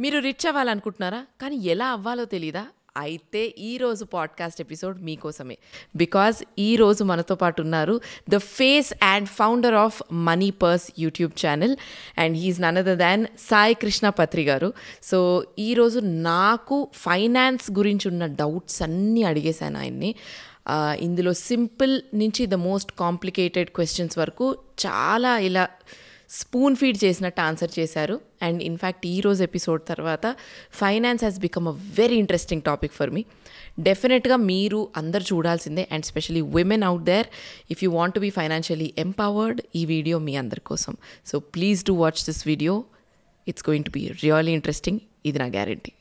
మీరు రిచ్ అవ్వాలనుకుంటున్నారా? కానీ ఎలా అవ్వాలో తెలీదా? అయితే ఈరోజు పాడ్కాస్ట్ ఎపిసోడ్ మీకోసమే. బికాజ్ ఈరోజు మనతో పాటు ఉన్నారు the face and founder of money purse YouTube channel and he's none other than Sai Krishna Patri garu. So ఈరోజు నాకు ఫైనాన్స్ గురించి ఉన్న డౌట్స్ అన్నీ అడిగేశాను ఆయన్ని. ఇందులో సింపుల్ నుంచి ద మోస్ట్ కాంప్లికేటెడ్ క్వశ్చన్స్ వరకు చాలా ఇలా స్పూన్ ఫీడ్ చేసినట్టు ఆన్సర్ చేశారు. అండ్ ఇన్ఫ్యాక్ట్ ఈరోజు ఎపిసోడ్ తర్వాత finance has become a very interesting topic for me. డెఫినెట్గా మీరు అందరు చూడాల్సిందే. And specially women out there, if you want to be financially empowered, ఈ వీడియో మీ అందరి కోసం. So please do watch this video. It's going to be really interesting. ఇది నా గ్యారంటీ.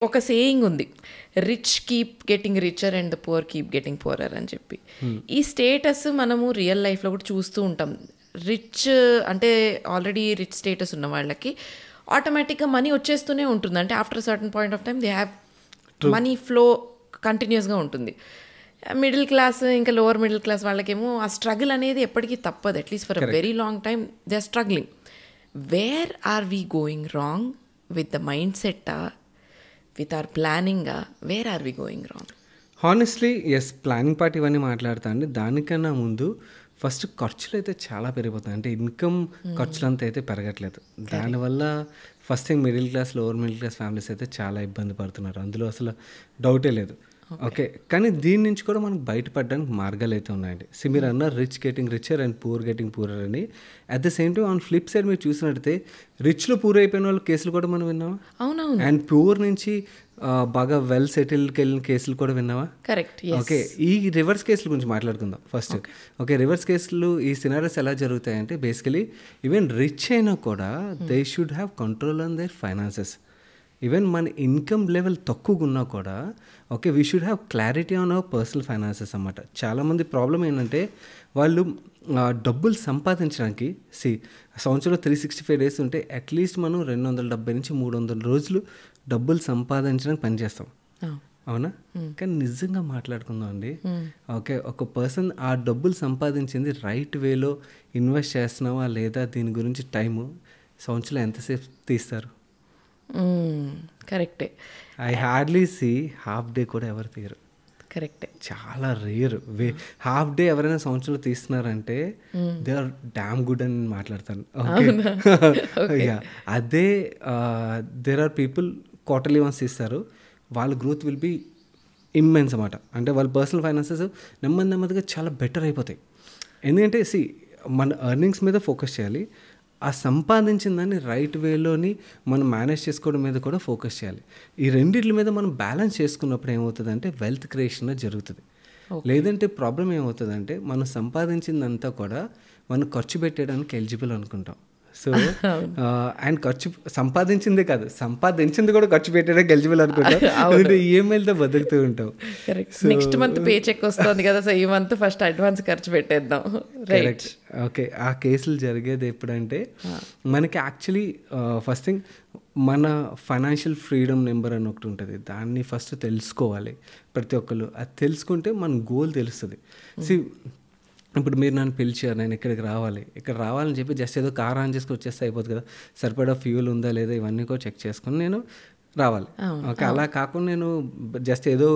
ఒక సేయింగ్ ఉంది, rich keep getting richer and the poor keep getting పువరర్ అని చెప్పి. ఈ స్టేటస్ మనము రియల్ లైఫ్లో కూడా చూస్తూ ఉంటాం. రిచ్ అంటే ఆల్రెడీ రిచ్ స్టేటస్ ఉన్న వాళ్ళకి ఆటోమేటిక్గా మనీ వచ్చేస్తూనే ఉంటుంది. అంటే after certain point of time they have money flow కంటిన్యూస్గా ఉంటుంది. మిడిల్ క్లాస్ ఇంకా లోవర్ మిడిల్ క్లాస్ వాళ్ళకేమో ఆ స్ట్రగుల్ అనేది ఎప్పటికీ తప్పదు. At least for a very long time they are struggling. Where are we going wrong with the mindset, with our planning? Where are we going wrong? Honestly yes, planning part ఇవన్నీ మాట్లాడతా అండి. దానికన్నా ముందు first ఖర్చులు అయితే చాలా పెరిగిపోతాయి. అంటే ఇన్కమ్ ఖర్చులు అంతా అయితే పెరగట్లేదు. దానివల్ల first thing middle class lower middle class families అయితే చాలా ఇబ్బంది పడుతున్నారు. అందులో అసలు డౌటే లేదు. ఓకే, కానీ దీని నుంచి కూడా మనకు బయటపడడానికి మార్గాలు అయితే ఉన్నాయండి. మీరు అన్నారు rich getting richer and poor getting poorer అని. At the same time on flip side మీరు చూసినట్టయితే రిచ్లో పూర్ అయిపోయిన వాళ్ళ కేసులు కూడా మనం విన్నామా? అవునవును. అండ్ పూర్ నుంచి బాగా వెల్ సెటిల్డ్కి వెళ్ళిన కేసులు కూడా విన్నావా? కరెక్ట్. ఓకే, ఈ రివర్స్ కేసుల గురించి మాట్లాడుకుందాం ఫస్ట్. ఓకే, రివర్స్ కేసులు ఈ సినారియోస్ ఎలా జరుగుతాయంటే బేసికలీ ఈవెన్ రిచ్ అయినా కూడా they should have control on there finances. Even మన ఇన్కమ్ లెవెల్ తక్కువగా ఉన్నా కూడా okay we should have clarity on our personal finances అన్నమాట. చాలామంది ప్రాబ్లం ఏంటంటే వాళ్ళు డబ్బులు సంపాదించడానికి సంవత్సరంలో 365 days ఉంటే అట్లీస్ట్ మనం 270 నుంచి 300 రోజులు డబ్బులు సంపాదించడానికి పనిచేస్తాం, అవునా? కానీ నిజంగా మాట్లాడుకుందాం అండి. ఓకే, ఒక పర్సన్ ఆ డబ్బులు సంపాదించింది రైట్ వేలో ఇన్వెస్ట్ చేస్తున్నావా లేదా, దీని గురించి టైము సంవత్సరంలో ఎంతసేపు తీస్తారు? కరెక్టే. I hardly see half day కూడా ఎవరు తీయరు. కరెక్టే, చాలా రేర్. హాఫ్ డే ఎవరైనా సంవత్సరంలో తీస్తున్నారంటే దే ఆర్ డామ్ గుడ్ అని మాట్లాడతాను. ఓకే, అదే there are people quarterly once తీస్తారు, వాళ్ళ గ్రోత్ విల్ బీ ఇమ్మెన్స్ అన్నమాట. అంటే వాళ్ళ పర్సనల్ ఫైనాన్సెస్ నెమ్మది నెమ్మదిగా చాలా బెటర్ అయిపోతాయి. ఎందుకంటే మన ఎర్నింగ్స్ మీద ఫోకస్ చేయాలి, ఆ సంపాదించిన దాన్ని రైట్ వేలోని మనం మేనేజ్ చేసుకోవడం మీద కూడా ఫోకస్ చేయాలి. ఈ రెండింటి మీద మనం బ్యాలెన్స్ చేసుకున్నప్పుడు ఏమవుతుందంటే వెల్త్ క్రియేషన్ జరుగుతుంది. లేదంటే ప్రాబ్లం ఏమవుతుందంటే మనం సంపాదించిందంతా కూడా మనం ఖర్చు పెట్టడానికి ఎలిజిబుల్ అనుకుంటాం. సో అండ్ ఖర్చు సంపాదించిందే కాదు, సంపాదించింది కూడా ఖర్చు పెట్టడానికి ఎలిజిబుల్ అనుకుంటాం. ఈఎంఐలతో బతుకుతూ ఉంటాం. నెక్స్ట్ మంత్ పే చెక్ వస్తుంది కదా, సో ఈ మంత్ ఫస్ట్ అడ్వాన్స్ ఖర్చు పెట్టేద్దాం. రైట్. ఓకే, ఆ కేసులు జరిగేది ఎప్పుడంటే మనకి యాక్చువల్లీ ఫస్ట్ థింగ్ మన ఫైనాన్షియల్ ఫ్రీడమ్ నెంబర్ అని ఒకటి ఉంటుంది, దాన్ని ఫస్ట్ తెలుసుకోవాలి ప్రతి ఒక్కరు. అది తెలుసుకుంటే మన గోల్ తెలుస్తుంది. ఇప్పుడు మీరు నన్ను పిలిచారు, నేను ఇక్కడికి రావాలి, ఇక్కడ రావాలని చెప్పి జస్ట్ ఏదో కార్ ఆన్ చేసుకొని వచ్చేస్తే అయిపోతుంది కదా. సరిపడా ఫ్యూల్ ఉందా లేదా ఇవన్నీ కూడా చెక్ చేసుకొని నేను రావాలి. ఓకే, అలా కాకుండా నేను జస్ట్ ఏదో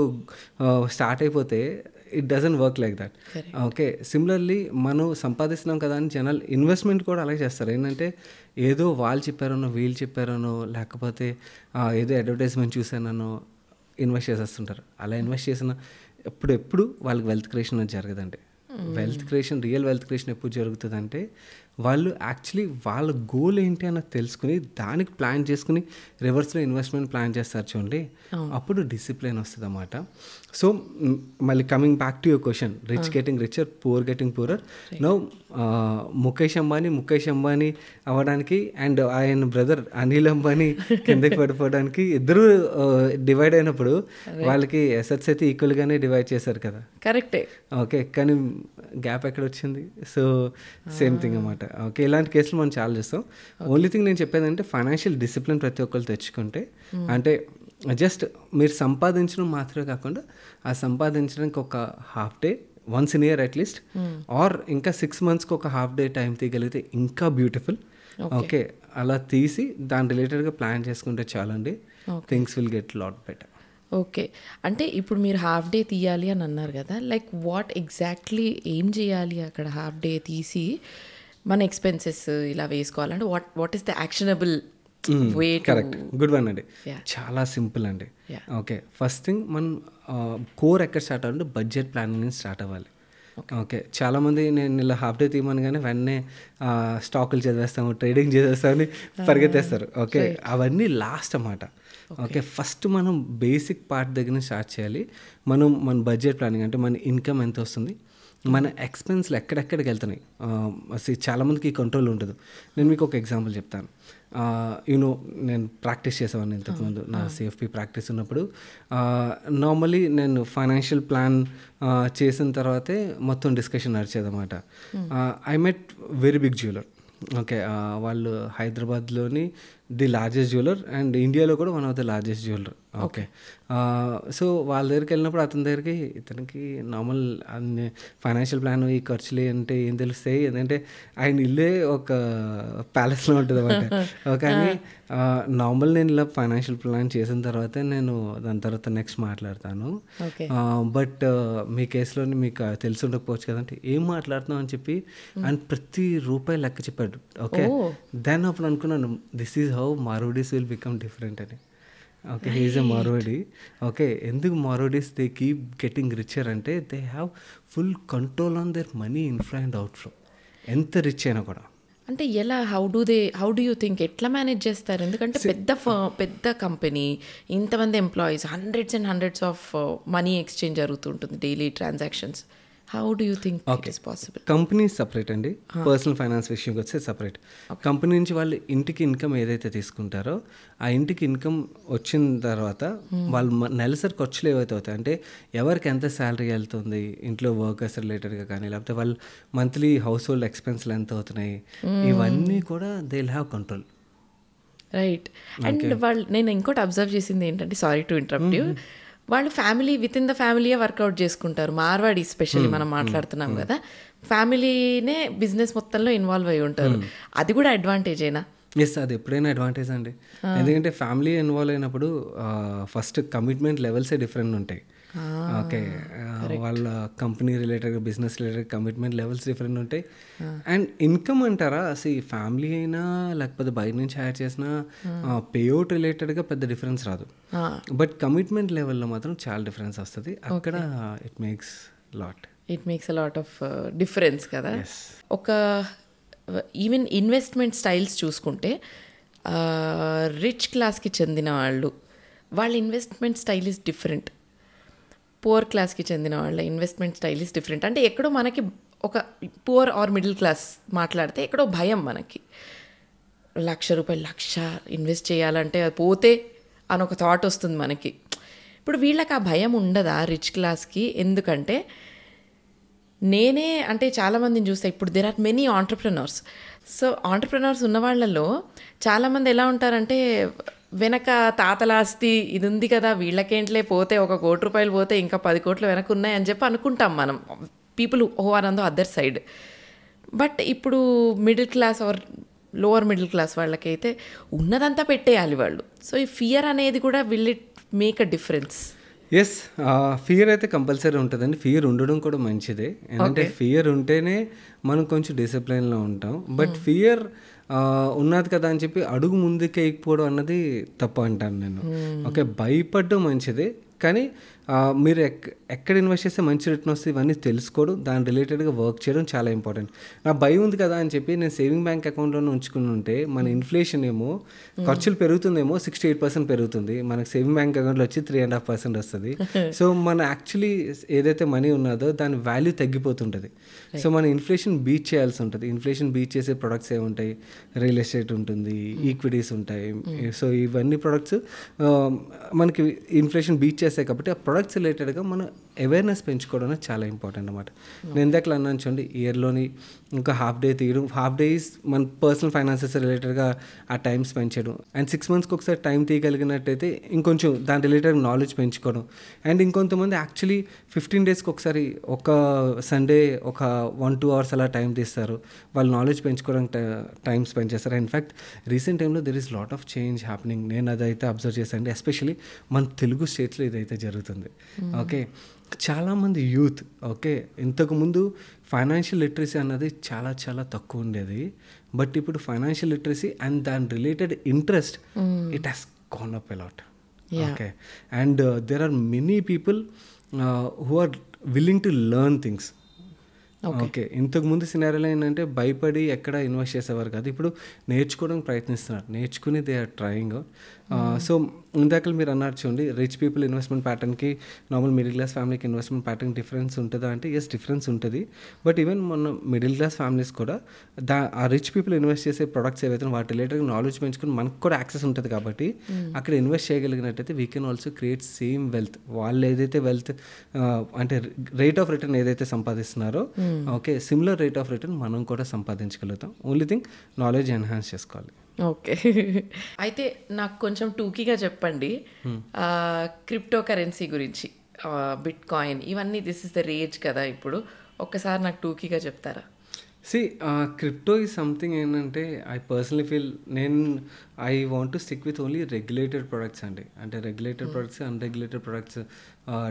స్టార్ట్ అయిపోతే it doesn't work like that. Okay, similarly మనం సంపాదిస్తున్నాం కదా అని జనాలు ఇన్వెస్ట్మెంట్ కూడా అలాగే చేస్తారు. ఏంటంటే ఏదో వాళ్ళు చెప్పారనో వీళ్ళు చెప్పారనో లేకపోతే ఏదో అడ్వర్టైజ్మెంట్ చూసానో ఇన్వెస్ట్ చేసేస్తుంటారు. అలా ఇన్వెస్ట్ చేసిన ఎప్పుడు వాళ్ళకి వెల్త్ క్రియేషన్ అనేది జరగదండి. Wealth creation, real wealth creation ఎప్పుడు జరుగుతుందంటే వాళ్ళు యాక్చువల్లీ వాళ్ళ గోల్ ఏంటి అన్నది తెలుసుకుని దానికి ప్లాన్ చేసుకుని రివర్స్లో ఇన్వెస్ట్మెంట్ ప్లాన్ చేస్తారు చూడండి, అప్పుడు డిసిప్లిన్ వస్తుంది అన్నమాట. సో మళ్ళీ coming back to your question, rich getting richer, poor getting poorer. No Mukesh Ambani అవ్వడానికి అండ్ ఆయన బ్రదర్ అనిల్ అంబానీ కిందకి పడిపోవడానికి ఇద్దరు డివైడ్ అయినప్పుడు వాళ్ళకి అసెట్స్ అయితే ఈక్వల్గానే డివైడ్ చేశారు కదా. కరెక్టే. ఓకే, కానీ గ్యాప్ ఎక్కడ వచ్చింది? సో సేమ్ థింగ్ అన్నమాట. ఓకే, ఇలాంటి కేసులు మనం చాలా చూస్తాం. ఓన్లీ థింగ్ నేను చెప్పేది అంటే ఫైనాన్షియల్ డిసిప్లిన్ ప్రతి ఒక్కరు తెచ్చుకుంటే, అంటే జస్ట్ మీరు సంపాదించడం మాత్రమే కాకుండా ఆ సంపాదించడానికి ఒక half day once in year at least, or ఇంకా 6 monthsకి ఒక హాఫ్ డే టైం తీయగలిగితే ఇంకా బ్యూటిఫుల్. ఓకే, అలా తీసి దాని రిలేటెడ్గా ప్లాన్ చేసుకుంటే చాలండి, things will get lot better. Okay, అంటే ఇప్పుడు మీరు హాఫ్ డే తీయాలి అని అన్నారు కదా, లైక్ వాట్ ఎగ్జాక్ట్లీ ఏం చేయాలి అక్కడ హాఫ్ డే తీసి మన ఎక్స్పెన్సెస్ ఇలా వేసుకోవాలంటే what is the actionable way? Correct, good one అండి. చాలా సింపుల్ అండి. ఓకే, ఫస్ట్ థింగ్ మనం కోర్ ఎక్కడ స్టార్ట్ అవ్వాలంటే బడ్జెట్ ప్లానింగ్ నుంచి స్టార్ట్ అవ్వాలి. ఓకే, చాలామంది నేను ఇలా హాఫ్ డే తీయమనగానే వెంటనే స్టాకులు చదివేస్తాము, ట్రేడింగ్ చేసేస్తామని పరిగెత్తేస్తారు. ఓకే, అవన్నీ లాస్ట్ అన్నమాట. ఓకే, ఫస్ట్ మనం బేసిక్ పార్ట్ దగ్గర నుంచి స్టార్ట్ చేయాలి. మన బడ్జెట్ ప్లానింగ్ అంటే మన ఇన్కమ్ ఎంత వస్తుంది, మన ఎక్స్పెన్స్లు ఎక్కడెక్కడికి వెళ్తున్నాయి. చాలామందికి కంట్రోల్ ఉండదు. నేను మీకు ఒక ఎగ్జాంపుల్ చెప్తాను. యూనో నేను ప్రాక్టీస్ చేసేవాడిని ఇంతకుముందు, నా సిఎఫ్పి ప్రాక్టీస్ ఉన్నప్పుడు. నార్మలీ నేను ఫైనాన్షియల్ ప్లాన్ చేసిన తర్వాతే మొత్తం డిస్కషన్ నడిచేదన్నమాట. I met very big jeweller. Okay, వాళ్ళు హైదరాబాద్లోని ది లార్జెస్ట్ జ్యువెలర్ అండ్ ఇండియాలో కూడా one of the largest jeweller. Okay, so వాళ్ళ దగ్గరికి వెళ్ళినప్పుడు ఇతనికి నార్మల్ అన్ని ఫైనాన్షియల్ ప్లాన్, ఈ ఖర్చులు అంటే ఏం తెలుస్తాయి, ఎందుకంటే ఆయన ఇల్లే ఒక ప్యాలెస్లో ఉంటుంది అన్నమాట. కానీ నార్మల్ నేను ఇలా ఫైనాన్షియల్ ప్లాన్ చేసిన తర్వాతే నేను దాని తర్వాత నెక్స్ట్ మాట్లాడతాను. బట్ మీ కేసులోని మీకు తెలిసి ఉండకపోవచ్చు కదంటే ఏం మాట్లాడుతున్నాం అని చెప్పి ఆయన ప్రతి రూపాయి లెక్క చెప్పాడు. ఓకే, దెన్ అప్పుడు అనుకున్నాను this is how Marwaris will become different అని. Okay, he is a Marwari. Okay, ఎందుకు Marwaris they keep getting richer అంటే they have full control on their money inflow and outflow, ఎంత రిచ్ అయినా కూడా. అంటే ఎలా హౌ డూ యూ థింక్ ఎట్లా మేనేజ్ చేస్తారు? ఎందుకంటే పెద్ద కంపెనీ, ఇంతమంది employees, hundreds of money exchange జరుగుతుంటుంది, daily transactions. How do you think it is possible? Company separate అండి, పర్సనల్ ఫైనాన్స్ విషయంకి వస్తే సపరేట్. కంపెనీ నుంచి వాళ్ళు ఇంటికి ఇన్కమ్ ఏదైతే తీసుకుంటారో ఆ ఇంటికి ఇన్కమ్ వచ్చిన తర్వాత వాళ్ళు నెలసరి ఖర్చులు ఏవైతే అవుతాయి, అంటే ఎవరికి ఎంత శాలరీ వెళ్తుంది, ఇంట్లో వర్కర్స్ రిలేటెడ్గా కానీ, లేకపోతే వాళ్ళు మంత్లీ హౌస్ హోల్డ్ ఎక్స్పెన్స్లు ఎంత అవుతున్నాయి, ఇవన్నీ కూడా they will have control. Right. And నేను ఇంకోటి అబ్జర్వ్ చేసింది ఏంటంటే, సారీ టు ఇంటరప్ట్ యూ, వాళ్ళు ఫ్యామిలీ విత్ ఇన్ ద ఫ్యామిలీయే వర్కౌట్ చేసుకుంటారు. మార్వాడి స్పెషల్లీ మనం మాట్లాడుతున్నాం కదా, ఫ్యామిలీనే బిజినెస్ మొత్తంలో ఇన్వాల్వ్ అయి ఉంటారు. అది కూడా అడ్వాంటేజేనా? ఎస్, అది ఎప్పుడైనా అడ్వాంటేజ్ అండి. ఎందుకంటే ఫ్యామిలీ ఇన్వాల్వ్ అయినప్పుడు ఫస్ట్ కమిట్మెంట్ లెవెల్సే డిఫరెంట్ ఉంటాయి. ఓకే, వాళ్ళ company related, business related commitment levels different ఉంటాయి. అండ్ ఇన్కమ్ అంటారా, అసలు ఫ్యామిలీ అయినా లేకపోతే బయట నుంచి హైర్ చేసినా పేఅవుట్ రిలేటెడ్గా పెద్ద డిఫరెన్స్ రాదు. బట్ కమిట్మెంట్ లెవెల్లో మాత్రం చాలా డిఫరెన్స్ వస్తుంది. అక్కడ it makes a lot of difference కదా. ఒక ఈవెన్ ఇన్వెస్ట్మెంట్ స్టైల్స్ చూసుకుంటే రిచ్ క్లాస్కి చెందిన వాళ్ళ investment style is different, poor క్లాస్కి చెందిన వాళ్ళ ఇన్వెస్ట్మెంట్ స్టైల్ ఈస్ డిఫరెంట్. అంటే ఎక్కడో మనకి ఒక పువర్ ఆర్ మిడిల్ క్లాస్ మాట్లాడితే ఎక్కడో భయం, మనకి ₹1,00,000 ఇన్వెస్ట్ చేయాలంటే అది పోతే అని ఒక థాట్ వస్తుంది మనకి. ఇప్పుడు వీళ్ళకి ఆ భయం ఉండదా రిచ్ క్లాస్కి? ఎందుకంటే అంటే చాలామందిని చూస్తే ఇప్పుడు there are many entrepreneurs. So entrepreneurs ఉన్న వాళ్ళలో చాలామంది ఎలా ఉంటారంటే, వెనక తాతల ఆస్తి ఇది ఉంది కదా, వీళ్ళకేంట్లే, పోతే ₹1,00,00,000 పోతే ఇంకా 10 కోట్లు వెనక ఉన్నాయని చెప్పి అనుకుంటాం మనం, people who are on the other side. But ఇప్పుడు middle class or lower middle class వాళ్ళకైతే ఉన్నదంతా పెట్టేయాలి వాళ్ళు. సో ఈ ఫియర్ అనేది కూడా will it make a difference? Yes, fear అయితే కంపల్సరీ ఉంటుందండి. ఫియర్ ఉండడం కూడా మంచిదే, ఎందుకంటే ఫియర్ ఉంటేనే మనం కొంచెం డిసిప్లైన్లో ఉంటాం. బట్ ఫియర్ ఉన్నది కదా అని చెప్పి అడుగు ముందుకు వేయకపోవడం అన్నది తప్పు అంటాను నేను. ఓకే, భయపడడం మంచిదే, కానీ మీరు ఎక్కడ ఇన్వెస్ట్ చేస్తే మంచి రిటర్న్ వస్తుంది ఇవన్నీ తెలుసుకోవడం, దాని రిలేటెడ్గా వర్క్ చేయడం చాలా ఇంపార్టెంట్. నా భయం ఉంది కదా అని చెప్పి నేను సేవింగ్ బ్యాంక్ అకౌంట్లోనే ఉంచుకుని ఉంటే మన ఇన్ఫ్లేషన్ ఏమో ఖర్చులు పెరుగుతుందేమో 68% పెరుగుతుంది, మనకు సేవింగ్ బ్యాంక్ అకౌంట్లో వచ్చి 3.5% వస్తుంది. సో మన యాక్చువల్లీ ఏదైతే మనీ ఉన్నదో దాని వాల్యూ తగ్గిపోతుంటుంది. సో మన ఇన్ఫ్లేషన్ బీట్ చేయాల్సి ఉంటుంది. ఇన్ఫ్లేషన్ బీట్ చేసే ప్రొడక్ట్స్ ఏముంటాయి, రియల్ ఎస్టేట్ ఉంటుంది, ఈక్విటీస్ ఉంటాయి. సో ఇవన్నీ ప్రొడక్ట్స్ మనకి ఇన్ఫ్లేషన్ బీట్ చేస్తాయి కాబట్టి ఆ ప్రొడక్ట్స్ రిలేటెడ్గా మనం అవేర్నెస్ పెంచుకోవడం అనేది చాలా ఇంపార్టెంట్ అనమాట. నేను ఇందాక అన్నాను చూడండి, ఇయర్లోని ఇంకా హాఫ్ డే తీయడం, హాఫ్ డేస్ మన పర్సనల్ ఫైనాన్సెస్ రిలేటెడ్గా ఆ టైం స్పెండ్ చేయడం, అండ్ 6 monthsకి ఒకసారి టైం తీయగలిగినట్టయితే ఇంకొంచెం దాని రిలేటెడ్ నాలెడ్జ్ పెంచుకోవడం. అండ్ ఇంకొంతమంది యాక్చువల్లీ 15 daysకి ఒకసారి ఒక సండే ఒక 1-2 hours అలా టైం తీస్తారు, వాళ్ళు నాలెడ్జ్ పెంచుకోవడానికి టైం స్పెండ్ చేస్తారు. ఇన్ఫ్యాక్ట్ రీసెంట్ టైంలో there is lot of change happening. నేను అదైతే అబ్జర్వ్ చేశాను, ఎస్పెషలీ మన తెలుగు స్టేట్స్లో ఇదైతే జరుగుతుంది. ఓకే, చాలామంది యూత్ ఓకే ఇంతకుముందు ఫైనాన్షియల్ లిటరసీ అన్నది చాలా చాలా తక్కువ ఉండేది, బట్ ఇప్పుడు ఫైనాన్షియల్ లిటరసీ అండ్ దాని related interest it has gone up a lot. Okay, and there are many people who are willing to learn things. Okay, ఇంతకుముందు సినారియోలో ఏంటంటే భయపడి ఎక్కడ ఇన్వెస్ట్ చేసేవారు కాదు, ఇప్పుడు నేర్చుకోవడానికి ప్రయత్నిస్తున్నారు, నేర్చుకుని దే ఆర్ ట్రయింగ్. సో ఇందాక మీరు అన్నారు చూడండి, రిచ్ పీపుల్ ఇన్వెస్ట్మెంట్ ప్యాటర్న్కి నార్మల్ మిడిల్ క్లాస్ ఫ్యామిలీకి ఇన్వెస్ట్మెంట్ ప్యాటర్న్ డిఫరెన్స్ ఉంటుందా అంటే ఎస్, డిఫరెన్స్ ఉంటుంది. బట్ ఈవెన్ మన మిడిల్ క్లాస్ ఫ్యామిలీస్ కూడా ఆ రిచ్ పీపుల్ ఇన్వెస్ట్ చేసే ప్రొడక్ట్స్ ఏవైతే వాటి రిలేటెడ్ నాలెడ్జ్ పెంచుకుని మనకు కూడా యాక్సెస్ ఉంటుంది కాబట్టి అక్కడ ఇన్వెస్ట్ చేయగలిగినట్టయితే we can also create same wealth. వాళ్ళు ఏదైతే వెల్త్ అంటే రేట్ ఆఫ్ రిటర్న్ ఏదైతే సంపాదిస్తున్నారో okay, similar rate of return మనం కూడా సంపాదించగలుగుతాం. ఓన్లీ థింగ్ నాలెడ్జ్ ఎన్హాన్స్ చేసుకోవాలి. ఓకే, అయితే నాకు కొంచెం టూకీగా చెప్పండి క్రిప్టో కరెన్సీ గురించి, బిట్ కాయిన్ ఇవన్నీ, దిస్ ఇస్ ద రేజ్ కదా ఇప్పుడు, ఒక్కసారి నాకు టూకీగా చెప్తారా? క్రిప్టో ఈజ్ సంథింగ్ ఏంటంటే I personally feel I want to stick with only regulated products అండి. అంటే regulated products unregulated products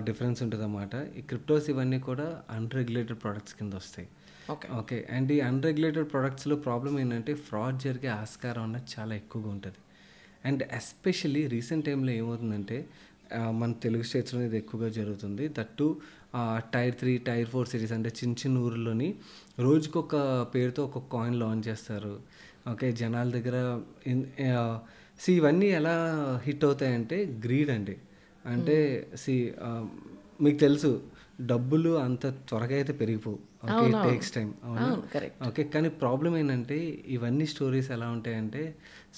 difference ఉంటుంది అన్నమాట. ఈ క్రిప్టోస్ ఇవన్నీ కూడా అన్రెగ్యులేటెడ్ ప్రొడక్ట్స్ కింద వస్తాయి. ఓకే, అండ్ ఈ అన్రెగ్యులేటెడ్ ప్రొడక్ట్స్లో ప్రాబ్లం ఏంటంటే ఫ్రాడ్ జరిగే ఆస్కారం అన్నది చాలా ఎక్కువగా ఉంటుంది. అండ్ ఎస్పెషల్లీ రీసెంట్ టైంలో ఏమవుతుందంటే మన తెలుగు స్టేట్స్లో ఇది ఎక్కువగా జరుగుతుంది. దట్టు Tier 3, Tier 4 సిటీస్ అంటే చిన్న చిన్న ఊర్లోని రోజుకొక పేరుతో ఒక కాయిన్ లాంచ్ చేస్తారు. ఓకే, జనాల దగ్గర ఇవన్నీ ఎలా హిట్ అవుతాయంటే గ్రీడ్ అండి. అంటే మీకు తెలుసు డబ్బులు అంత త్వరగా అయితే పెరిగిపోవు. Okay, it takes time. అవునా? ఓకే, కానీ ప్రాబ్లం ఏంటంటే ఇవన్నీ స్టోరీస్ ఎలా ఉంటాయంటే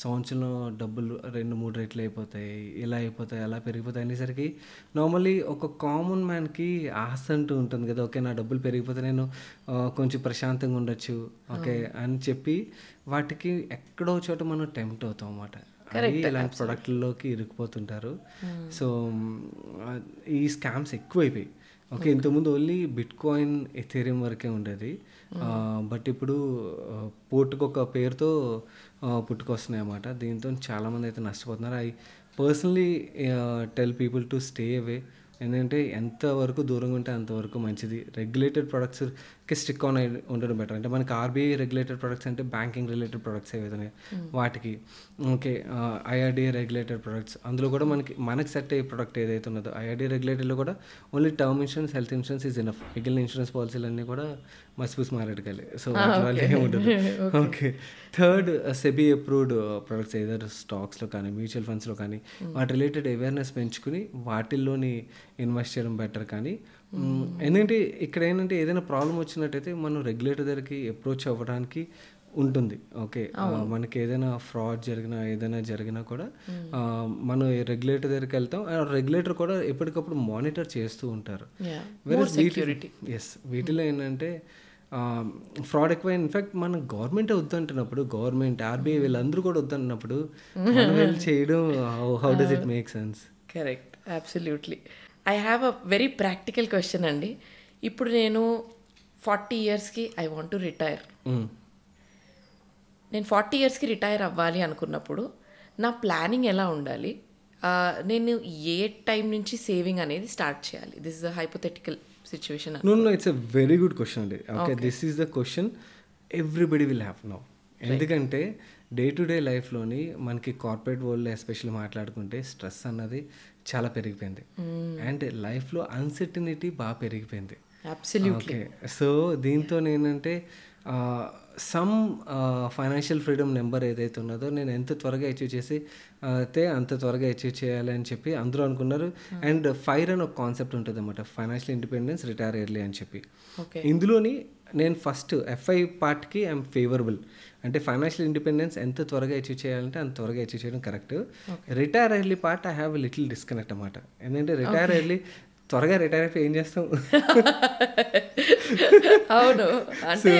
సంవత్సరంలో డబ్బులు 2-3 రెట్లు అయిపోతాయి, ఇలా అయిపోతాయి, అలా పెరిగిపోతాయి అనేసరికి నార్మల్లీ ఒక కామన్ మ్యాన్కి ఆశ అంటూ ఉంటుంది కదా, ఓకే నా డబ్బులు పెరిగిపోతే నేను కొంచెం ప్రశాంతంగా ఉండొచ్చు ఓకే అని చెప్పి వాటికి ఎక్కడో చోట మనం టెంప్ట్ అవుతాం అన్నమాట. ఇలాంటి ప్రొడక్ట్లలోకి ఇరుక్కుపోతుంటారు. సో ఈ స్కామ్స్ ఎక్కువైపోయి. ఓకే, ఇంతకుముందు ఓన్లీ బిట్ కాయిన్ ఎథేరియం వరకే ఉండేది, బట్ ఇప్పుడు పోర్టుకొక పేరుతో పుట్టుకొస్తున్నాయి అన్నమాట. దీంతో చాలామంది అయితే నష్టపోతున్నారు. I personally tell people to stay away. ఎందుకంటే ఎంతవరకు దూరంగా ఉంటే అంతవరకు మంచిది. రెగ్యులేటెడ్ ప్రొడక్ట్స్కి స్టిక్ ఆన్ ఉండడం బెటర్. అంటే మనకి ఆర్బీఐ రెగ్యులేటెడ్ ప్రొడక్ట్స్ అంటే బ్యాంకింగ్ రిలేటెడ్ ప్రొడక్ట్స్ ఏవైతే వాటికి, ఓకే ఐఆర్డీఏ రెగ్యులేటెడ్ ప్రొడక్ట్స్ అందులో కూడా మనకి సెట్ అయ్యే ప్రొడక్ట్ ఏదైతే ఉన్నదో ఐఆర్డీఏ రెగ్యులేటెడ్లో కూడా only term insurance, health insurance is enough. మిగిలిన ఇన్సూరెన్స్ పాలసీలన్నీ కూడా మసిపూసి మారేడుకాయలే. సో వాటి ఏముంటుంది. Okay, third SEBI approved products ఏదైనా స్టాక్స్లో కానీ మ్యూచువల్ ఫండ్స్లో కానీ వాటి రిలేటెడ్ అవేర్నెస్ పెంచుకుని వాటిల్లోని ఇన్వెస్ట్ చేయడం బెటర్. కానీ ఏంటంటే ఇక్కడ ఏంటంటే ఏదైనా ప్రాబ్లం వచ్చినట్టయితే మనం రెగ్యులేటర్ దగ్గరికి అప్రోచ్ అవ్వడానికి ఉంటుంది. ఓకే, మనకి ఏదైనా ఫ్రాడ్ జరిగినా ఏదైనా జరిగినా కూడా మనం రెగ్యులేటర్ దగ్గరికి వెళ్తాం. రెగ్యులేటర్ కూడా ఎప్పటికప్పుడు మానిటర్ చేస్తూ ఉంటారు. వీటిలో ఏంటంటే ఫ్రాడ్ ఎక్కువ. ఇన్ఫ్యాక్ట్ మన గవర్నమెంటే వద్దంటున్నప్పుడు, గవర్నమెంట్ ఆర్బీఐ వీళ్ళందరూ కూడా వద్దంటున్నప్పుడు మనం వెళ్ళి చేయడం how does it make sense? Correct, absolutely. I have a very practical question అండి. ఇప్పుడు నేను 40 yearsకి ఐ వాంట్ టు రిటైర్. నేను 40 yearsకి రిటైర్ అవ్వాలి అనుకున్నప్పుడు నా ప్లానింగ్ ఎలా ఉండాలి? నేను ఏ టైం నుంచి సేవింగ్ అనేది స్టార్ట్ చేయాలి? This is a hypothetical situation. No, it's a very good question అండి. Okay, this is the question everybody will have now. ఎందుకంటే డే టు డే లైఫ్లోని మనకి కార్పొరేట్ వరల్డ్లో ఎస్పెషల్లీ మాట్లాడుకుంటే స్ట్రెస్ అన్నది చాలా పెరిగిపోయింది. అండ్ లైఫ్లో అన్సర్టనిటీ బాగా పెరిగిపోయింది. ఓకే, సో దీంతో ఏంటంటే సమ్ ఫైనాన్షియల్ ఫ్రీడమ్ నెంబర్ ఏదైతే ఉన్నదో నేను ఎంత త్వరగా అచీవ్ చేసి అంత త్వరగా అచీవ్ చేయాలి అని చెప్పి అందరూ అనుకున్నారు. అండ్ ఫైర్ అని ఒక కాన్సెప్ట్ ఉంటుంది అన్నమాట, ఫైనాన్షియల్ ఇండిపెండెన్స్ రిటైర్ ఎర్లీ అని చెప్పి. ఇందులోని నేను ఫస్ట్ FI పార్ట్కి ఐఎమ్ ఫేవరబుల్. అంటే ఫైనాన్షియల్ ఇండిపెండెన్స్ ఎంత త్వరగా అచీవ్ చేయాలంటే అంత త్వరగా అచీవ్ చేయడం correct. Retire early part I have little disconnect అన్నమాట. ఎందుకంటే రిటైర్ ఎర్లీ త్వరగా రిటైర్ అయిపోయి ఏం చేస్తాం? అవును, అంటే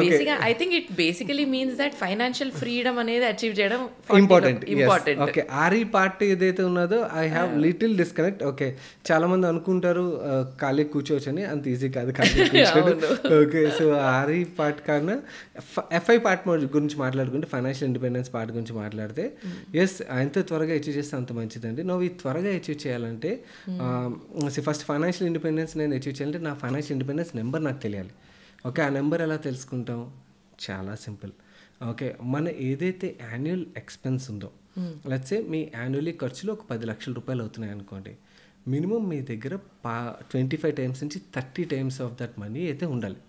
బేసిక్గా I think it basically means that financial freedom అనేది అచీవ్ చేయడం important. Important. Okay, RE part ఏదైతే ఉన్నదో I have little disconnect. Okay, చాలా మంది అనుకుంటారు ఖాళీ కూర్చోవచ్చు అని, అంత ఈజీ కాదు ఖాళీ కూర్చోడు. ఓకే, సో ఆర్ఈ పార్ట్ కన్నా ఎఫ్ఐ పార్ట్ గురించి మాట్లాడుకుంటే, ఫైనాన్షియల్ ఇండిపెండెన్స్ పార్ట్ గురించి మాట్లాడితే, ఎస్ ఎంత త్వరగా అచీవ్ చేస్తే అంత మంచిదండి. నువ్వు ఈ త్వరగా అచీవ్ చేయాలంటే ఫస్ట్ ఫైనాన్షియల్ ఇండిపెండెన్స్ నేను అచీవ్ చేయాలంటే నా ఫైనాన్షియల్ ఇండిపెండెన్స్ నెంబర్ నాకు తెలియాలి. ఓకే, ఆ నెంబర్ ఎలా తెలుసుకుంటాం? చాలా సింపుల్. ఓకే, మన ఏదైతే యాన్యువల్ ఎక్స్పెన్స్ ఉందో, లెట్స్ సే మీ యాన్యువల్లీ ఖర్చులు ఒక 10 లక్షల రూపాయలు అవుతున్నాయి అనుకోండి, మినిమం మీ దగ్గర 25 టైమ్స్ నుంచి 30 టైమ్స్ ఆఫ్ దట్ మనీ అయితే ఉండాలి.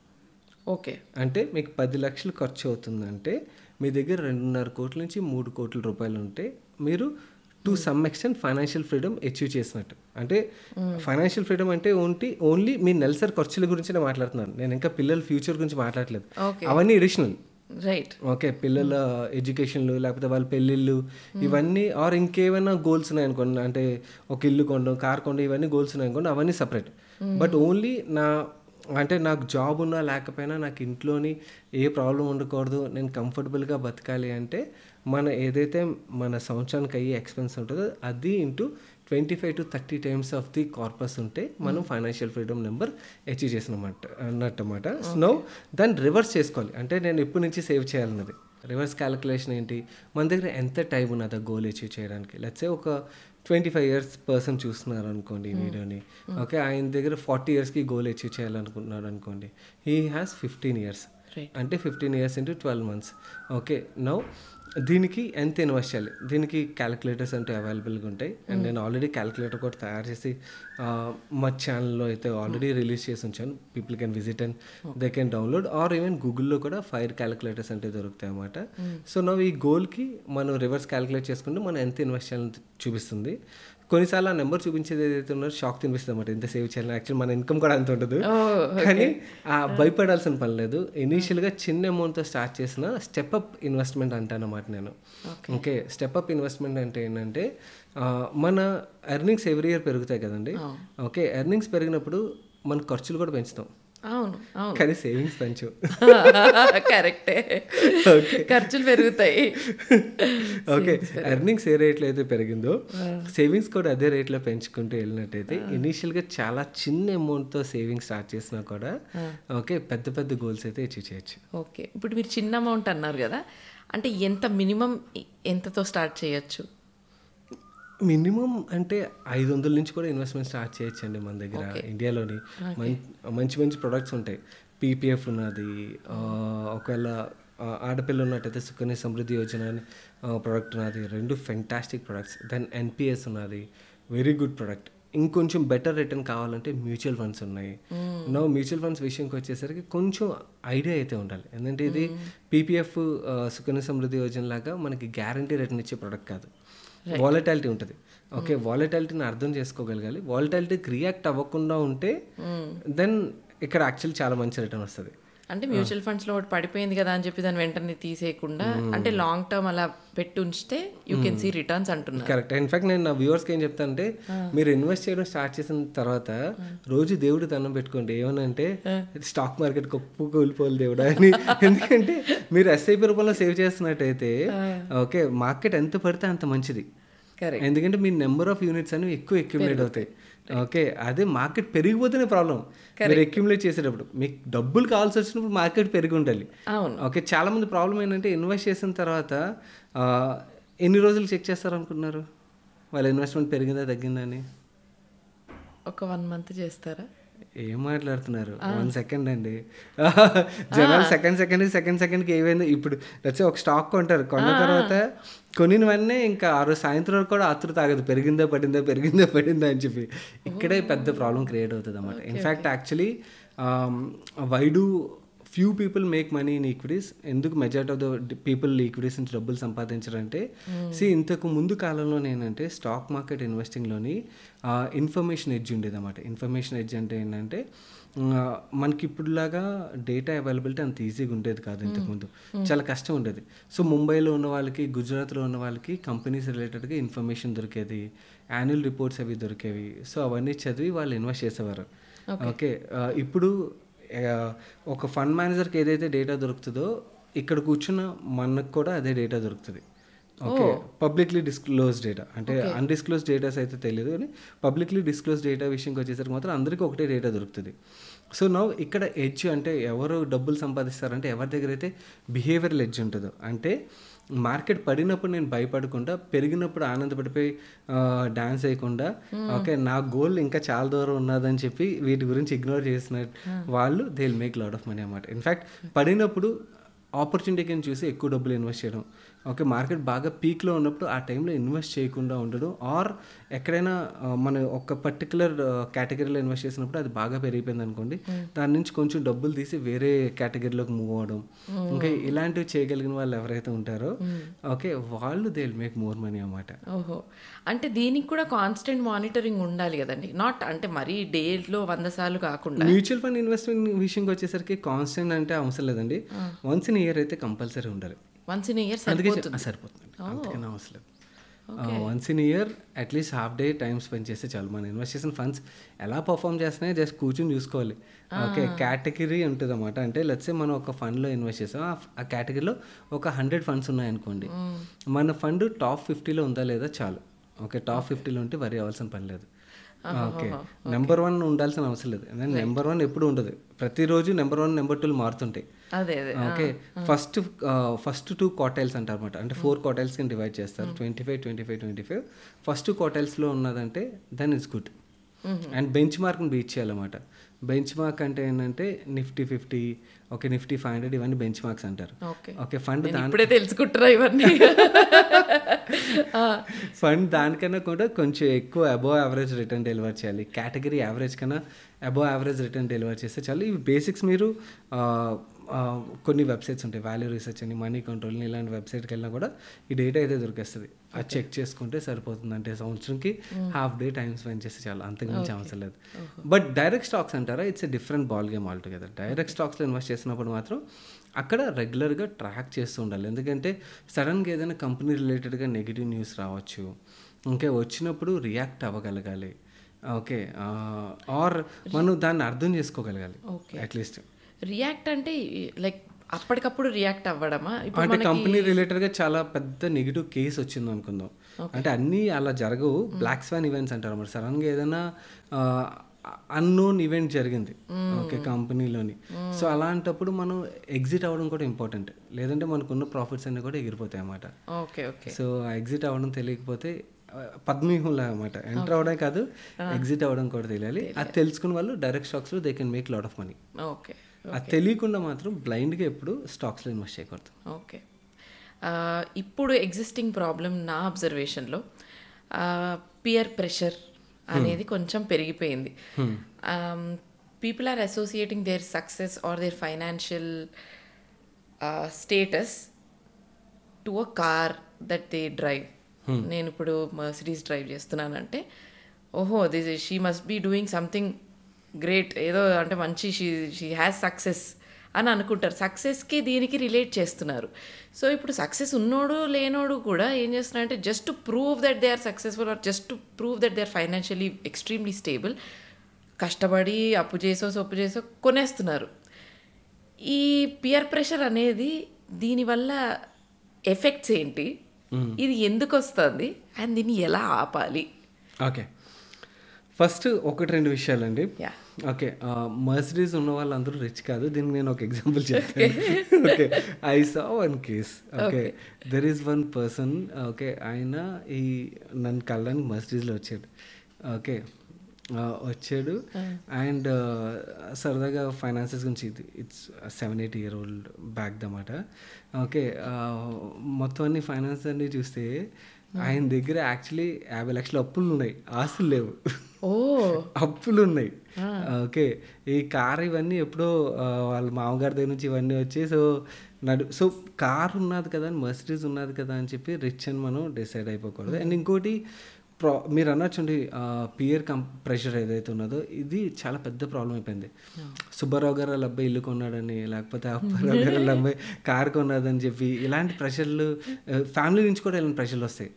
ఓకే, అంటే మీకు 10 లక్షలు ఖర్చు అవుతుందంటే మీ దగ్గర 2.5 కోట్ల నుంచి 3 కోట్ల రూపాయలు ఉంటే మీరు to some extent financial freedom achieve చేసినట్టు. అంటే ఫైనాన్షియల్ ఫ్రీడమ్ అంటే ఓన్లీ మీ నెలసరి ఖర్చుల గురించి నేను మాట్లాడుతున్నాను, నేను ఇంకా పిల్లల ఫ్యూచర్ గురించి మాట్లాడలేదు. అవన్నీ ఎడిషనల్. రైట్. ఓకే, పిల్లల ఎడ్యుకేషన్లు, లేకపోతే వాళ్ళ పెళ్ళిళ్ళు, ఇవన్నీ ఆర్ ఇంకేమైనా గోల్స్ ఉన్నాయనుకోండి, అంటే ఒక ఇల్లు కొనడం, కార్ కొనడం, ఇవన్నీ గోల్స్ ఉన్నాయనుకోండి, అవన్నీ సపరేట్. బట్ ఓన్లీ నాకు జాబ్ ఉన్నా లేకపోయినా నాకు ఇంట్లోని ఏ ప్రాబ్లం ఉండకూడదు, నేను కంఫర్టబుల్గా బతకాలి అంటే మన ఏదైతే మన సంవత్సరానికి అయ్యే ఎక్స్పెన్స్ ఉంటుందో అది into 25 to 30 times of the corpus ఉంటే మనం ఫైనాన్షియల్ ఫ్రీడమ్ నెంబర్ అచీవ్ చేసినమాట అన్నమాట. సో దాన్ని రివర్స్ చేసుకోవాలి. అంటే నేను ఎప్పటి నుంచి సేవ్ చేయాలన్నది రివర్స్ క్యాలిక్యులేషన్ ఏంటి, మన దగ్గర ఎంత టైం ఉన్నది ఆ గోల్ అచీవ్ చేయడానికి. లెట్స్ సే ఒక 25 years పర్సన్ చూస్తున్నారు అనుకోండి ఈ వీడియోని. ఓకే, ఆయన దగ్గర 40 yearsకి గోల్ అచీవ్ చేయాలనుకుంటున్నాడు అనుకోండి, హీ హ్యాస్ 15 years. అంటే 15 years into 12 months. Okay, now దీనికి ఎంత ఇన్వెస్ట్ చేయాలి? దీనికి క్యాలిక్యులేటర్స్ అంటే అవైలబుల్గా ఉంటాయి. అండ్ నేను ఆల్రెడీ క్యాలిక్యులేటర్ కూడా తయారు చేసి మా ఛానల్లో అయితే ఆల్రెడీ రిలీజ్ చేసి ఉంచాను. People can visit and they can download, or even గూగుల్లో కూడా 5 క్యాలిక్యులేటర్స్ అంటే దొరుకుతాయి అన్నమాట. సో ఈ గోల్కి మనం రివర్స్ క్యాలిక్యులేట్ చేసుకుంటే మనం ఎంత ఇన్వెస్ట్ చేయాలని చూపిస్తుంది. కొన్నిసార్లు ఆ నెంబర్ చూపించేది ఏదైతే ఉన్నారో షాక్ తినిపిస్తుంది అన్నమాట, ఎంత సేవ్ చేయాలని. యాక్చువల్లీ మన ఇన్కమ్ కూడా అంత ఉండదు, కానీ భయపడాల్సిన పని లేదు. ఇనీషియల్గా చిన్న అమౌంట్తో స్టార్ట్ చేసిన స్టెప్అప్ ఇన్వెస్ట్మెంట్ అంటానమాట నేను. ఓకే, స్టెప్అప్ ఇన్వెస్ట్మెంట్ అంటే ఏంటంటే మన ఎర్నింగ్స్ ఎవ్రీ ఇయర్ పెరుగుతాయి కదండి. ఓకే, ఎర్నింగ్స్ పెరిగినప్పుడు మన ఖర్చులు కూడా పెంచుతాం. అవును, కానీ సేవింగ్స్ పెంచు. కరెక్టే, ఖర్చులు పెరుగుతాయి. ఓకే, ఎర్నింగ్స్ ఏ రేట్లో అయితే పెరిగిందో సేవింగ్స్ కూడా అదే రేట్లో పెంచుకుంటూ వెళ్ళినట్టయితే ఇనీషియల్గా చాలా చిన్న అమౌంట్తో సేవింగ్స్ స్టార్ట్ చేసినా కూడా ఓకే పెద్ద పెద్ద గోల్స్ అయితే అచీవ్ చేయొచ్చు. ఓకే, ఇప్పుడు మీరు చిన్న అమౌంట్ అన్నారు కదా, అంటే ఎంత మినిమం ఎంతతో స్టార్ట్ చేయొచ్చు? మినిమం అంటే 500 నుంచి కూడా ఇన్వెస్ట్మెంట్ స్టార్ట్ చేయొచ్చండి మన దగ్గర. ఇండియాలోని మంచి మంచి ప్రొడక్ట్స్ ఉంటాయి. పీపీఎఫ్ ఉన్నది, ఒకవేళ ఆడపిల్ల ఉన్నట్టయితే సుకన్య సమృద్ధి యోజన అని ప్రోడక్ట్ ఉన్నది, 2 ఫెంటాస్టిక్ ప్రొడక్ట్స్. దెన్ ఎన్పిఎస్ ఉన్నది, వెరీ గుడ్ ప్రొడక్ట్. ఇంకొంచెం బెటర్ రిటర్న్ కావాలంటే మ్యూచువల్ ఫండ్స్ ఉన్నాయి. మ్యూచువల్ ఫండ్స్ విషయంకి వచ్చేసరికి కొంచెం ఐడియా అయితే ఉండాలి. ఎందుకంటే ఇది పీపీఎఫ్ సుకన్య సమృద్ధి యోజన లాగా మనకి గ్యారంటీ రిటర్న్ ఇచ్చే ప్రొడక్ట్ కాదు, వాలటాలిటీ ఉంటుంది. ఓకే, వాలటాలిటీని అర్థం చేసుకోగలగాలి. వాలటాలిటీకి రియాక్ట్ అవ్వకుండా ఉంటే దెన్ ఇక్కడ యాక్చువల్లీ చాలా మంచి రిటర్న్ వస్తుంది. అంటే మ్యూచువల్ ఫండ్స్లో ఒకటి పడిపోయింది కదా అని చెప్పి దాన్ని వెంటనే తీసేయకుండా అంటే లాంగ్ టర్మ్ అలా పెట్టి ఉంచితే యూ కెన్ సీ రిటర్న్స్ అంటున్నారు. కరెక్ట్. ఇన్ఫాక్ట్ నేను నా వ్యూవర్స్కి ఏం చెప్తానంటే, మీరు ఇన్వెస్ట్ చేయడం స్టార్ట్ చేసిన తర్వాత రోజు దేవుడు దండం పెట్టుకోండి. ఏమనంటే స్టాక్ మార్కెట్ గొప్ప కూలిపోవాలి దేవుడా అని. ఎందుకంటే మీరు ఎస్ఐపి రూపంలో సేవ్ చేస్తున్నట్టయితే ఓకే మార్కెట్ ఎంత పడితే అంత మంచిది. ఎందుకంటే మీ నెంబర్ ఆఫ్ యూనిట్స్ అనేవి ఎక్కువ అక్యుములేట్ అవుతాయి. ఓకే, అదే మార్కెట్ పెరిగిపోతేనే ప్రాబ్లం. మీరు అక్యుములేట్ చేసేటప్పుడు మీకు డబ్బులు కావాల్సి వచ్చినప్పుడు మార్కెట్ పెరిగి ఉండాలి. ఓకే, చాలా మంది ప్రాబ్లం ఏంటంటే ఇన్వెస్ట్ చేసిన తర్వాత ఎన్ని రోజులు చెక్ చేస్తారు అనుకుంటున్నారు వాళ్ళ ఇన్వెస్ట్మెంట్ పెరిగిందా తగ్గిందా అని? ఒక 1 month చేస్తారా? ఏం మాట్లాడుతున్నారు? 1 second అండి. జనాలు సెకండ్కి ఏమైంది ఇప్పుడు వచ్చి ఒక స్టాక్ కొంటారు, కొన్న తర్వాత కొనినవన్నీ ఇంకా ఆ రోజు సాయంత్రం వరకు కూడా ఆతృత ఆగదు, పెరిగిందా పడిందా అని చెప్పి. ఇక్కడే పెద్ద ప్రాబ్లం క్రియేట్ అవుతుంది అన్నమాట. In fact actually why do few people make money in equities? ఎందుకు majority of the people equities నుంచి డబ్బులు సంపాదించారంటే, ఇంతకు ముందు కాలంలో ఏంటంటే స్టాక్ మార్కెట్ ఇన్వెస్టింగ్లోని ఇన్ఫర్మేషన్ ఎడ్జ్ ఉండేది అన్నమాట. ఇన్ఫర్మేషన్ ఎడ్జ్ అంటే ఏంటంటే మనకి ఇప్పుడులాగా డేటా అవైలబిలిటీ అంత ఈజీగా ఉండేది కాదు ఇంతకుముందు, చాలా కష్టం ఉండేది. సో ముంబైలో ఉన్న వాళ్ళకి, గుజరాత్లో ఉన్న వాళ్ళకి కంపెనీస్ రిలేటెడ్గా ఇన్ఫర్మేషన్ దొరికేది, యాన్యువల్ రిపోర్ట్స్ అవి దొరికేవి. సో అవన్నీ చదివి వాళ్ళు ఇన్వెస్ట్ చేసేవారు. ఓకే, ఇప్పుడు ఒక ఫండ్ మేనేజర్కి ఏదైతే డేటా దొరుకుతుందో ఇక్కడ కూర్చున్న మనకు కూడా అదే డేటా దొరుకుతుంది. ఓకే, పబ్లిక్లీ డిస్క్లోజ్ డేటా, అంటే అన్డిస్క్లోజ్ డేటాస్ అయితే తెలియదు కానీ పబ్లిక్లీ డిస్క్లోజ్ డేటా విషయంకి వచ్చేసరికి మాత్రం అందరికీ ఒకటే డేటా దొరుకుతుంది. సో నౌ ఇక్కడ ఎడ్జ్ అంటే ఎవరు డబ్బులు సంపాదిస్తారంటే ఎవరి దగ్గర అయితే బిహేవియరల్ ఎడ్జ్ ఉంటుందో, అంటే మార్కెట్ పడినప్పుడు నేను భయపడకుండా, పెరిగినప్పుడు ఆనందపడిపోయి డాన్స్ వేయకుండా, ఓకే నా గోల్ ఇంకా చాలా దూరం ఉన్నదని చెప్పి వీటి గురించి ఇగ్నోర్ చేసిన వాళ్ళు they will make lot of money అన్నమాట. ఇన్ఫ్యాక్ట్ పడినప్పుడు ఆపర్చునిటీని చూసి ఎక్కువ డబ్బులు ఇన్వెస్ట్ చేయడం, ఓకే మార్కెట్ బాగా పీక్లో ఉన్నప్పుడు ఆ టైంలో ఇన్వెస్ట్ చేయకుండా ఉండడం, ఆర్ ఎక్కడైనా మన ఒక పర్టికులర్ కేటగిరీలో ఇన్వెస్ట్ చేసినప్పుడు అది బాగా పెరిగిపోయింది అనుకోండి, దాని నుంచి కొంచెం డబ్బులు తీసి వేరే కేటగిరీలోకి మూవ్ అవ్వడం, ఓకే ఇలాంటివి చేయగలిగిన వాళ్ళు ఎవరైతే ఉంటారో ఓకే వాళ్ళు they will make more money అన్నమాట. ఓహో, అంటే దీనికి కూడా కాన్స్టెంట్ మానిటరింగ్ ఉండాలి కదండి, నాట్ అంటే మరీ డేలో 100 సార్లు కాకుండా. మ్యూచువల్ ఫండ్ ఇన్వెస్ట్మెంట్ విషయంకి వచ్చేసరికి కాన్స్టెంట్ అంటే అవసరం లేదండి, వన్స్ ఇన్ ఇయర్ అయితే కంపల్సరీ ఉండాలి. వన్స్ ఇన్ ఇయర్ సరిపోతుంది, అంతకన్నా అవసరం లేదు. Once in year at least half day time spend చేస్తే చాలు. మన ఇన్వెస్ట్ చేసిన ఫండ్స్ ఎలా పర్ఫామ్ చేస్తున్నాయో జస్ట్ కూర్చొని చూసుకోవాలి. ఓకే కేటగిరీ ఉంటుంది అన్నమాట, అంటే లెట్స్ సే మనం ఒక ఫండ్లో ఇన్వెస్ట్ చేసాం, ఆ కేటగిరీలో ఒక 100 ఫండ్స్ ఉన్నాయనుకోండి, మన ఫండ్ టాప్ 50లో ఉందా లేదా చాలు. ఓకే టాప్ 50లో ఉంటే వరి అవ్వాల్సిన పని లేదు. ఓకే నెంబర్ 1 ఉండాల్సిన అవసరం లేదు, నెంబర్ 1 ఎప్పుడు ఉండదు, ప్రతిరోజు నెంబర్ 1 నెంబర్ 2 మారుతుంటాయి. ఓకే ఫస్ట్ 2 క్వార్టైల్స్ అంటారు అనమాట, అంటే 4 క్వార్టైల్స్ కింద డివైడ్ చేస్తారు, 25 25 25. ఫస్ట్ 2 క్వార్టైల్స్లో ఉన్నదంటే దెన్ ఇట్స్ గుడ్. అండ్ బెంచ్ మార్క్ని బీట్ చేయాలన్నమాట. బెంచ్ మార్క్ అంటే ఏంటంటే నిఫ్టీ 50, ఓకే నిఫ్టీ 500 ఇవన్నీ బెంచ్ మార్క్స్ అంటారు. ఓకే ఫండ్ ఇప్పుడే తెలుసుకుంటారా ఇవన్నీ? ఫండ్ దానికన్నా కూడా కొంచెం ఎక్కువ అబోవ్ యావరేజ్ రిటర్న్ డెలివర్ చేయాలి, కేటగిరీ యావరేజ్ కన్నా అబోవ్ యావరేజ్ రిటర్న్ డెలివర్ చేస్తే చాలు. ఇవి బేసిక్స్ మీరు కొన్ని వెబ్సైట్స్ ఉంటాయి, వాల్యూ రీసెర్చ్ అని, మనీ కంట్రోల్ అని, ఇలాంటి వెబ్సైట్కి వెళ్ళినా కూడా ఈ డేటా అయితే దొరికేస్తుంది. అది చెక్ చేసుకుంటే సరిపోతుంది, అంటే సంవత్సరంకి హాఫ్ డే టైం స్పెండ్ చేస్తే చాలు, అంతకుమించి అవసరం లేదు. బట్ డైరెక్ట్ స్టాక్స్ అంటారా, it's a different ball game all together. Direct స్టాక్స్లో ఇన్వెస్ట్ చేసినప్పుడు మాత్రం అక్కడ రెగ్యులర్గా ట్రాక్ చేస్తూ ఉండాలి, ఎందుకంటే సడన్గా ఏదైనా కంపెనీ రిలేటెడ్గా నెగిటివ్ న్యూస్ రావచ్చు, ఇంకా వచ్చినప్పుడు రియాక్ట్ అవ్వగలగాలి. ఓకే ఆర్ మనం దాన్ని అర్థం చేసుకోగలగాలి. అట్లీస్ట్ రియాక్ట్ అంటే లైక్ అప్పటికప్పుడు రియాక్ట్ అవ్వడమా? అంటే కంపెనీ రిలేటెడ్గా చాలా పెద్ద నెగిటివ్ కేసు వచ్చింది అనుకుందాం, అంటే అన్నీ అలా జరగవు, బ్లాక్ స్వాన్ ఈవెంట్స్ అంటారు మరి. సడన్గా ఏదైనా అన్నోన్ ఈవెంట్ జరిగింది ఓకే కంపెనీలోని, సో అలాంటప్పుడు మనం ఎగ్జిట్ అవ్వడం కూడా ఇంపార్టెంట్, లేదంటే మనకున్న ప్రాఫిట్స్ అన్నీ కూడా ఎగిరిపోతాయి అన్నమాట. సో ఆ ఎగ్జిట్ అవ్వడం తెలియకపోతే పద్మవ్యూహంలా అనమాట, ఎంటర్ అవ్వడం కాదు ఎగ్జిట్ అవ్వడం కూడా తెలియాలి. అది తెలుసుకున్న వాళ్ళు డైరెక్ట్ స్టాక్స్లో they can make lot of money. అది తెలియకుండా మాత్రం బ్లైండ్గా ఎప్పుడు స్టాక్స్లో ఇన్వెస్ట్ చేయకూడదు. ఓకే, ఇప్పుడు ఎగ్జిస్టింగ్ ప్రాబ్లం నా అబ్జర్వేషన్లో పియర్ ప్రెషర్ అనేది కొంచెం పెరిగిపోయింది. People are associating their success or their financial status to a car that they drive. నేను ఇప్పుడు మర్సిడీస్ డ్రైవ్ చేస్తున్నానంటే ఓహో she must be doing something great, ఏదో అంటే మంచి షీ హ్యాస్ సక్సెస్ అని అనుకుంటారు. సక్సెస్కి దీనికి రిలేట్ చేస్తున్నారు. సో ఇప్పుడు సక్సెస్ ఉన్నోడు లేనోడు కూడా ఏం చేస్తున్నారంటే just to prove that they are successful or just to prove that they are financially extremely stable, కష్టపడి అప్పు చేసో కొనేస్తున్నారు. ఈ పియర్ ప్రెషర్ అనేది దీనివల్ల ఎఫెక్ట్స్ ఏంటి, ఇది ఎందుకు వస్తుంది అండ్ దీన్ని ఎలా ఆపాలి? Okay first 1-2 విషయాలండి. ఓకే మర్సిడీస్ ఉన్న వాళ్ళందరూ రిచ్ కాదు, దీనికి నేను ఒక ఎగ్జాంపుల్ చెప్తాను. Okay I saw one case. Okay there is one person, okay ఆయన ఈ నన్ను కళ్ళడానికి మర్సిడీస్లో వచ్చాడు. ఓకే వచ్చాడు అండ్ సరదాగా ఫైనాన్సెస్ గురించి, ఇట్స్ 7-8 year old బ్యాక్ దన్నమాట. ఓకే మొత్తం అన్ని ఫైనాన్స్ అన్నీ చూస్తే ఆయన దగ్గర యాక్చువల్లీ 50 లక్షల అప్పులు ఉన్నాయి, ఆస్తులు లేవు, అప్పులు ఉన్నాయి. ఓకే ఈ కార్ ఇవన్నీ ఎప్పుడో వాళ్ళ మామగారి దగ్గర నుంచి ఇవన్నీ వచ్చి సో కార్ ఉన్నది కదా, మర్సిడీస్ ఉన్నది కదా అని చెప్పి రిచ్ అని మనం డిసైడ్ అయిపోకూడదు. అండ్ ఇంకోటి మీరు అన్నట్టుండి పియర్ ప్రెషర్ ఏదైతే ఉన్నదో ఇది చాలా పెద్ద ప్రాబ్లం అయిపోయింది. సుబ్బారావు గారు వాళ్ళ అబ్బాయి ఇల్లు కొన్నాడని, లేకపోతే అప్పారావు గారు వాళ్ళ అబ్బాయి కారు కొన్నాడని చెప్పి ఇలాంటి ప్రెషర్లు, ఫ్యామిలీ నుంచి కూడా ఇలాంటి ప్రెషర్లు వస్తాయి.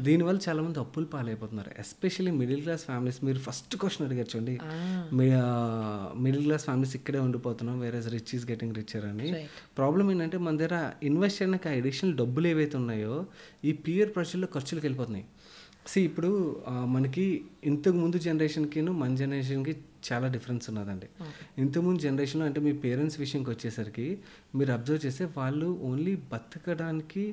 దీనివల్ల చాలామంది అప్పులు పాలైపోతున్నారు, ఎస్పెషల్లీ మిడిల్ క్లాస్ ఫ్యామిలీస్. మీరు ఫస్ట్ క్వశ్చన్ అడిగారు చూడండి, మిడిల్ క్లాస్ ఫ్యామిలీస్ ఇక్కడే ఉండిపోతున్నాం, వేరే రిచ్ ఈస్ గెటింగ్ రిచర్ అని. ప్రాబ్లం ఏంటంటే మన దగ్గర ఇన్వెస్ట్ చేయడానికి అడిషనల్ డబ్బులు ఏవైతే ఉన్నాయో ఈ పియర్ ప్రెషర్లో ఖర్చులకు వెళ్ళిపోతున్నాయి. ఇప్పుడు మనకి ఇంతకుముందు జనరేషన్కిను మన జనరేషన్కి చాలా డిఫరెన్స్ ఉన్నదండి. ఇంతకుముందు జనరేషన్లో అంటే మీ పేరెంట్స్ విషయంకి వచ్చేసరికి మీరు అబ్జర్వ్ చేస్తే వాళ్ళు ఓన్లీ బతకడానికి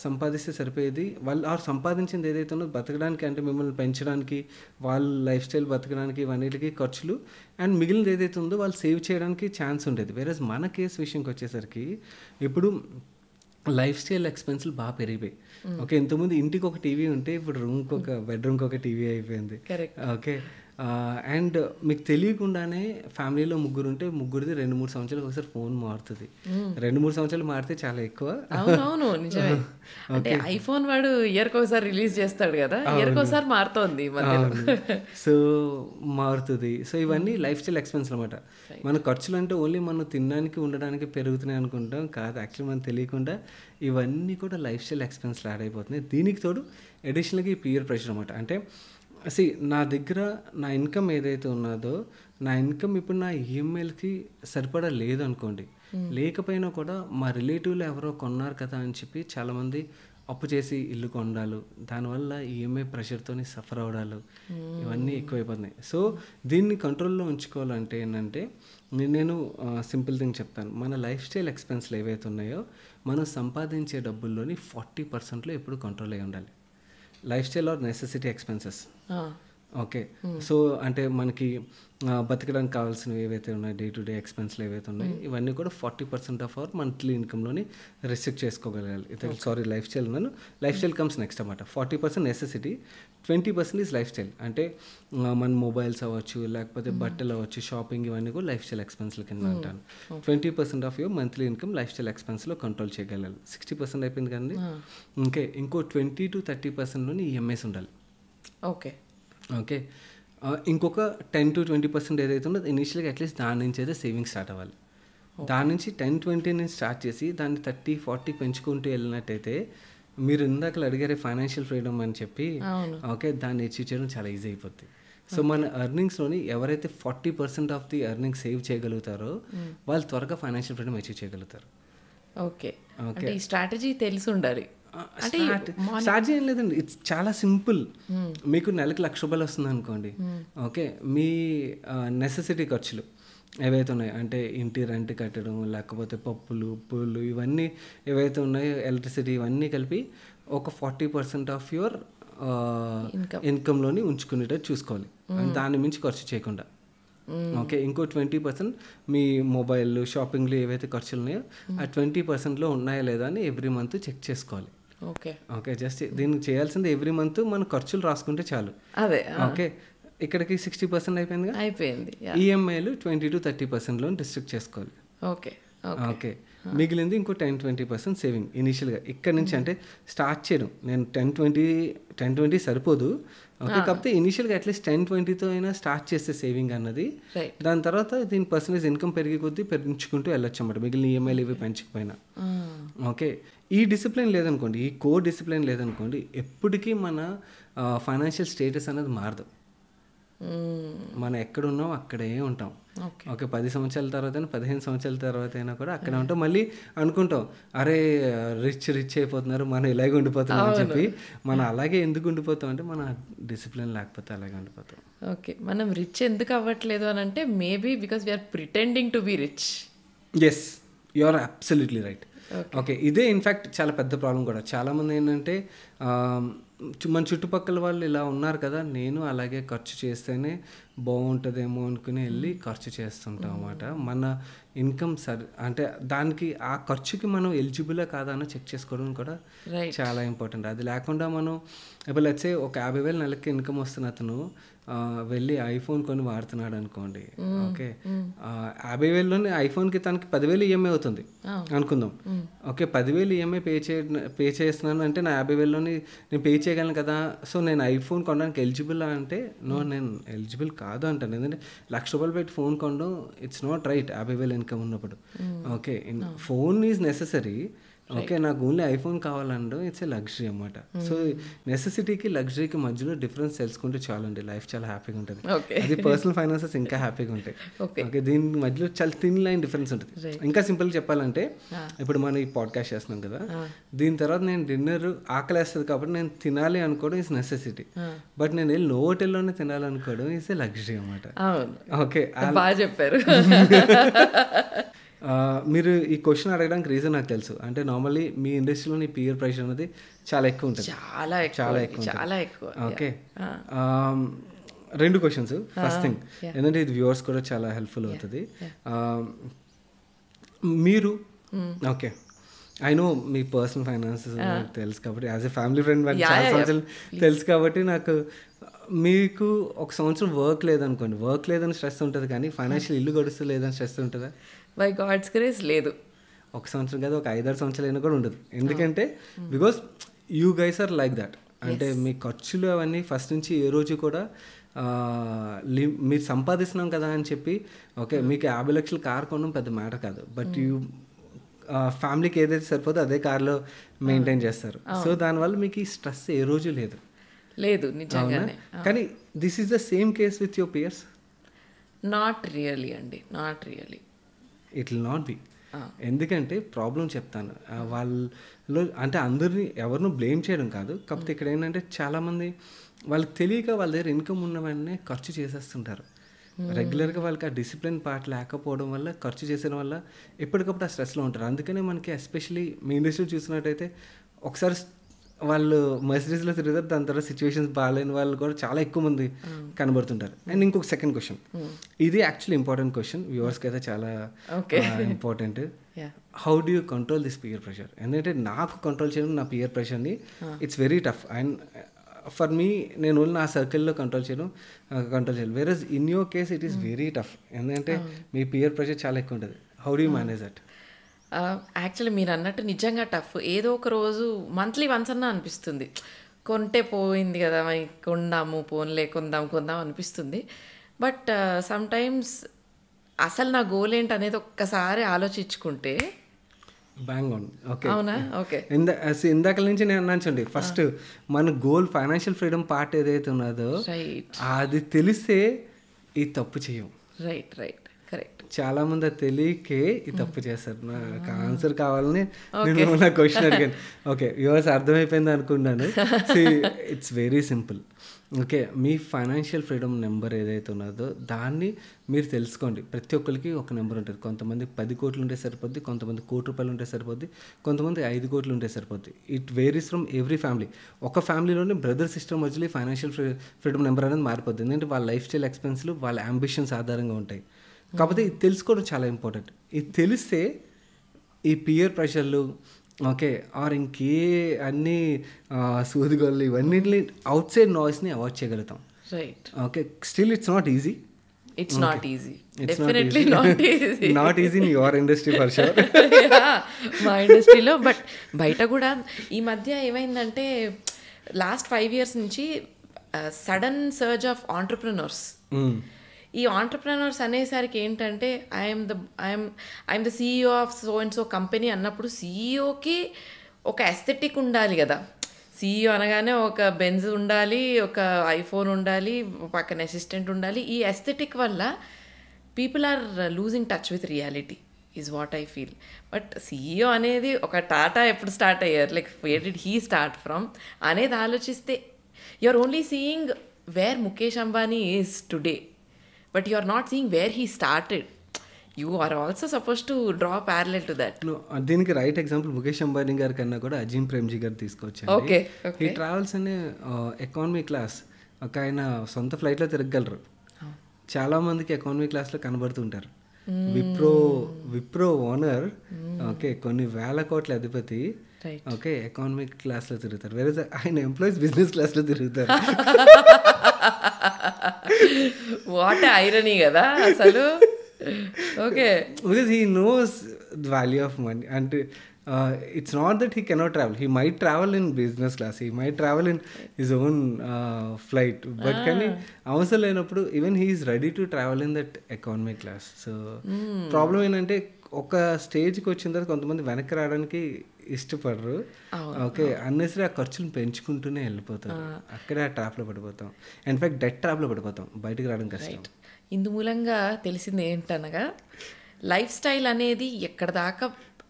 సంపాదిస్తే సరిపోయేది. వాళ్ళు సంపాదించింది ఏదైతే ఉన్నదో బతకడానికి, అంటే మిమ్మల్ని పెంచడానికి, వాళ్ళ లైఫ్ స్టైల్ బతకడానికి ఇవన్నిటికీ ఖర్చులు, అండ్ మిగిలినది ఏదైతే ఉందో వాళ్ళు సేవ్ చేయడానికి ఛాన్స్ ఉండేది. వేరే మన కేసు విషయంకి వచ్చేసరికి ఇప్పుడు లైఫ్ స్టైల్ ఎక్స్పెన్స్లు బాగా పెరిగిపోయి. ఓకే, ఇంతకుముందు ఇంటికి ఒక టీవీ ఉంటే ఇప్పుడు బెడ్రూమ్కి ఒక టీవీ అయిపోయింది. ఓకే, అండ్ మీకు తెలియకుండానే ఫ్యామిలీలో ముగ్గురు ఉంటే ముగ్గురిది 2-3 సంవత్సరాలకు ఒకసారి ఫోన్ మారుతుంది. 2-3 సంవత్సరాలు మారితే చాలా ఎక్కువ. అవునవును, నిజమే. అంటే ఐఫోన్ వాడు ఇయర్కి ఒకసారి రిలీజ్ చేస్తాడు కదా, ఇయర్కి ఒకసారి మారుతోంది, సో మారుతుంది. సో ఇవన్నీ లైఫ్ స్టైల్ ఎక్స్పెన్స్ అనమాట. మన ఖర్చులు అంటే ఓన్లీ మనం తినడానికి ఉండడానికి పెరుగుతున్నాయి అనుకుంటాం, కాదు. యాక్చువల్లీ మనం తెలియకుండా ఇవన్నీ కూడా లైఫ్ స్టైల్ ఎక్స్పెన్స్లు యాడ్ అయిపోతున్నాయి. దీనికి తోడు అడిషనల్గా ఈ పియర్ ప్రెషర్ అనమాట. అంటే నా దగ్గర నా ఇన్కమ్ ఏదైతే ఉన్నదో, నా ఇన్కమ్ ఇప్పుడు నా ఈఎంఐలకి సరిపడా లేదు అనుకోండి, లేకపోయినా కూడా మా రిలేటివ్లు ఎవరో కొన్నారు కదా అని చెప్పి చాలామంది అప్పు చేసి ఇల్లు కొనడాలు, దానివల్ల ఈఎంఐ ప్రెషర్తో సఫర్ అవడాలు, ఇవన్నీ ఎక్కువైపోతున్నాయి. సో దీన్ని కంట్రోల్లో ఉంచుకోవాలంటే ఏంటంటే నేను సింపుల్ థింగ్ చెప్తాను. మన లైఫ్ స్టైల్ ఎక్స్పెన్స్లు ఏవైతే ఉన్నాయో మనం సంపాదించే డబ్బుల్లోని 40%లో ఎప్పుడు కంట్రోల్ అయ్యి ఉండాలి. Life style or necessity expenses. Okay, so అంటే మనకి బతకడానికి కావాల్సినవి ఏవైతే ఉన్నాయి, డే టు డే ఎక్స్పెన్స్లు ఏవైతే ఉన్నాయి, ఇవన్నీ కూడా 40% ఆఫ్ అవర్ మంత్లీ ఇన్కమ్లోని రిస్ట్రిక్ట్ చేసుకోగలగాలి. లైఫ్ స్టైల్ ఉన్నాను, లైఫ్ స్టైల్ కమ్స్ నెక్స్ట్ అన్నమాట. 40% నెసెసిటీ, 20% ఈజ్ లైఫ్ స్టైల్. అంటే మన మొబైల్స్ అవ్వచ్చు, లేకపోతే బట్టలు అవ్వచ్చు, షాపింగ్, ఇవన్నీ కూడా లైఫ్ స్టైల్ ఎక్స్పెన్స్ల కింద అంటాను. 20% of your monthly income lifestyle ఎక్స్పెన్స్లో కంట్రోల్ చేయగలగాలి. 60% అయిపోయింది కదండి. ఇంకో 20-30%లోని ఈఎంఐస్ ఉండాలి. ఓకే, ఇంకొక 10-20% ఏదైతే ఉందో ఇనిషియల్గా అట్లీస్ట్ దాని నుంచి అయితే సేవింగ్స్ స్టార్ట్ అవ్వాలి. దాని నుంచి 10-20 నుంచి స్టార్ట్ చేసి దాన్ని 30-40 పెంచుకుంటూ వెళ్ళినట్టయితే, మీరు ఇందాక అడిగారే ఫైనాన్షియల్ ఫ్రీడమ్ అని చెప్పి, ఓకే, దాన్ని అచీవ్ చేయడం చాలా ఈజీ అయిపోద్ది. సో మన ఎర్నింగ్స్లోని ఎవరైతే 40% ఆఫ్ ది ఎర్నింగ్స్ సేవ్ చేయగలుగుతారో వాళ్ళు త్వరగా ఫైనాన్షియల్ ఫ్రీడమ్ అచీవ్ చేయగలుగుతారు. ఓకే, ఈ స్ట్రాటజీ తెలిసి ఉండాలి. స్టార్ట్ ఏం లేదండి, ఇట్స్ చాలా సింపుల్. మీకు నెలకు ₹1,00,000 వస్తుంది అనుకోండి. ఓకే, మీ నెసెసిటీ ఖర్చులు ఏవైతే ఉన్నాయో, అంటే ఇంటి రెంట్ కట్టడం, లేకపోతే పప్పులు ఉప్పులు ఇవన్నీ ఏవైతే ఉన్నాయో, ఎలక్ట్రిసిటీ, ఇవన్నీ కలిపి ఒక 40% ఆఫ్ యువర్ ఇన్కమ్లోని ఉంచుకునేటట్టు చూసుకోవాలి. దాని మించి ఖర్చు చేయకుండా. ఓకే, ఇంకో 20% మీ మొబైల్, షాపింగ్లు ఏవైతే ఖర్చులు ఉన్నాయో ఆ 20%లో ఉన్నాయా లేదా అని ఎవ్రీ మంత్ చెక్ చేసుకోవాలి. ఓకే, జస్ట్ దీనికి చేయాల్సింది ఎవ్రీ మంత్ మన ఖర్చులు రాసుకుంటే చాలు. ఓకే, ఇక్కడికి 60% అయిపోయింది. ఈఎంఐలు 20-30%లో డిస్ట్రిక్ట్ చేసుకోవాలి. ఓకే, మిగిలింది ఇంకో 10-20% సేవింగ్ ఇనిషియల్గా ఇక్కడ నుంచి. అంటే స్టార్ట్ చేయడం, నేను 10-20 సరిపోదు. ఓకే, కాకపోతే ఇనిషియల్గా అట్లీస్ట్ 10-20తో అయినా స్టార్ట్ చేస్తే సేవింగ్ అన్నది, దాని తర్వాత దీని పర్సంటేజ్ ఇన్కమ్ పెరిగే కొద్దీ పెంచుకుంటూ వెళ్ళొచ్చు అన్నమాట, మిగిలిన ఈఎంఐలు ఇవి పెంచకపోయినా. ఓకే, ఈ డిసిప్లిన్ లేదనుకోండి, ఈ కోర్ డిసిప్లిన్ లేదనుకోండి, ఎప్పటికీ మన ఫైనాన్షియల్ స్టేటస్ అనేది మారదు. మనం ఎక్కడున్నాం అక్కడే ఉంటాం. ఓకే, 10 సంవత్సరాల తర్వాత 15 సంవత్సరాల తర్వాత అయినా కూడా అక్కడే ఉంటాం. మళ్ళీ అనుకుంటాం, అరే రిచ్ అయిపోతున్నారు, మనం ఇలాగే ఉండిపోతున్నాం అని చెప్పి. మనం అలాగే ఎందుకు ఉండిపోతాం అంటే మన డిసిప్లిన్ లేకపోతే అలాగే ఉండిపోతాం. ఓకే, మనం రిచ్ ఎందుకు అవ్వట్లేదు అని అంటే maybe because we're pretending to be rich. Yes, you are absolutely right. Okay, ఇదే ఇన్ఫ్యాక్ట్ చాలా పెద్ద ప్రాబ్లం కూడా. చాలామంది ఏంటంటే మన చుట్టుపక్కల వాళ్ళు ఇలా ఉన్నారు కదా, నేను అలాగే ఖర్చు చేస్తేనే బాగుంటుందేమో అనుకుని వెళ్ళి ఖర్చు చేస్తుంటాం అన్నమాట. మన ఇన్కమ్ అంటే దానికి ఆ ఖర్చుకి మనం ఎలిజిబులా కాదా అని చెక్ చేసుకోవడం కూడా చాలా ఇంపార్టెంట్. అది లేకుండా మనం ఇప్పుడు లెట్స్ సే ఒక 50,000 నెలకి ఇన్కమ్ వస్తున్న అతను వెళ్ళి ఐఫోన్ కొని వాడుతున్నాడు అనుకోండి, ఓకే, 50,000లోనే ఐఫోన్కి తనకి 10,000 ఈఎంఐ అవుతుంది అనుకుందాం. ఓకే, 10,000 ఈఎంఐ పే చేస్తున్నాను అంటే నా 50,000లోని నేను పే చేయగలను కదా, సో నేను ఐఫోన్ కొనడానికి ఎలిజిబుల్ అంటే నో, నేను ఎలిజిబుల్ కాదు అంటాను. ఎందుకంటే ₹1,00,000 పెట్టి ఫోన్ కొనడం ఇట్స్ నాట్ రైట్ 50,000 ఇన్కమ్ ఉన్నప్పుడు. Okay, phone is necessary. Okay, నాకు ఓన్లీ ఐఫోన్ కావాలంటే ఇట్స్ ఏ లగ్జరీ అన్నమాట. సో నెసెసిటీకి లగ్జరీకి మధ్యలో డిఫరెన్స్ తెలుసుకుంటే చాలండి, లైఫ్ చాలా హ్యాపీగా ఉంటుంది. అది పర్సనల్ ఫైనాన్సెస్ ఇంకా హ్యాపీగా ఉంటాయి. ఓకే, దీని మధ్యలో చాలా థిన్ లైన్ డిఫరెన్స్ ఉంటుంది. ఇంకా సింపుల్గా చెప్పాలంటే ఇప్పుడు మనం ఈ పాడ్కాస్ట్ చేస్తున్నాం కదా, దీని తర్వాత నేను డిన్నర్ ఆకలేస్తుంది కాబట్టి నేను తినాలి అనుకోవడం ఇస్ నెసెసిటీ. బట్ నేను వెళ్ళి హోటల్లోనే తినాలనుకోవడం ఇస్ ఏ లగ్జరీ అన్నమాట. ఓకే, బాగా చెప్పారు. మీరు ఈ క్వశ్చన్ అడగడానికి రీజన్ నాకు తెలుసు. అంటే నార్మల్లీ మీ ఇండస్ట్రీలోని పియర్ ప్రెషర్ అనేది చాలా ఎక్కువ ఉంటుంది, చాలా ఎక్కువ. Okay, 2 questions. ఫస్ట్ థింగ్ ఏంటంటే ఇది వ్యూవర్స్ కూడా చాలా హెల్ప్ఫుల్ అవుతుంది. మీరు okay, I know me personal finances తెలుసు కాబట్టి, యాజ్ ఎ ఫ్యామిలీ ఫ్రెండ్ నాకు చాలా సంవత్సరాలు తెలుసు కాబట్టి, నాకు మీకు ఒక సంవత్సరం వర్క్ లేదనుకోండి, వర్క్ లేదని స్ట్రెస్ ఉంటుంది, కానీ ఫైనాన్షియల్ ఇల్లు గడుస్తూ లేదని స్ట్రెస్ ఉంటుందా? బై గాడ్స్ గ్రేస్ లేదు. ఒక సంవత్సరం కాదు, ఒక 5-6 సంవత్సరాలు అయినా కూడా ఉండదు. ఎందుకంటే because you guys are like that. అంటే మీ ఖర్చులు అవన్నీ ఫస్ట్ నుంచి ఏ రోజు కూడా మీరు సంపాదిస్తున్నాం కదా అని చెప్పి, ఓకే, మీకు 50 లక్షల కార్ కొనడం పెద్ద మ్యాటర్ కాదు, బట్ యూ ఫ్యామిలీకి ఏదైతే సరిపోదో అదే కార్లో మెయింటైన్ చేస్తారు. సో దానివల్ల మీకు ఈ స్ట్రెస్ ఏ రోజు లేదు. నిజంగానే. కానీ this is the same case with your peers? Not really అండి, not really. It will not be. ఎందుకంటే ప్రాబ్లం చెప్తాను, వాళ్ళు అంటే అందరినీ ఎవరినూ బ్లేమ్ చేయడం కాదు, కాకపోతే ఇక్కడ ఏంటంటే చాలామంది వాళ్ళకి తెలియక వాళ్ళ దగ్గర ఇన్కమ్ ఉన్న వెంటనే ఖర్చు చేసేస్తుంటారు. రెగ్యులర్గా వాళ్ళకి ఆ డిసిప్లిన్ పార్ట్ లేకపోవడం వల్ల, ఖర్చు చేసడం వల్ల ఎప్పటికప్పుడు ఆ స్ట్రెస్లో ఉంటారు. అందుకనే మనకి ఎస్పెషలీ మీ ఇండస్ట్రీ చూసినట్టయితే ఒకసారి వాళ్ళు మర్సిడీస్లో తిరుగుతారు, దాని తర్వాత సిచ్యువేషన్స్ బాగాలేని వాళ్ళు కూడా చాలా ఎక్కువ మంది కనబడుతుంటారు. అండ్ ఇంకొక సెకండ్ క్వశ్చన్, ఇది యాక్చువల్లీ ఇంపార్టెంట్ క్వశ్చన్, వ్యూవర్స్కి అయితే చాలా important. How do you control this peer pressure? ఎందుకంటే నాకు కంట్రోల్ చేయడం నా పియర్ ప్రెషర్ని it's very tough. And for me, నేను నా సర్కిల్లో కంట్రోల్ చేయడం whereas in your case it is very tough. ఎందుకంటే మీ పియర్ ప్రెషర్ చాలా ఎక్కువ ఉంటుంది. How do you manage that? Actually మీరు అన్నట్టు నిజంగా టఫ్. ఏదో ఒక రోజు మంత్లీ వన్స్ అన్నా అనిపిస్తుంది, కొంటే పోయింది కదా కొందాము, కొందాం అనిపిస్తుంది. బట్ సమ్టైమ్స్ అసలు నా గోల్ ఏంటి అనేది ఒక్కసారి ఆలోచించుకుంటే బ్యాంగ్ ఆన్. ఓకే, అవునా? ఓకే, ఇందాక నుంచి నేను అన్నాను, ఫస్ట్ మన గోల్ ఫైనాన్షియల్ ఫ్రీడమ్ పార్ట్ ఏదైతే ఉన్నదో అది తెలిస్తే ఈ తప్పు చేయం. Right, correct. చాలా మంది అది తెలియకే ఈ తప్పు చేస్తారు. నాకు ఆన్సర్ కావాలని నేను నా క్వశ్చన్ అడిగాను. ఓకే, వ్యూవర్స్ అర్థమైపోయింది అనుకున్నాను. It's very simple. Okay, me financial freedom number ఏదైతే ఉన్నదో దాన్ని మీరు తెలుసుకోండి. ప్రతి ఒక్కరికి ఒక నెంబర్ ఉంటుంది. కొంతమంది 10 కోట్లు ఉంటే సరిపోద్ది, కొంతమంది ₹1,00,00,000 ఉంటే సరిపోద్ది, కొంతమంది 5 కోట్లు ఉంటే సరిపోద్ది. It varies from every family. ఒక ఫ్యామిలీలోనే బ్రదర్ సిస్టర్ మధ్యలో ఫైనాన్షియల్ ఫ్రీడమ్ నెంబర్ అనేది మారిపోద్ది. ఎందుకంటే వాళ్ళ లైఫ్ స్టైల్ ఎక్స్పెన్స్లు వాళ్ళ అంబిషన్స్ ఆధారంగా ఉంటాయి. కాకపోతే ఇది తెలుసుకోవడం చాలా ఇంపార్టెంట్. ఇది తెలిస్తే ఈ పియర్ ప్రెషర్లు, ఓకే, ఆర్ ఇంకే అన్ని సూదిగోళ్ళు ఇవన్నిటిని అవుట్ సైడ్ నాయిస్ని అవాయిడ్ చేయగలుగుతాం. Right. Okay, still it's not easy. It's not easy. Definitely not easy. Not easy in your industry for sure. మా ఇండస్ట్రీలో. బట్ బయట కూడా ఈ మధ్య ఏమైందంటే లాస్ట్ 5 years నుంచి సడన్ సర్జ్ ఆఫ్ ఆంటర్ప్రినర్స్. ఈ ఆంటర్ప్రినర్స్ అనేసరికి ఏంటంటే I'm the CEO of so and so company అన్నప్పుడు CEOకి ఒక ఎస్థెటిక్ ఉండాలి కదా. CEO అనగానే ఒక బెంజ్ ఉండాలి, ఒక ఐఫోన్ ఉండాలి, పక్కన అసిస్టెంట్ ఉండాలి. ఈ ఎస్థెటిక్ వల్ల people are losing touch with reality is what I feel. But CEO అనేది ఒక టాటా ఎప్పుడు స్టార్ట్ అయ్యారు, like where did he start from అనేది ఆలోచిస్తే you are only seeing where Mukesh Ambani is today, but you are not seeing where he started. You are also suppose to draw parallel to that. దీనికి right example Mukesh Ambani గారి కన్నా కూడా అజీమ్ ప్రేమ్జీ గారు తీసుకొచ్చారు. Okay, ఈ travels అనే ఎకానమీ క్లాస్ ఒక ఆయన సొంత ఫ్లైట్లో తిరగలరు. చాలా మందికి ఎకానమీ క్లాస్లో కనబడుతుంటారు. విప్రో ఓనర్ ఓకే కొన్ని వేల కోట్ల అధిపతి ఓకే ఎకానమిక్ క్లాస్లో తిరుగుతారు, వేరే ఆయన ఎంప్లాయీస్ బిజినెస్ క్లాస్లో తిరుగుతారు. వాట్ ఐరనీ కదా అసలు. Okay, because he knows the value of money. అంటే it's not that he cannot travel, he might travel in business class, he might travel in his own flight, but కానీ అవసరం లేనప్పుడు even he is ready to travel in that economic class. So problem ఏంటంటే ఒక స్టేజ్కి వచ్చిన తర్వాత కొంతమంది వెనక్కి రావడానికి ఇష్టపడరు. ఓకే అన్నెసరీ ఆ ఖర్చులు పెంచుకుంటూనే వెళ్ళిపోతారు, అక్కడే ఆ ట్రాప్లో పడిపోతాం. ఇన్ఫ్యాక్ట్ డెట్ ట్రాప్లో పడిపోతాం, బయటకు రావడం కష్టం. ఇందు మూలంగా తెలిసింది ఏంటనగా లైఫ్ స్టైల్ అనేది ఎక్కడ దాకా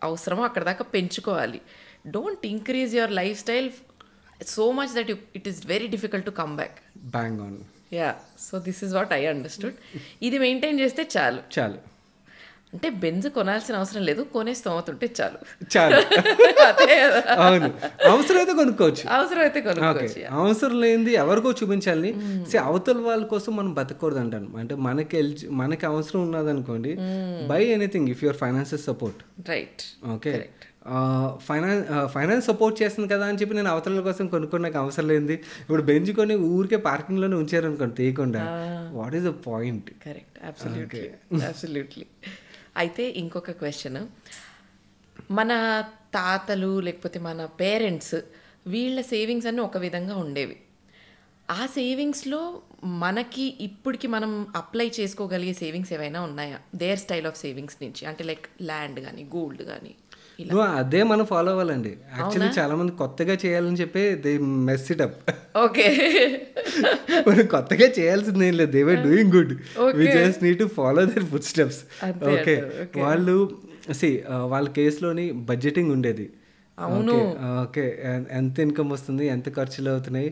అవసరమో అక్కడ దాకా పెంచుకోవాలి. Don't increase your life style so much that it is very difficult to come back. Bang on. Yeah, so this is what I understood. ఇది మెయింటైన్ చేస్తే చాలు. అంటే బెంజ్ కొనాల్సిన అవసరం లేదు, కొనే స్తోమత ఉంటే చాలు. అవును, అవసరమైతే కొనుక్కోవచ్చు. అవసరం లేనిది ఎవరికో చూపించాలి. అవతల వాళ్ళ కోసం మనం బతకూడదు అంటాను. అంటే మనకి అవసరం ఉన్నదనుకోండి, by anything if your financial support. Right. Okay, finance support చేస్తుంది కదా అని చెప్పి నేను అవతల కోసం కొనుక్కోడానికి అవసరం లేనిది ఇప్పుడు బెంచ్ కొని ఊరికే పార్కింగ్లోనే ఉంచారు అనుకోండి తీయకుండా, what is the point? Correct, absolutely. అయితే ఇంకొక క్వశ్చన్, మన తాతలు లేకపోతే మన పేరెంట్స్ వీళ్ళ సేవింగ్స్ అన్నీ ఒక విధంగా ఉండేవి. ఆ సేవింగ్స్లో మనకి ఇప్పటికి మనం అప్లై చేసుకోగలిగే సేవింగ్స్ ఏవైనా ఉన్నాయా దేర్ స్టైల్ ఆఫ్ సేవింగ్స్ నుంచి? అంటే లైక్ ల్యాండ్ కానీ గోల్డ్ కానీ. అదే మనం ఫాలో అవ్వాలండి. యాక్చువల్లీ చాలా మంది కొత్తగా చేయాలని చెప్పి they mess it up. Okay, మనం కొత్తగా చేయాల్సింది ఏం లేదు, they were doing good, we just need to follow their footsteps. Okay, వాళ్ళు వాళ్ళ కేసులోని బడ్జెటింగ్ ఉండేది. అవును, ఓకే ఎంత ఇన్కమ్ వస్తుంది, ఎంత ఖర్చులు అవుతున్నాయి,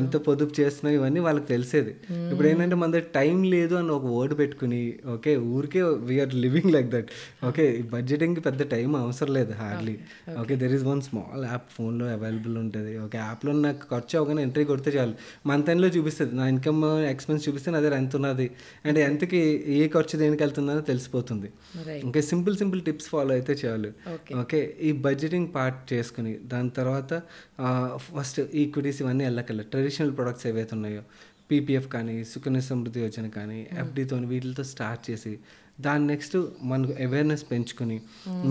ఎంత పొదుపు చేస్తున్నాయి, ఇవన్నీ వాళ్ళకి తెలిసేది. ఇప్పుడు ఏంటంటే మన దగ్గర టైం లేదు అని ఒక వర్డ్ పెట్టుకుని ఓకే ఊరికే we're living like that. Okay బడ్జెటింగ్కి పెద్ద టైం అవసరం లేదు hardly. Okay there is one small app ఫోన్లో అవైలబుల్ ఉంటుంది. ఓకే యాప్లో నాకు ఖర్చు అవగానే ఎంట్రీ కొడితే చాలు, మంత్ ఎండ్లో చూపిస్తుంది నా ఇన్కమ్ ఎక్స్పెన్స్ చూపిస్తే నా దగ్గర ఎంత ఉన్నది అంటే ఎంతకి ఏ ఖర్చు దేనికి వెళ్తుందో తెలిసిపోతుంది. ఓకే సింపుల్ టిప్స్ ఫాలో అయితే చాలు. ఓకే ఈ బడ్జెటింగ్ పార్ట్ చేసుకుని దాని తర్వాత ఫస్ట్ ఈక్విటీస్ ఇవన్నీ వెళ్ళకల్లా ట్రెడిషనల్ ప్రొడక్ట్స్ ఏవైతే ఉన్నాయో పీపీఎఫ్ కానీ సుకన్య సమృద్ధి యోజన కానీ ఎఫ్డీతో వీటితో స్టార్ట్ చేసి దాని నెక్స్ట్ మనకు అవేర్నెస్ పెంచుకొని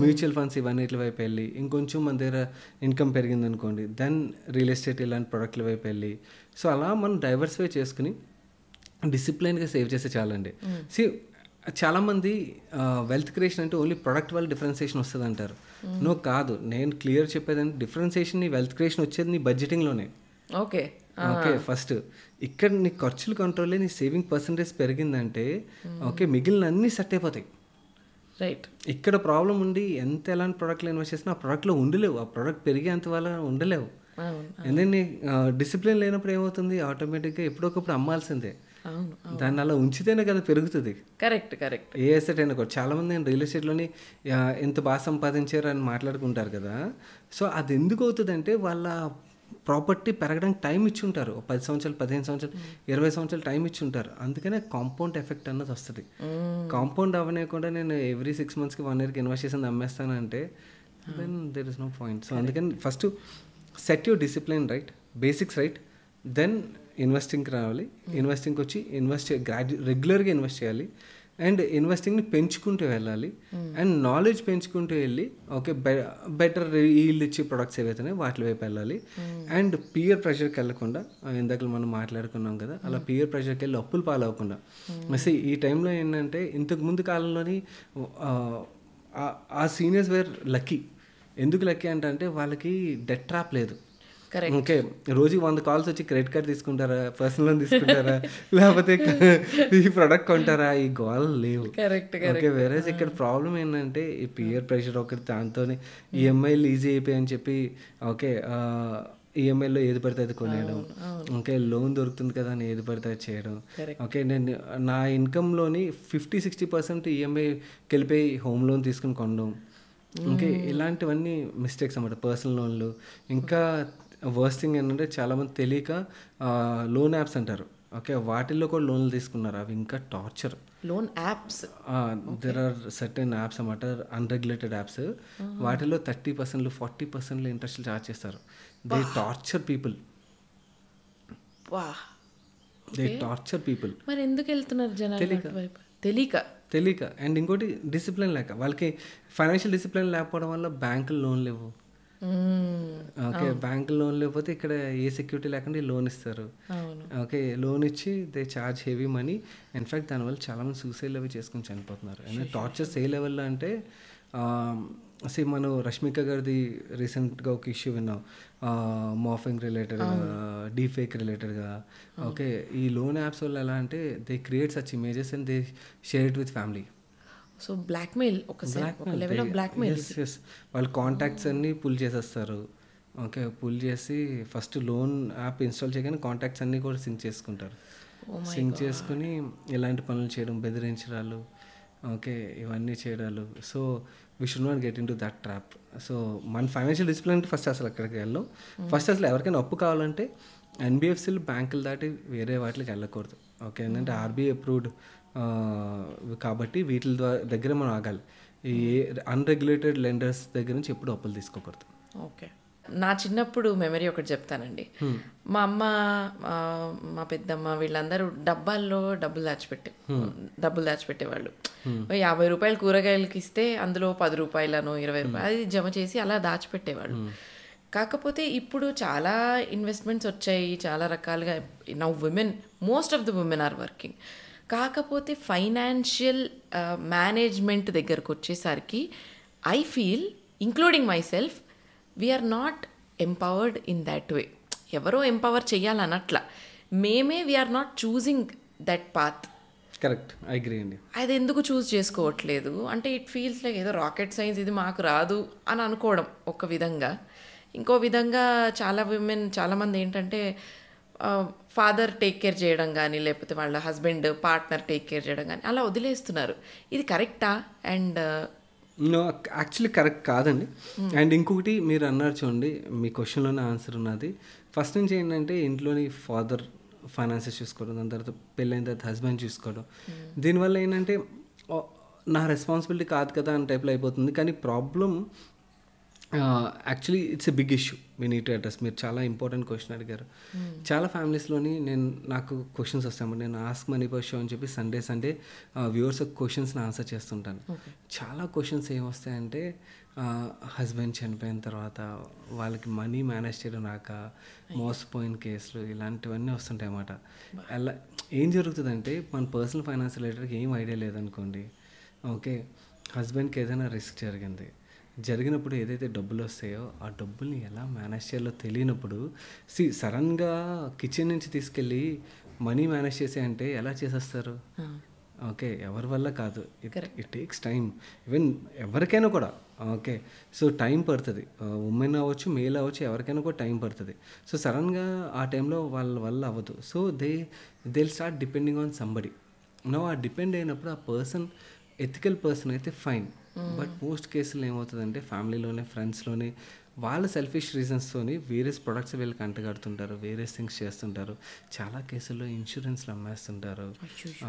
మ్యూచువల్ ఫండ్స్ ఇవన్నిటి వైపు వెళ్ళి ఇంకొంచెం మన దగ్గర ఇన్కమ్ పెరిగింది అనుకోండి దెన్ రియల్ ఎస్టేట్ ఇలాంటి ప్రొడక్ట్ల వైపు వెళ్ళి సో అలా మనం డైవర్సిఫై చేసుకుని డిసిప్లైన్గా సేవ్ చేస్తే చాలండి. చాలామంది వెల్త్ క్రియేషన్ అంటే ఓన్లీ ప్రొడక్ట్ వల్ల డిఫరెన్సియేషన్ వస్తుంది అంటారు. నో కాదు, నేను క్లియర్ చెప్పేదంటే డిఫరెన్సియేషన్ నీ వెల్త్ క్రియేషన్ వచ్చేది నీ బడ్జెటింగ్లోనే. ఓకే ఫస్ట్ ఇక్కడ నీ ఖర్చులు కంట్రోల్ నీ సేవింగ్ పర్సంటేజ్ పెరిగిందంటే ఓకే మిగిలిన అన్నీ సెట్ అయిపోతాయి. రైట్, ఇక్కడ ప్రాబ్లం ఉండి ఎంత ఎలాంటి ప్రోడక్ట్లో ఇన్వెస్ట్ చేసినా ఆ ప్రోడక్ట్లో ఉండలేవు, ఆ ప్రోడక్ట్ పెరిగేంత వల్ల ఉండలేవు. ఎందుకంటే డిసిప్లిన్ లేనప్పుడు ఏమవుతుంది ఆటోమేటిక్గా ఎప్పుడొకప్పుడు అమ్మాల్సిందే. దాన్ని అలా ఉంచితేనే కదా పెరుగుతుంది. కరెక్ట్. ఏ ఎస్టేట్ అయినా కూడా చాలామంది రియల్ ఎస్టేట్లోని ఎంత బాగా సంపాదించారు అని మాట్లాడుకుంటారు కదా. సో అది ఎందుకు అవుతుంది అంటే వాళ్ళ ప్రాపర్టీ పెరగడానికి టైం ఇచ్చి ఉంటారు, 10 సంవత్సరాలు 15 సంవత్సరాలు 20 సంవత్సరాలు టైం ఇచ్చి ఉంటారు. అందుకనే కాంపౌండ్ ఎఫెక్ట్ అన్నది వస్తుంది. కాంపౌండ్ అవ్వనేకుండా నేను ఎవ్రీ 6 monthsకి 1 yearకి ఇన్వెస్ట్ చేసింది అమ్మేస్తానంటే then there is no point. So అందుకని first set your discipline right, basics right, then ఇన్వెస్టింగ్కి రావాలి. ఇన్వెస్టింగ్కి వచ్చి రెగ్యులర్గా ఇన్వెస్ట్ చేయాలి అండ్ ఇన్వెస్టింగ్ని పెంచుకుంటూ వెళ్ళాలి అండ్ నాలెడ్జ్ పెంచుకుంటూ వెళ్ళి ఓకే బెటర్ ఈల్డ్ ఇచ్చే ప్రొడక్ట్స్ ఏవైతున్నాయో వాటి వైపు వెళ్ళాలి. అండ్ పియర్ ప్రెషర్కి వెళ్ళకుండా ఇందాక మనం మాట్లాడుకున్నాం కదా అలా పియర్ ప్రెషర్కి వెళ్ళి అప్పులు పాలవకుండా. ఈ టైంలో ఏంటంటే ఇంతకు ముందు కాలంలోని ఆ సీనియర్స్ వేర్ లక్కీ. ఎందుకు లక్కీ అంటే వాళ్ళకి డెట్ ట్రాప్ లేదు. ఓకే రోజుకి 100 calls వచ్చి క్రెడిట్ కార్డ్ తీసుకుంటారా, పర్సనల్ లోన్ తీసుకుంటారా, లేకపోతే ఈ ప్రోడక్ట్ కొంటారా, ఈ గోల్ లేవు. ఓకే వేరే ఇక్కడ ప్రాబ్లం ఏంటంటే ఈ పియర్ ప్రెషర్ ఒకటి, దాంతో ఈఎంఐలు ఈజీ అయిపోయాయని చెప్పి ఓకే ఈఎంఐలో ఏది పడితే అది కొనేయడం, ఓకే లోన్ దొరుకుతుంది కదా అని ఏది పడితే అది చేయడం. ఓకే నేను నా ఇన్కంలోని 50-60% ఈఎంఐకి వెళ్ళిపోయి హోమ్ లోన్ తీసుకుని కొనడం. ఓకే ఇలాంటివన్నీ మిస్టేక్స్ అన్నమాట, పర్సనల్ లోన్లు. ఇంకా వర్స్ట్ థింగ్ ఏంటంటే చాలామంది తెలియక లోన్ యాప్స్ అంటారు. ఓకే, వాటిల్లో కూడా లోన్లు తీసుకున్నారు. అవి ఇంకా torture. Loan apps. There are certain apps అన్నమాట, అన్రెగ్యులేటెడ్ యాప్స్. వాటిలో 30%, 40% ఇంట్రెస్ట్ ఛార్జ్ చేస్తారు. They torture people. వా, దే టార్చర్ పీపుల్. మరి ఎందుకు వెళ్తున్నారు జనాలు? తెలియక. అండ్ ఇంకోటి డిసిప్లిన్ లేక. వాళ్ళకి ఫైనాన్షియల్ డిసిప్లిన్ లేకపోవడం వల్ల బ్యాంకులు లోన్ లేవు. ఓకే, బ్యాంకులు లోన్ లేకపోతే ఇక్కడ ఏ సెక్యూరిటీ లేకుండా లోన్ ఇస్తారు. ఓకే, లోన్ ఇచ్చి they charge heavy money. In fact దానివల్ల చాలామంది సూసైడ్ అవి చేసుకొని చనిపోతున్నారు. అండ్ టార్చర్స్ ఏ లెవెల్లో అంటే మనం రష్మిక గారిది రీసెంట్గా ఒక ఇష్యూ విన్నాం, మార్ఫింగ్ రిలేటెడ్గా, డీఫేక్ రిలేటెడ్గా. ఓకే, ఈ లోన్ యాప్స్ వల్ల ఎలా అంటే they create such images and they share it with family. So blackmail, ఒక లెవెల్ ఆఫ్ బ్లాక్మెయిల్. ఎస్, వాళ్ళ కాంటాక్ట్స్ అన్నీ పుల్ చేసేస్తారు. ఓకే, పుల్ చేసి ఫస్ట్ లోన్ యాప్ ఇన్స్టాల్ చేయగానే కాంటాక్ట్స్ అన్నీ కూడా సింక్ చేసుకుంటారు. సింక్ చేసుకుని ఇలాంటి పనులు చేయడం, బెదిరించడాలు, ఓకే, ఇవన్నీ చేయడాలు. So we should not get in to that trap. So మన ఫైనాన్షియల్ డిసిప్లిన్ అంటే ఫస్ట్ అసలు అక్కడికి వెళ్ళాం. ఫస్ట్ అసలు ఎవరికైనా అప్పు కావాలంటే ఎన్బిఎఫ్సీలు, బ్యాంకులు దాటి వేరే వాటికి వెళ్ళకూడదు. ఓకే, ఏంటంటే ఆర్బీఐ అప్రూవ్డ్ కాబట్టి వీటి దగ్గర మనం ఆగాలి. ఈ అన్రెగ్యులేటెడ్ లెండర్స్ దగ్గర నుంచి ఎప్పుడు అప్పులు తీసుకోకూడదు. ఓకే, నా చిన్నప్పుడు మెమరీ ఒకటి చెప్తానండి. మా అమ్మ, మా పెద్దమ్మ వీళ్ళందరూ డబ్బాల్లో డబ్బులు దాచిపెట్టేవాళ్ళు. 50 రూపాయలు కూరగాయలకి ఇస్తే అందులో 10 రూపాయలను 20 రూపాయలు అది జమ చేసి అలా దాచిపెట్టేవాళ్ళు. కాకపోతే ఇప్పుడు చాలా ఇన్వెస్ట్మెంట్స్ వచ్చాయి, చాలా రకాలుగా. Now most of the women are working. కాకపోతే ఫైనాన్షియల్ మేనేజ్మెంట్ దగ్గరకు వచ్చేసరికి I feel, including myself, we're not empowered in that way. ఎవరో ఎంపవర్ చేయాలన్నట్లా, మేమే we're not choosing that path. Correct, I agree అండి. అది ఎందుకు చూస్ చేసుకోవట్లేదు అంటే ఇట్ ఫీల్స్ లైక్ ఏదో రాకెట్ సైన్స్, ఇది మాకు రాదు అని అనుకోవడం ఒక విధంగా. ఇంకో విధంగా చాలామంది ఏంటంటే ఫాదర్ టేక్ కేర్ చేయడం కానీ, లేకపోతే వాళ్ళ హస్బెండ్ పార్ట్నర్ టేక్ కేర్ చేయడం కానీ అలా వదిలేస్తున్నారు. ఇది కరెక్టా? అండ్ నో, యాక్చువల్లీ కరెక్ట్ కాదండి. అండ్ ఇంకొకటి మీరు అన్నారు చూడండి, మీ క్వశ్చన్లోనే ఆన్సర్ ఉన్నది. ఫస్ట్ నుంచి ఏంటంటే ఇంట్లోని ఫాదర్ ఫైనాన్సెస్ చూసుకోవడం, దాని తర్వాత పెళ్ళైన తర్వాత హస్బెండ్ చూసుకోవడం. దీనివల్ల ఏంటంటే నా రెస్పాన్సిబిలిటీ కాదు కదా అని టైప్లో అయిపోతుంది. కానీ problem actually it's a big issue we need to address. మీరు చాలా ఇంపార్టెంట్ క్వశ్చన్ అడిగారు. చాలా ఫ్యామిలీస్లోని నాకు క్వశ్చన్స్ వస్తాయి. నేను ఆస్క్ మనీ పర్ షో అని చెప్పి సండే వ్యూవర్స్ క్వశ్చన్స్ని ఆన్సర్ చేస్తుంటాను. చాలా క్వశ్చన్స్ ఏమొస్తాయంటే హస్బెండ్ చనిపోయిన తర్వాత వాళ్ళకి మనీ మేనేజ్ చేయడం రాక మోసపోయిన కేసులు, ఇలాంటివన్నీ వస్తుంటాయి అన్నమాట. అలా ఏం జరుగుతుందంటే మన పర్సనల్ ఫైనాన్స్ రిలేటెడ్గా ఏం ఐడియా లేదనుకోండి. ఓకే, హస్బెండ్కి ఏదైనా రిస్క్ జరిగినప్పుడు ఏదైతే డబ్బులు వస్తాయో ఆ డబ్బుల్ని ఎలా మేనేజ్ చేయాలో తెలియనప్పుడు సడన్గా కిచెన్ నుంచి తీసుకెళ్ళి మనీ మేనేజ్ చేసే అంటే ఎలా చేసేస్తారు? ఓకే, ఎవరి వల్ల కాదు. It takes time. ఈవెన్ ఎవరికైనా కూడా. ఓకే, సో టైం పడుతుంది. ఉమెన్ అవ్వచ్చు, మేల్ అవ్వచ్చు, ఎవరికైనా కూడా టైం పడుతుంది. సో సడన్గా ఆ టైంలో వాళ్ళ వల్ల అవ్వదు. So they start depending on somebody. No, ఆ డిపెండ్ అయినప్పుడు ఆ పర్సన్ ఎథికల్ పర్సన్ అయితే ఫైన్. బట్ మోస్ట్ కేసులు ఏమవుతుందంటే ఫ్యామిలీలోనే, ఫ్రెండ్స్లోనే వాళ్ళ సెల్ఫిష్ రీజన్స్తోని వేరియస్ ప్రొడక్ట్స్ వీళ్ళకి అంటగడుతుంటారు, వేరియస్ థింగ్స్ చేస్తుంటారు. చాలా కేసుల్లో ఇన్సూరెన్స్లు అమ్మేస్తుంటారు.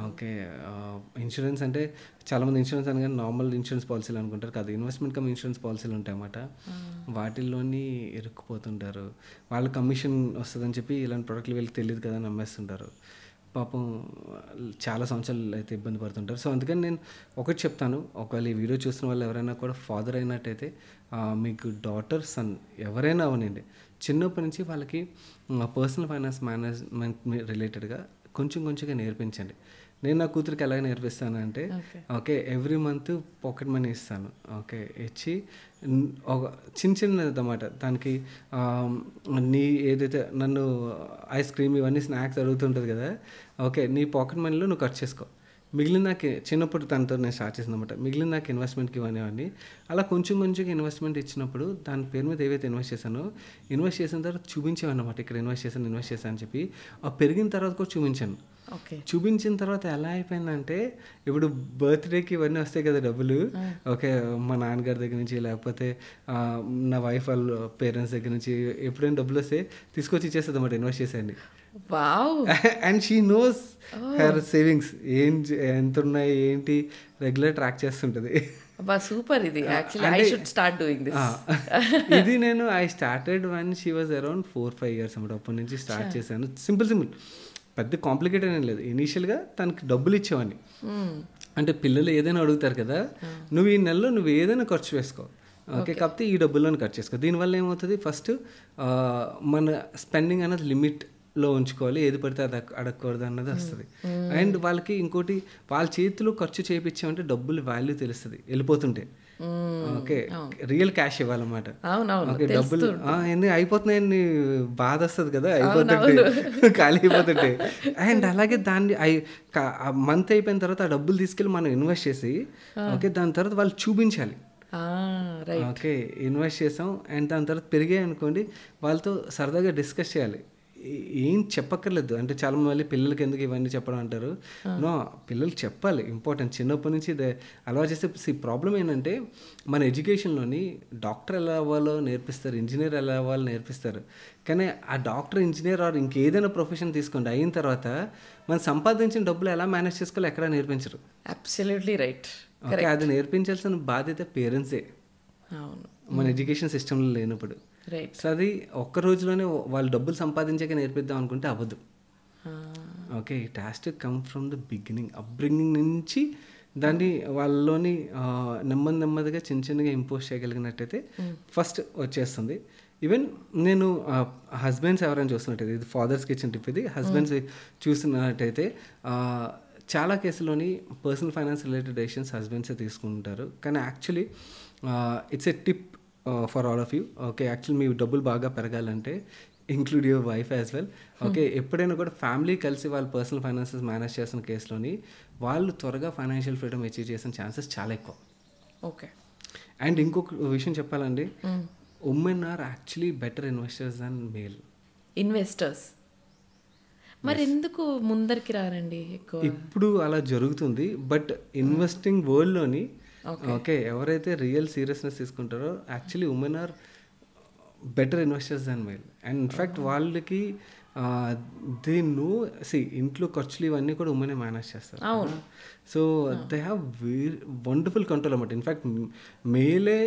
ఓకే, ఇన్సూరెన్స్ అంటే చాలామంది ఇన్సూరెన్స్ అనగానే నార్మల్ ఇన్సూరెన్స్ పాలసీలు అనుకుంటారు. కాదు, ఇన్వెస్ట్మెంట్ కమ్ ఇన్సూరెన్స్ పాలసీలు ఉంటాయన్నమాట. వాటిల్లోని ఇరుక్కుపోతుంటారు. వాళ్ళ కమిషన్ వస్తుందని చెప్పి ఇలాంటి ప్రోడక్ట్లు వీళ్ళకి తెలియదు కదా అని అమ్మేస్తుంటారు. పాపం చాలా సంవత్సరాలు అయితే ఇబ్బంది పడుతుంటారు. సో అందుకని నేను ఒకటి చెప్తాను, ఒకవేళ ఈ వీడియో చూసిన వాళ్ళు ఎవరైనా కూడా ఫాదర్ అయినట్టయితే మీకు డాటర్, సన్ ఎవరైనా అవనండి, చిన్నప్పటి నుంచి వాళ్ళకి పర్సనల్ ఫైనాన్స్ మేనేజ్మెంట్ రిలేటెడ్గా కొంచెంగా నేర్పించండి. నేను నా కూతురికి ఎలాగ నేర్పిస్తానంటే okay, every month pocket money ఇస్తాను. ఓకే, ఇచ్చి ఒక చిన్నది అన్నమాట. దానికి నీ ఏదైతే నన్ను ఐస్ క్రీమ్ ఇవన్నీ స్నాక్స్ అడుగుతుంటుంది కదా, ఓకే, నీ పాకెట్ మనీలో నువ్వు ఖర్చు చేసుకో. మిగిలిన నాకు చిన్నప్పుడు తనతో నేను స్టార్ట్ చేసింది అనమాట. మిగిలిన నాకు ఇన్వెస్ట్మెంట్కి ఇవన్నీ అలా కొంచెంగా ఇన్వెస్ట్మెంట్ ఇచ్చినప్పుడు దాని పేరు మీద ఏవైతే ఇన్వెస్ట్ చేసిన తర్వాత చూపించామన్నమాట. ఇక్కడ ఇన్వెస్ట్ చేశాను అని చెప్పి ఆ పెరిగిన తర్వాత కూడా చూపించాను. చూపించిన తర్వాత ఎలా అయిపోయిందంటే ఇప్పుడు బర్త్డేకి ఇవన్నీ వస్తాయి కదా డబ్బులు. ఓకే, మా నాన్నగారి దగ్గర నుంచి లేకపోతే నా వైఫ్ వాళ్ళ పేరెంట్స్ దగ్గర నుంచి ఎప్పుడైనా డబ్బులు వస్తే తీసుకొచ్చి ఇచ్చేస్తుంది అన్నమాట, ఇన్వెస్ట్ చేసేయండి. Wow. And she knows her savings ఎంత ఉన్నాయి ఏంటి రెగ్యులర్ ట్రాక్ చేస్తుంటుంది. అబ్బా సూపర్. ఇది actually I should start doing this. ఇది నేను I started one she was around 4-5 years అన్నమాట. అప్పటి నుంచి స్టార్ట్ చేశాను. సింపుల్ పెద్ద కాంప్లికేటెడ్ ఏం లేదు. ఇనీషియల్గా తనకి డబ్బులు ఇచ్చేవాడిని. అంటే పిల్లలు ఏదైనా అడుగుతారు కదా, నువ్వు ఈ నెలలో నువ్వు ఏదైనా ఖర్చు వేసుకో, ఓకే, కాకపోతే ఈ డబ్బుల్లోనే ఖర్చు చేసుకో. దీనివల్ల ఏమవుతుంది, ఫస్ట్ మన స్పెండింగ్ అనేది లిమిట్లో ఉంచుకోవాలి, ఏది పడితే అది అడగకూడదు అన్నది వస్తుంది. అండ్ వాళ్ళకి ఇంకోటి, వాళ్ళ చేతిలో ఖర్చు చేయించామంటే డబ్బులు వాల్యూ తెలుస్తుంది వెళ్ళిపోతుంటే. ఓకే, రియల్ క్యాష్ ఇవ్వాలన్నమాట. ఓకే, డబ్బులు ఎన్ని అయిపోతున్నాయని బాధ వస్తుంది కదా, అయిపోతుంటే ఖాళీ అయిపోతుంటే. అండ్ అలాగే దాన్ని మంత్ అయిపోయిన తర్వాత ఆ డబ్బులు తీసుకెళ్ళి మనం ఇన్వెస్ట్ చేసి, ఓకే, దాని తర్వాత వాళ్ళు చూపించాలి. ఓకే, ఇన్వెస్ట్ చేసాం అండ్ దాని తర్వాత పెరిగాయి అనుకోండి, వాళ్ళతో సరదాగా డిస్కస్ చేయాలి. ఏం చెప్పక్కర్లేదు. అంటే చాలా మళ్ళీ పిల్లలకి ఎందుకు ఇవన్నీ చెప్పడం అంటారు. నో, పిల్లలకి చెప్పాలి, ఇంపార్టెంట్. చిన్నప్పటి నుంచి అలవాటు చేస్తే ప్రాబ్లం ఏంటంటే, మన ఎడ్యుకేషన్లోని డాక్టర్ ఎలా అవ్వాలో నేర్పిస్తారు, ఇంజనీర్ ఎలా అవ్వాలో నేర్పిస్తారు. కానీ ఆ డాక్టర్, ఇంజనీర్ ఆర్ ఇంకేదైనా ప్రొఫెషన్ తీసుకోండి, అయిన తర్వాత మనం సంపాదించిన డబ్బులు ఎలా మేనేజ్ చేసుకోవాలో ఎక్కడా నేర్పించరు. Absolutely right. ఓకే, అది నేర్పించాల్సిన బాధ్యత పేరెంట్సే మన ఎడ్యుకేషన్ సిస్టంలో లేనప్పుడు. సో అది ఒక్క రోజులోనే వాళ్ళు డబ్బులు సంపాదించాక నేర్పిద్దాం అనుకుంటే అవ్వదు. Okay, it has to come from the beginning, upbringing నుంచి దాన్ని వాళ్ళలోని నెమ్మదిగా చిన్నగా ఇంపోజ్ చేయగలిగినట్టయితే ఫస్ట్ వచ్చేస్తుంది. ఈవెన్ నేను హస్బెండ్స్ ఎవరైనా చూస్తున్నట్టయితే, ఇది ఫాదర్స్కి ఇచ్చిన టిప్, ఇది హస్బెండ్స్ చూస్తున్నట్టయితే చాలా కేసులోని పర్సనల్ ఫైనాన్స్ రిలేటెడ్ డెసిషన్స్ హస్బెండ్సే తీసుకుంటారు. కానీ actually it's a tip for all of you. Okay, actually మీ డబ్బులు బాగా పెరగాలంటే include your wife as well. Okay, ఎప్పుడైనా కూడా ఫ్యామిలీ కలిసి వాళ్ళు పర్సనల్ ఫైనాన్సెస్ మేనేజ్ చేసిన కేసులోని వాళ్ళు త్వరగా ఫైనాన్షియల్ ఫ్రీడమ్ అచీవ్ చేసిన ఛాన్సెస్ చాలా ఎక్కువ. ఓకే, అండ్ ఇంకొక విషయం చెప్పాలండి, women are actually better investors than male. Investors మరి ఎందుకు ముందరికి రారండి ఎక్కువ? ఇప్పుడు అలా జరుగుతుంది, బట్ ఇన్వెస్టింగ్ వరల్డ్లోని ఓకే ఎవరైతే రియల్ సీరియస్నెస్ తీసుకుంటారో actually women are better investors than male. And in fact వాళ్ళకి దే నో, ఇంట్లో ఖర్చులు ఇవన్నీ కూడా ఉమెనే మేనేజ్ చేస్తారు. So they have very wonderful control అన్నమాట. ఇన్ఫ్యాక్ట్ మేలే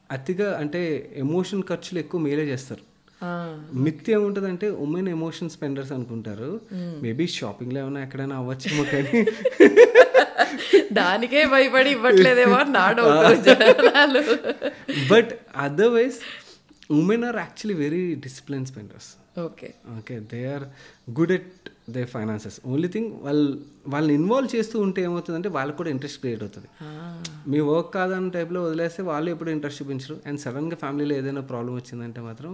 అతిగా, అంటే ఎమోషన్ ఖర్చులు ఎక్కువ మేలే చేస్తారు. మిత్ ఏముంటుందంటే ఉమెన్ ఎమోషన్ స్పెండర్స్ అనుకుంటారు. మేబీ షాపింగ్లో ఏమైనా ఎక్కడైనా అవ్వచ్చేమో, కానీ దానికే భయపడి ఇవ్వట్లేదేమో నా doubt. But otherwise women are actually very discipline spenders. Okay, they are good at their finances. Only thing వాళ్ళని ఇన్వాల్వ్ చేస్తూ ఉంటే ఏమవుతుందంటే వాళ్ళకి కూడా ఇంట్రెస్ట్ క్రియేట్ అవుతుంది. మీ వర్క్ కాదన్న టైప్లో వదిలేస్తే వాళ్ళు ఎప్పుడు ఇంట్రెస్ట్ చూపించరు. అండ్ సడన్గా ఫ్యామిలీలో ఏదైనా ప్రాబ్లం వచ్చిందంటే మాత్రం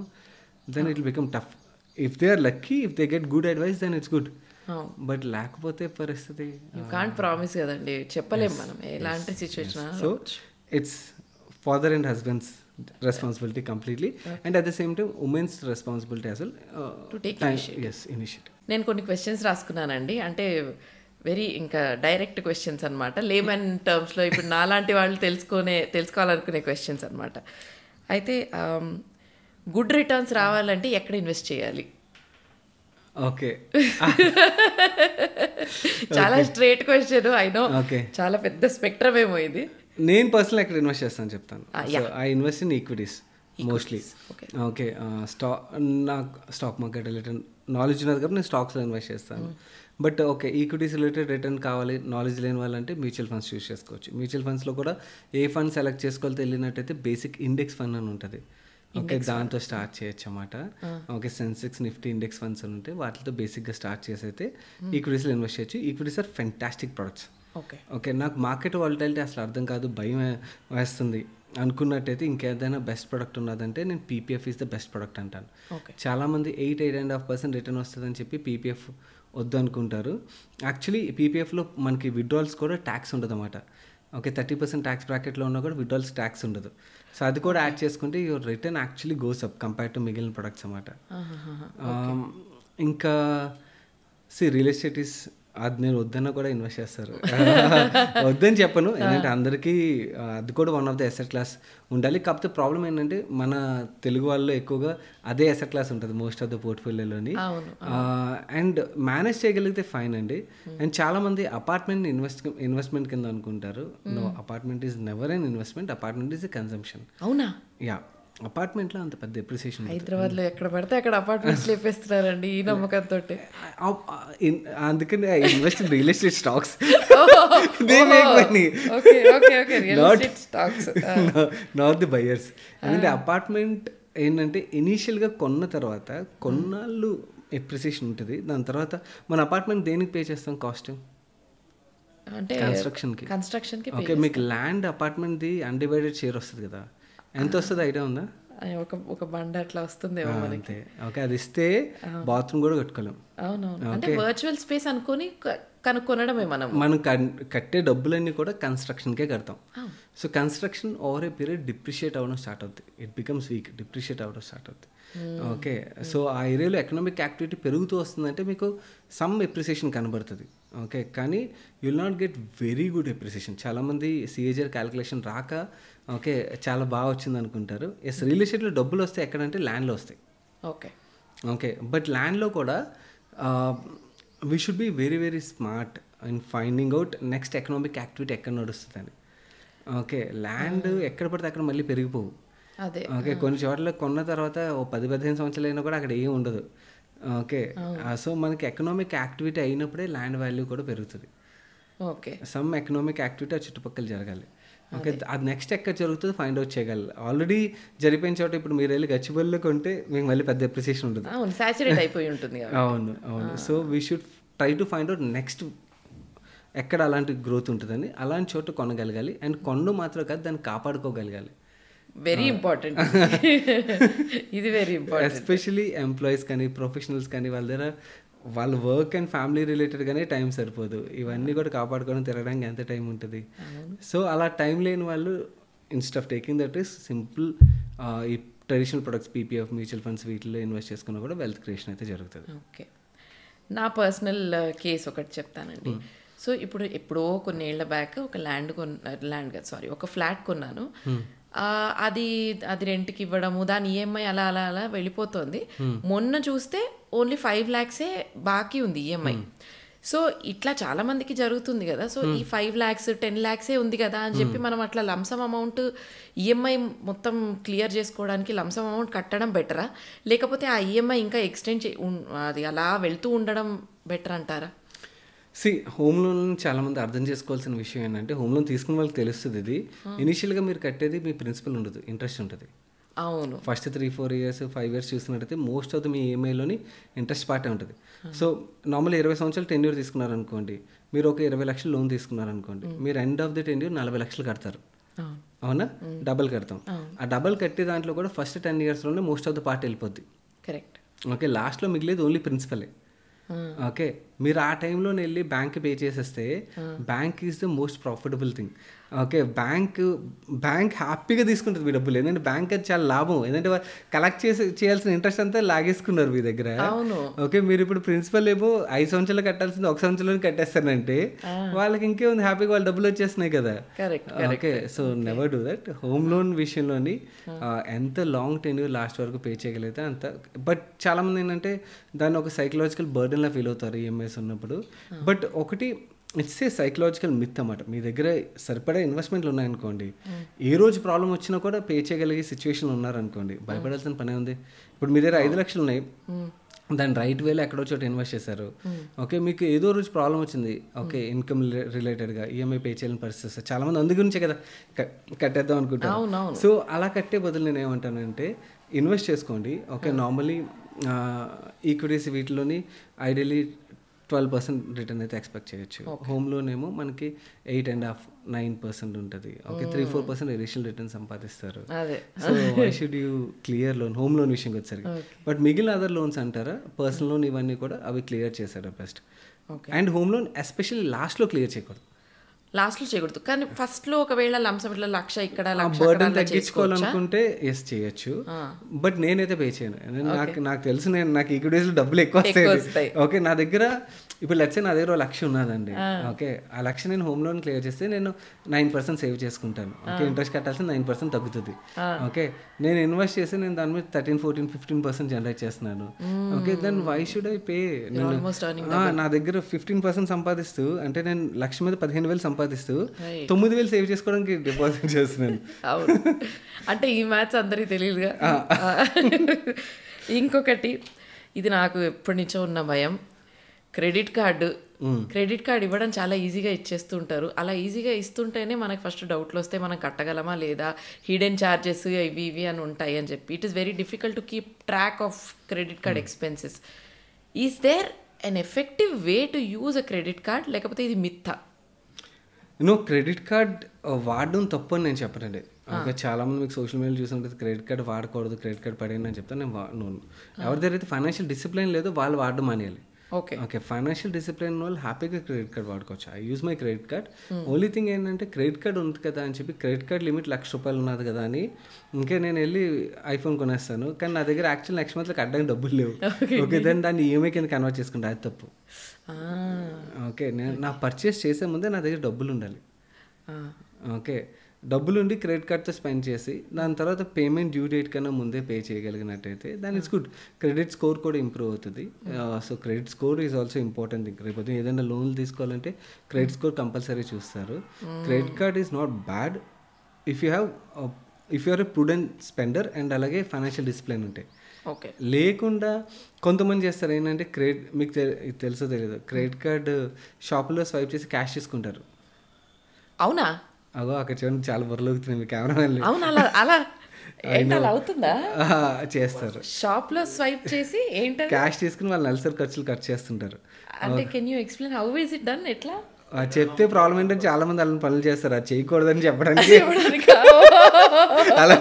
then it will become tough. If they are lucky, if they get good advice, then it's good. But లేకపోతే పరిస్థితి కాంట్ ప్రామిస్ కదండి, చెప్పలేం మనం ఎలాంటి situation. So it's father and husband's responsibility completely, and at the same time women's responsibility as well to take initiative. నేను కొన్ని questions రాసుకున్నానండి, అంటే వెరీ ఇంకా డైరెక్ట్ క్వశ్చన్స్ అనమాట, లేమన్ టర్మ్స్లో ఇప్పుడు నాలాంటి వాళ్ళు తెలుసుకోవాలనుకునే క్వశ్చన్స్ అనమాట. అయితే గుడ్ రిటర్న్స్ రావాలంటే ఎక్కడ ఇన్వెస్ట్ చేయాలి? ఓకే, చాలా స్ట్రేట్ క్వశ్చన్, అయినో చాలా పెద్ద స్పెక్ట్రమ్ ఏమో ఇది. నేను పర్సనల్ ఎక్కడ ఇన్వెస్ట్ చేస్తాను చెప్తాను. I invest in equities mostly. Okay, నాకు స్టాక్ మార్కెట్ రిలేటెడ్ నాలెడ్జ్ ఉన్నది కాబట్టి నేను స్టాక్స్లో ఇన్వెస్ట్ చేస్తాను. But okay, equities related return కావాలి, నాలెడ్జ్ లేని వాళ్ళంటే మ్యూచువల్ ఫండ్స్ యూస్ చేసుకోవచ్చు. మ్యూచువల్ ఫండ్స్లో కూడా ఏ ఫండ్ సెలెక్ట్ చేసుకోవాలో తెలియనట్టయితే బేసిక్ ఇండెక్స్ ఫండ్ అని ఉంటుంది. ఓకే, దాంతో స్టార్ట్ చేయొచ్చు అన్నమాట. Okay, Sensex Nifty index funds అని ఉంటే వాటితో బేసిక్గా స్టార్ట్ చేసి అయితే ఈక్విటీస్లో ఇన్వెస్ట్ చేయొచ్చు. Equities are fantastic products. Okay, నాకు మార్కెట్ వాలటిలిటీ అసలు అర్థం కాదు, భయం వేస్తుంది అనుకున్నట్టయితే ఇంకేదైనా బెస్ట్ ప్రొడక్ట్ ఉన్నదంటే నేను PPF is the best product అంటాను. చాలామంది 8.5% రిటర్న్ వస్తుందని చెప్పి పీపీఎఫ్ వద్దు అనుకుంటారు. యాక్చువల్లీ పీపీఎఫ్లో మనకి విత్డ్రాల్స్ కూడా ట్యాక్స్ ఉండదు అన్నమాట. ఓకే, 30% ట్యాక్స్ బ్రాకెట్లో ఉన్నా కూడా విత్డ్రాల్స్ ట్యాక్స్ ఉండదు. సో అది కూడా యాడ్ చేసుకుంటే your return actually goes up compare to మిగిలిన ప్రొడక్ట్స్ అన్నమాట. ఇంకా రియల్ ఎస్టేట్ ఈస్ అది నేను వద్దన్నా కూడా ఇన్వెస్ట్ చేస్తారు. వద్దని చెప్పను, ఎందుకంటే అందరికీ అది కూడా one of the asset class ఉండాలి. కాకపోతే ప్రాబ్లం ఏంటంటే మన తెలుగు వాళ్ళు ఎక్కువగా అదే ఎసెట్ క్లాస్ ఉంటుంది మోస్ట్ ఆఫ్ ద పోర్ట్ఫోలియోలోని. అండ్ మేనేజ్ చేయగలిగితే ఫైన్ అండి. అండ్ చాలామంది అపార్ట్మెంట్ ఇన్వెస్ట్మెంట్ కింద అనుకుంటారు. No, apartment is never an investment, apartment is a consumption. అవునా? యా, అపార్ట్మెంట్లో అంత పెద్ద ఎప్రిసియేషన్. హైదరాబాద్లో ఎక్కడ పడితే అక్కడ అపార్ట్మెంట్స్ లేపేస్తున్నారండి ఈ నమ్మకంతో. అందుకని I invest in real estate stocks. Not the buyers. ఎందుకంటే అపార్ట్మెంట్ ఏంటంటే ఇనీషియల్గా కొన్న తర్వాత కొన్నాళ్ళు ఎప్రిసియేషన్ ఉంటుంది. దాని తర్వాత మన అపార్ట్మెంట్ దేనికి పే చేస్తాం? కాస్ట్ అంటే కన్స్ట్రక్షన్కి. ఓకే, మీకు ల్యాండ్ అపార్ట్మెంట్ది అన్డివైడెడ్ షేర్ వస్తుంది కదా, ఎంత వస్తుంది ఐడియా ఉందా? ఒక బండ అట్లా వస్తుంది అంతే. ఓకే, అది ఇస్తే బాత్రూమ్ కూడా కట్టుకోలేం. అవునవును, అంటే వర్చువల్ స్పేస్ అనుకొని కనుక్కొనడమే. మనం కట్టే డబ్బులన్నీ కూడా కన్స్ట్రక్షన్కే కడతాం. So construction over a period depreciate అవ్వడం స్టార్ట్ అవుతుంది. ఇట్ బికమ్స్ వీక్, డిప్రిషియేట్ అవ్వడం స్టార్ట్ అవుతుంది. ఓకే, సో ఆ ఏరియాలో ఎకనామిక్ యాక్టివిటీ పెరుగుతూ వస్తుందంటే మీకు సమ్ ఎప్రిసియేషన్ కనబడుతుంది. ఓకే, కానీ you'll not get very good appreciation. చాలామంది సిఏజర్ క్యాలిక్యులేషన్ రాక ఓకే చాలా బాగా వచ్చింది అనుకుంటారు. ఎస్, రియల్ ఎస్టేట్లో డబ్బులు వస్తాయి ఎక్కడంటే ల్యాండ్లో వస్తాయి. ఓకే ఓకే, బట్ ల్యాండ్లో కూడా we should be very very smart in finding out next economic activity ఎక్కడ నడుస్తుందని. ఓకే, ల్యాండ్ ఎక్కడ పడితే అక్కడ మళ్ళీ పెరిగిపోవు. ఓకే, కొన్ని చోట్ల కొన్న తర్వాత ఓ 10-15 సంవత్సరాలు అయినా కూడా అక్కడ ఏం ఉండదు. ఓకే, సో మనకి ఎకనామిక్ యాక్టివిటీ అయినప్పుడే ల్యాండ్ వాల్యూ కూడా పెరుగుతుంది. ఓకే, సమ్ ఎకనామిక్ యాక్టివిటీ ఆ చుట్టుపక్కల జరగాలి. ఓకే, అది నెక్స్ట్ ఎక్కడ జరుగుతుందో ఫైండ్ అవుట్ చేయగలరు. ఆల్రెడీ జరిపోయిన చోట ఇప్పుడు మీరు వెళ్ళి గచ్చిబౌలిలో కొంటే మీకు మళ్ళీ పెద్ద అప్రిసియేషన్ ఉంటుంది. సాచురేట్ అయిపోయి ఉంటుంది. అవును అవును. So we should try to find out next ఎక్కడ అలాంటి గ్రోత్ ఉంటుందని. అలాంటి చోట కొనగలగాలి. అండ్ కొనడం మాత్రం కాదు, దాన్ని కాపాడుకోగలగాలి. Very important. ఇది వెరీ ఇంపార్టెంట్. ఎస్పెషలీ ఎంప్లాయీస్ కానీ ప్రొఫెషనల్స్ కానీ వాళ్ళ వర్క్ అండ్ ఫ్యామిలీ రిలేటెడ్గానే టైం సరిపోదు. ఇవన్నీ కూడా కాపాడుకొని తిరగడానికి ఎంత టైం ఉంటుంది? సో అలా టైం లేని వాళ్ళు instead of taking that is simple ఈ traditional products PPF mutual funds వీటిలో ఇన్వెస్ట్ చేసుకున్నా కూడా వెల్త్ క్రియేషన్ అయితే జరుగుతుంది. ఓకే, నా పర్సనల్ కేస్ ఒకటి చెప్తానండి. సో ఇప్పుడు ఎప్పుడో కొన్నేళ్ల బ్యాక్ ఒక ఒక ఫ్లాట్ కొన్నాను. అది రెంట్కి ఇవ్వడము, దాని ఈఎంఐ అలా అలా అలా వెళ్ళిపోతుంది. మొన్న చూస్తే ఓన్లీ 5 lakhs బాకీ ఉంది ఈఎంఐ. సో ఇట్లా చాలా మందికి జరుగుతుంది కదా. సో ఈ 5 lakhs 10 lakhs ఉంది కదా అని చెప్పి మనం అట్లా లంసమ్ అమౌంట్ ఈఎంఐ మొత్తం క్లియర్ చేసుకోవడానికి లంసమ్ అమౌంట్ కట్టడం బెటరా, లేకపోతే ఆ ఈఎంఐ ఇంకా ఎక్స్టెండ్ అది అలా వెళ్తూ ఉండడం బెటర్ అంటారా? హోమ్ లోన్ చాలామంది అర్థం చేసుకోవాల్సిన విషయం ఏంటంటే, హోమ్ లోన్ తీసుకున్న వాళ్ళకి తెలుస్తుంది. ఇది ఇనిషియల్గా మీరు కట్టేది మీ ప్రిన్సిపల్ ఉండదు, ఇంట్రెస్ట్ ఉంటుంది. అవును, ఫస్ట్ 3-4 years 5 years చూసినట్టయితే మోస్ట్ ఆఫ్ ది మీ ఈఎంఐలోని ఇంట్రెస్ట్ పార్టే ఉంటుంది. సో నార్మల్ 20 సంవత్సరాలు టెన్యూర్ తీసుకున్నారనుకోండి, మీరు ఒక 20 లక్షలు లోన్ తీసుకున్నారనుకోండి, మీరు ఎండ్ ఆఫ్ ది టెన్యూర్ 40 లక్షలు కడతారు. అవునా? డబల్ కడతాం. ఆ డబల్ కట్టే దాంట్లో కూడా ఫస్ట్ 10 yearsలోనే మోస్ట్ ఆఫ్ ద పార్ట్ వెళ్ళిపోద్ది. కరెక్ట్. ఓకే, లాస్ట్లో మిగిలేదు ఓన్లీ ప్రిన్సిపలే. ఓకే, మీరు ఆ టైంలో వెళ్ళి బ్యాంక్ పే చేసేస్తే bank is the most profitable thing. Okay, bank హ్యాపీగా తీసుకుంటుంది మీ డబ్బులు. ఎందుకంటే బ్యాంక్ అది చాలా లాభం. ఎందుకంటే కలెక్ట్ చేయాల్సిన ఇంట్రెస్ట్ అంతా లాగేసుకున్నారు మీ దగ్గర. ఓకే, మీరు ఇప్పుడు ప్రిన్సిపల్ ఏమో 5 సంవత్సరాలు కట్టాల్సింది 1 సంవత్సరంలో కట్టేస్తారంటే వాళ్ళకి ఇంకేముంది, హ్యాపీగా వాళ్ళ డబ్బులు వచ్చేస్తున్నాయి కదా. Okay, so never do that. Home loan విషయంలోని ఎంత లాంగ్ టెన్యూర్ లాస్ట్ వరకు పే చేయగలిగితే అంత. బట్ చాలామంది ఏంటంటే దాన్ని ఒక సైకలాజికల్ బర్డెన్లా ఫీల్ అవుతారు ఈఎంఐస్ ఉన్నప్పుడు. బట్ ఒకటి ఇట్స్ ఏ సైకలాజికల్ మిత్ అన్నమాట. మీ దగ్గర సరిపడే ఇన్వెస్ట్మెంట్లు ఉన్నాయనుకోండి, ఏ రోజు ప్రాబ్లం వచ్చినా కూడా పే చేయగలిగే సిచ్యువేషన్ ఉన్నారనుకోండి, భయపడాల్సిన పనే ఉంది. ఇప్పుడు మీ దగ్గర 5 లక్షలు ఉన్నాయి, దాన్ని రైట్ వేలో ఎక్కడో చోట ఇన్వెస్ట్ చేశారు. ఓకే, మీకు ఏదో రోజు ప్రాబ్లం వచ్చింది, ఓకే ఇన్కమ్ రిలేటెడ్గా ఈఎంఐ పే చేయలేని పరిస్థితి వస్తుంది. చాలామంది అందు గురించే కదా కట్టేద్దాం అనుకుంటారు. సో అలా కట్టే బదులు నేను ఏమంటానంటే ఇన్వెస్ట్ చేసుకోండి. ఓకే, నార్మలీ ఈక్విటీస్ వీటిలోని ఐడియలీ 12% రిటర్న్ అయితే ఎక్స్పెక్ట్ చేయొచ్చు. హోమ్ లోన్ ఏమో మనకి 8.5-9% ఉంటుంది. ఓకే, 3-4% ఎడిషనల్ రిటర్న్ సంపాదిస్తారు. So why should you clear loan home loan విషయంకి వచ్చేసరికి. బట్ మిగిలిన అదర్ లోన్స్ అంటారా, పర్సనల్ లోన్ ఇవన్నీ కూడా అవి క్లియర్ చేశారు best. And home loan especially లాస్ట్లో క్లియర్ చేయకూడదు. లాస్ట్లో చేయకూడదు, కానీ ఫస్ట్లో ఒకవేళ లంసం ఇట్లా 1,00,000 ఇక్కడ బర్డెన్ తగ్గించుకోవాలనుకుంటే ఎస్ చేయొచ్చు. బట్ నేనైతే పే చేయను. నాకు తెలుసు, నాకు ఈక్విటీస్లో డబ్బులు ఎక్కువ వస్తాయి. ఓకే, నా దగ్గర ఇప్పుడు లెట్సే నా దగ్గర 1,00,000 ఉన్నదండి. ఓకే, ఆ 1,00,000 నేను హోమ్ లోన్ క్లియర్ చేస్తే నేను 9% సేవ్ చేసుకుంటాను. ఓకే, ఇంట్రెస్ట్ కట్టాల్సిన 9% తగ్గుతుంది. ఓకే, నేను ఇన్వెస్ట్ చేసి నేను దాని మీద 13, 14, 15% జనరేట్ చేస్తున్నాను. Okay, then why should I pay? నా దగ్గర 15% సంపాదిస్తూ, అంటే నేను 1,00,000 మీద 15,000 సంపాదిస్తూ 9,000 సేవ్ చేసుకోవడానికి డిపాజిట్ చేస్తున్నాను. అంటే ఈ మ్యాథ్స్ అందరికీ తెలియదుగా. ఇంకొకటి, ఇది నాకు ఎప్పటి నుంచో ఉన్న భయం, క్రెడిట్ కార్డు ఇవ్వడం చాలా ఈజీగా ఇచ్చేస్తూ ఉంటారు. అలా ఈజీగా ఇస్తుంటేనే మనకు ఫస్ట్ డౌట్లు వస్తే మనం కట్టగలమా లేదా, హిడెన్ ఛార్జెస్ ఇవి అని ఉంటాయి అని చెప్పి. It is very difficult to keep track of credit card expenses. Is there an effective way to use a credit card, లేకపోతే ఇది మిథ్తా? క్రెడిట్ కార్డ్ వాడడం తప్పు అని నేను చెప్పనండి. ఓకే, చాలా మంది మీకు సోషల్ మీడియా చూసుకుంటే క్రెడిట్ కార్డ్ వాడకూడదు, క్రెడిట్ కార్డ్ పడేయండి అని చెప్తాను. నేను ఎవరి దగ్గర అయితే ఫైనాన్షియల్ డిసిప్లిన్ లేదో వాళ్ళు వాడడం మానేయాలి. ఓకే, ఫైనాన్షియల్ డిసిప్లిన్ వాళ్ళు హ్యాపీగా క్రెడిట్ కార్డ్ వాడుకోవచ్చు. I use my credit card. Only thing ఏంటంటే క్రెడిట్ కార్డ్ ఉంది కదా అని చెప్పి క్రెడిట్ కార్డ్ లిమిట్ ₹1,00,000 ఉన్నది కదా అని ఇంకా నేను వెళ్ళి ఐఫోన్ కొనేస్తాను, కానీ నా దగ్గర యాక్చువల్ నెక్స్ట్ మంత్లో కట్టడానికి డబ్బులు లేవు. ఓకే, దాన్ని ఈఎంఐ కింద కన్వర్ట్ చేసుకుంటా, అది తప్పు. ఓకే, నేను నా పర్చేస్ చేసే ముందే నా దగ్గర డబ్బులు ఉండాలి. ఓకే, డబ్బులు ఉండి క్రెడిట్ కార్డ్తో స్పెండ్ చేసి దాని తర్వాత పేమెంట్ డ్యూ డేట్ కన్నా ముందే పే చేయగలిగినట్టయితే దాని ఇట్స్ గుడ్. క్రెడిట్ స్కోర్ కూడా ఇంప్రూవ్ అవుతుంది. So credit score is also important thing. రేపు ఏదైనా లోన్లు తీసుకోవాలంటే క్రెడిట్ స్కోర్ కంపల్సరీ చూస్తారు. Credit card is not bad if you are a prudent spender and అలాగే ఫైనాన్షియల్ డిసిప్లిన్ ఉంటాయి. ఓకే, లేకుండా కొంతమంది చేస్తారు ఏంటంటే మీకు తెలుసో తెలియదు, క్రెడిట్ కార్డ్ షాపులో స్వైప్ చేసి క్యాష్ తీసుకుంటారు. అవునా? అగో అక్కడ చూడండి, చాలా బొరలుగుతుంది మీ కెమెరా. అలా అవుతుందా? చేస్తారు, షాప్ లో స్వైప్ చేసి ఏంటది క్యాష్ తీసుకుని వాళ్ళు నెలసరి ఖర్చులు ఖర్చు చేస్తుంటారు. అంటే can you explain how is it done? ఎట్లా చెప్తే ప్రాబ్లం ఏంటంటే చాలా మంది అలాంటి పనులు చేస్తారు, అది చేయకూడదని చెప్పడానికి. అలా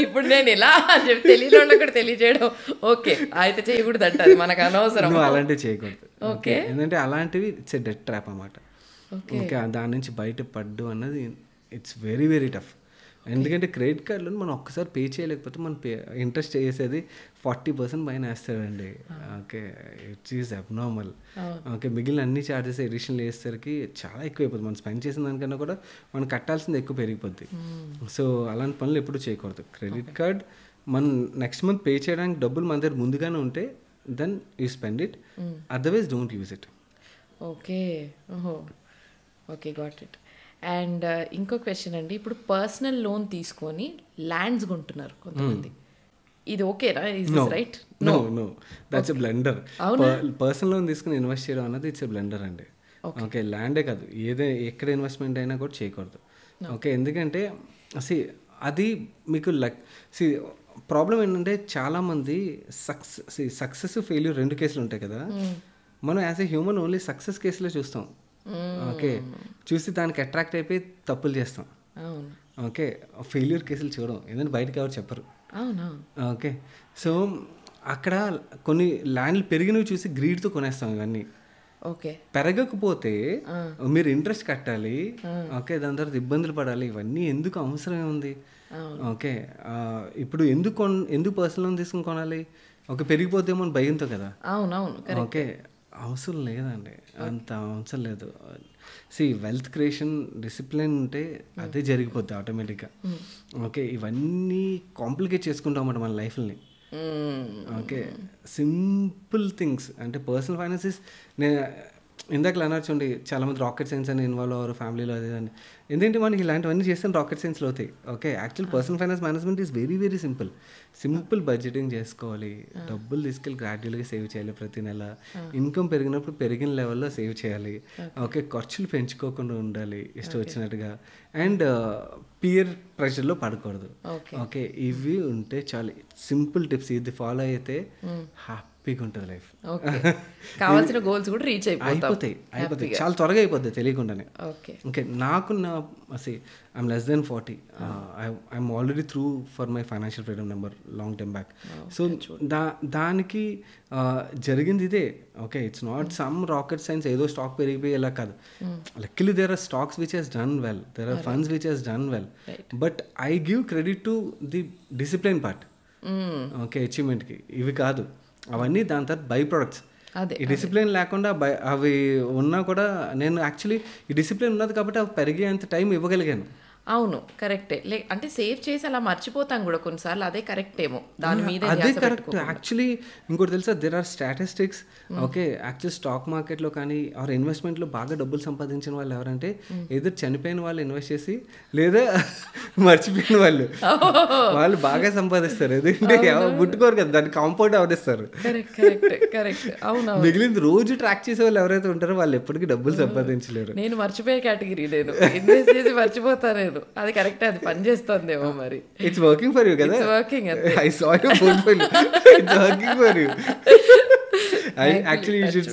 ఇప్పుడు నేను ఎలా అని చెప్పి తెలియని వాళ్ళకి కూడా తెలియజేయడం. ఓకే, అయితే చేయకూడదు అంట, అది మనకు అనవసరం. నువ్వు అలాంటివి చేయకూడదు. ఓకే, ఎందుకంటే అలాంటివి ఇట్స్ ఎ డెట్ ట్రాప్ అన్నమాట. ఇంకా దాని నుంచి బయటపడ్డు అన్నది ఇట్స్ వెరీ వెరీ టఫ్. ఎందుకంటే క్రెడిట్ కార్డులో మనం ఒక్కసారి పే చేయలేకపోతే మనం ఇంట్రెస్ట్ చేసేది 40% పైన వేస్తాడండి. Okay, it's is abnormal. Okay, మిగిలిన అన్ని ఛార్జెస్ ఎడిషనల్ వేసేసరికి చాలా ఎక్కువైపోతుంది. మనం స్పెండ్ చేసిన దానికన్నా కూడా మనం కట్టాల్సింది ఎక్కువ పెరిగిపోద్ది. సో అలాంటి పనులు ఎప్పుడు చేయకూడదు. క్రెడిట్ కార్డ్ మనం నెక్స్ట్ మంత్ పే చేయడానికి డబ్బులు మన దగ్గర ముందుగానే ఉంటే then you spend it, otherwise don't use it. Okay, okay, got it. And ఇంకో క్వశ్చన్ అండి, ఇప్పుడు పర్సనల్ లోన్ తీసుకొని ల్యాండ్స్ కొంటున్నారు కొంతమంది, ఇది ఓకేనా? Is this right? No, that's a blunder. Personal loan తీసుకుని ఇన్వెస్ట్ చేయడం అన్నది ఇట్స్ ఎ బ్లెండర్ అండి. ఓకే, ల్యాండే కాదు, ఎక్కడ ఇన్వెస్ట్మెంట్ అయినా కూడా చేయకూడదు. ఓకే, ఎందుకంటే అది మీకు ప్రాబ్లం ఏంటంటే చాలామంది సక్సెస్ ఫెయిల్యూర్ 2 కేసులు ఉంటాయి కదా. మనం as a human only success కేసులో చూస్తాం. ఓకే, చూసి దానికి అట్రాక్ట్ అయిపోయి తప్పులు చేస్తాం. ఓకే, ఫెయిల్యూర్ కేసులు చూడడం, ఎందుకంటే బయటకు ఎవరు చెప్పరు. ఓకే, సో అక్కడ కొన్ని ల్యాండ్లు పెరిగినవి చూసి గ్రీడ్తో కొనేస్తాం ఇవన్నీ. ఓకే, పెరగకపోతే మీరు ఇంట్రెస్ట్ కట్టాలి. ఓకే, దాని తర్వాత ఇబ్బందులు పడాలి, ఇవన్నీ ఎందుకు అవసరమే ఉంది? ఓకే, ఇప్పుడు ఎందుకు పర్సనల్ లోన్ తీసుకుని కొనాలి? ఓకే, పెరిగిపోతేమో భయంతో కదా. ఓకే, అవసరం లేదండి, అంత అవసరం లేదు. వెల్త్ క్రియేషన్ డిసిప్లిన్ ఉంటే అదే జరిగిపోద్ది ఆటోమేటిక్గా. ఓకే, ఇవన్నీ కాంప్లికేట్ చేసుకుంటాం అన్నమాట మన లైఫ్ని. ఓకే, సింపుల్ థింగ్స్ అంటే పర్సనల్ ఫైనాన్సెస్. నేను ఇందాక అన్నట్టుండి చాలామంది రాకెట్ సైన్స్ అని ఇన్వాల్వ్ అవ్వరు ఫ్యామిలీలో, అదే అని. ఎందుకంటే మనకి ఇలాంటివన్నీ చేస్తే రాకెట్ సైన్స్లో అవుతాయి. Okay, actual personal finance management is very very simple budgeting చేసుకోవాలి, డబ్బులు తీసుకెళ్ళి గ్రాడ్యువల్గా సేవ్ చేయాలి ప్రతి నెల, ఇన్కమ్ పెరిగినప్పుడు పెరిగిన లెవెల్లో సేవ్ చేయాలి. ఓకే, ఖర్చులు పెంచుకోకుండా ఉండాలి ఇష్టం వచ్చినట్టుగా, అండ్ పీర్ ప్రెషర్లో పడకూడదు. ఓకే, ఇవి ఉంటే చాలు, సింపుల్ టిప్స్, ఇది ఫాలో అయితే హ్యాపీగా ఉంటుంది లైఫ్. కావాల్సిన గోల్స్ కూడా రీచ్ అయిపోతాయి, చాలా త్వరగా అయిపోద్ది తెలియకుండానే. ఓకే, నాకున్న I'm less than 40. I'm already through for my financial freedom number long time back. So దానికి జరిగింది ఇదే. Okay, it's not some rocket science, ఏదో స్టాక్ పెరిగిపోయి ఇలా కాదు. Luckily there are stocks which has done well, there are funds which has done well, but I give credit to the discipline part. Okay, అచీవ్మెంట్కి ఇవి కాదు, అవన్నీ దాని తర్వాత బై ప్రొడక్ట్స్. అదే ఈ డిసిప్లిన్ లేకుండా అవి ఉన్నా కూడా నేను యాక్చువల్లీ ఈ డిసిప్లిన్ ఉన్నది కాబట్టి అవి పెరిగేంత టైం ఇవ్వగలిగాను. అవును కరెక్టే. అంటే సేవ్ చేసి అలా మర్చిపోతాం కూడా కొన్నిసార్లు, అదే కరెక్ట్ ఏమో, దాని మీద అదే కరెక్ట్. యాక్చువల్లీ ఇంకోటి తెలుసా, there are statistics. Okay, actual stock మార్కెట్లో కానీ ఆర్ ఇన్వెస్ట్మెంట్లో బాగా డబ్బులు సంపాదించిన వాళ్ళు ఎవరంటే ఏదో చనిపోయిన వాళ్ళు ఇన్వెస్ట్ చేసి, లేదా మర్చిపోయిన వాళ్ళు బాగా సంపాదిస్తారు. ఎందుకంటే ముట్టుకోరు కదా, దాన్ని కాంపౌండ్ అవడిస్తారు. మిగిలింది రోజు ట్రాక్ చేసే వాళ్ళు ఎవరైతే ఉంటారో వాళ్ళు ఎప్పటికీ డబ్బులు సంపాదించలేరు. నేను మర్చిపోయే కేటగిరీ, నేను ఇన్వెస్ట్ చేసి మర్చిపోతాను. అది కరెక్ట్, అది పని చేస్తుందేమో మరి. ఇట్స్ వర్కింగ్ ఫర్ యూ కదా. It's working. I saw your portfolio. It's working for you. Actually you should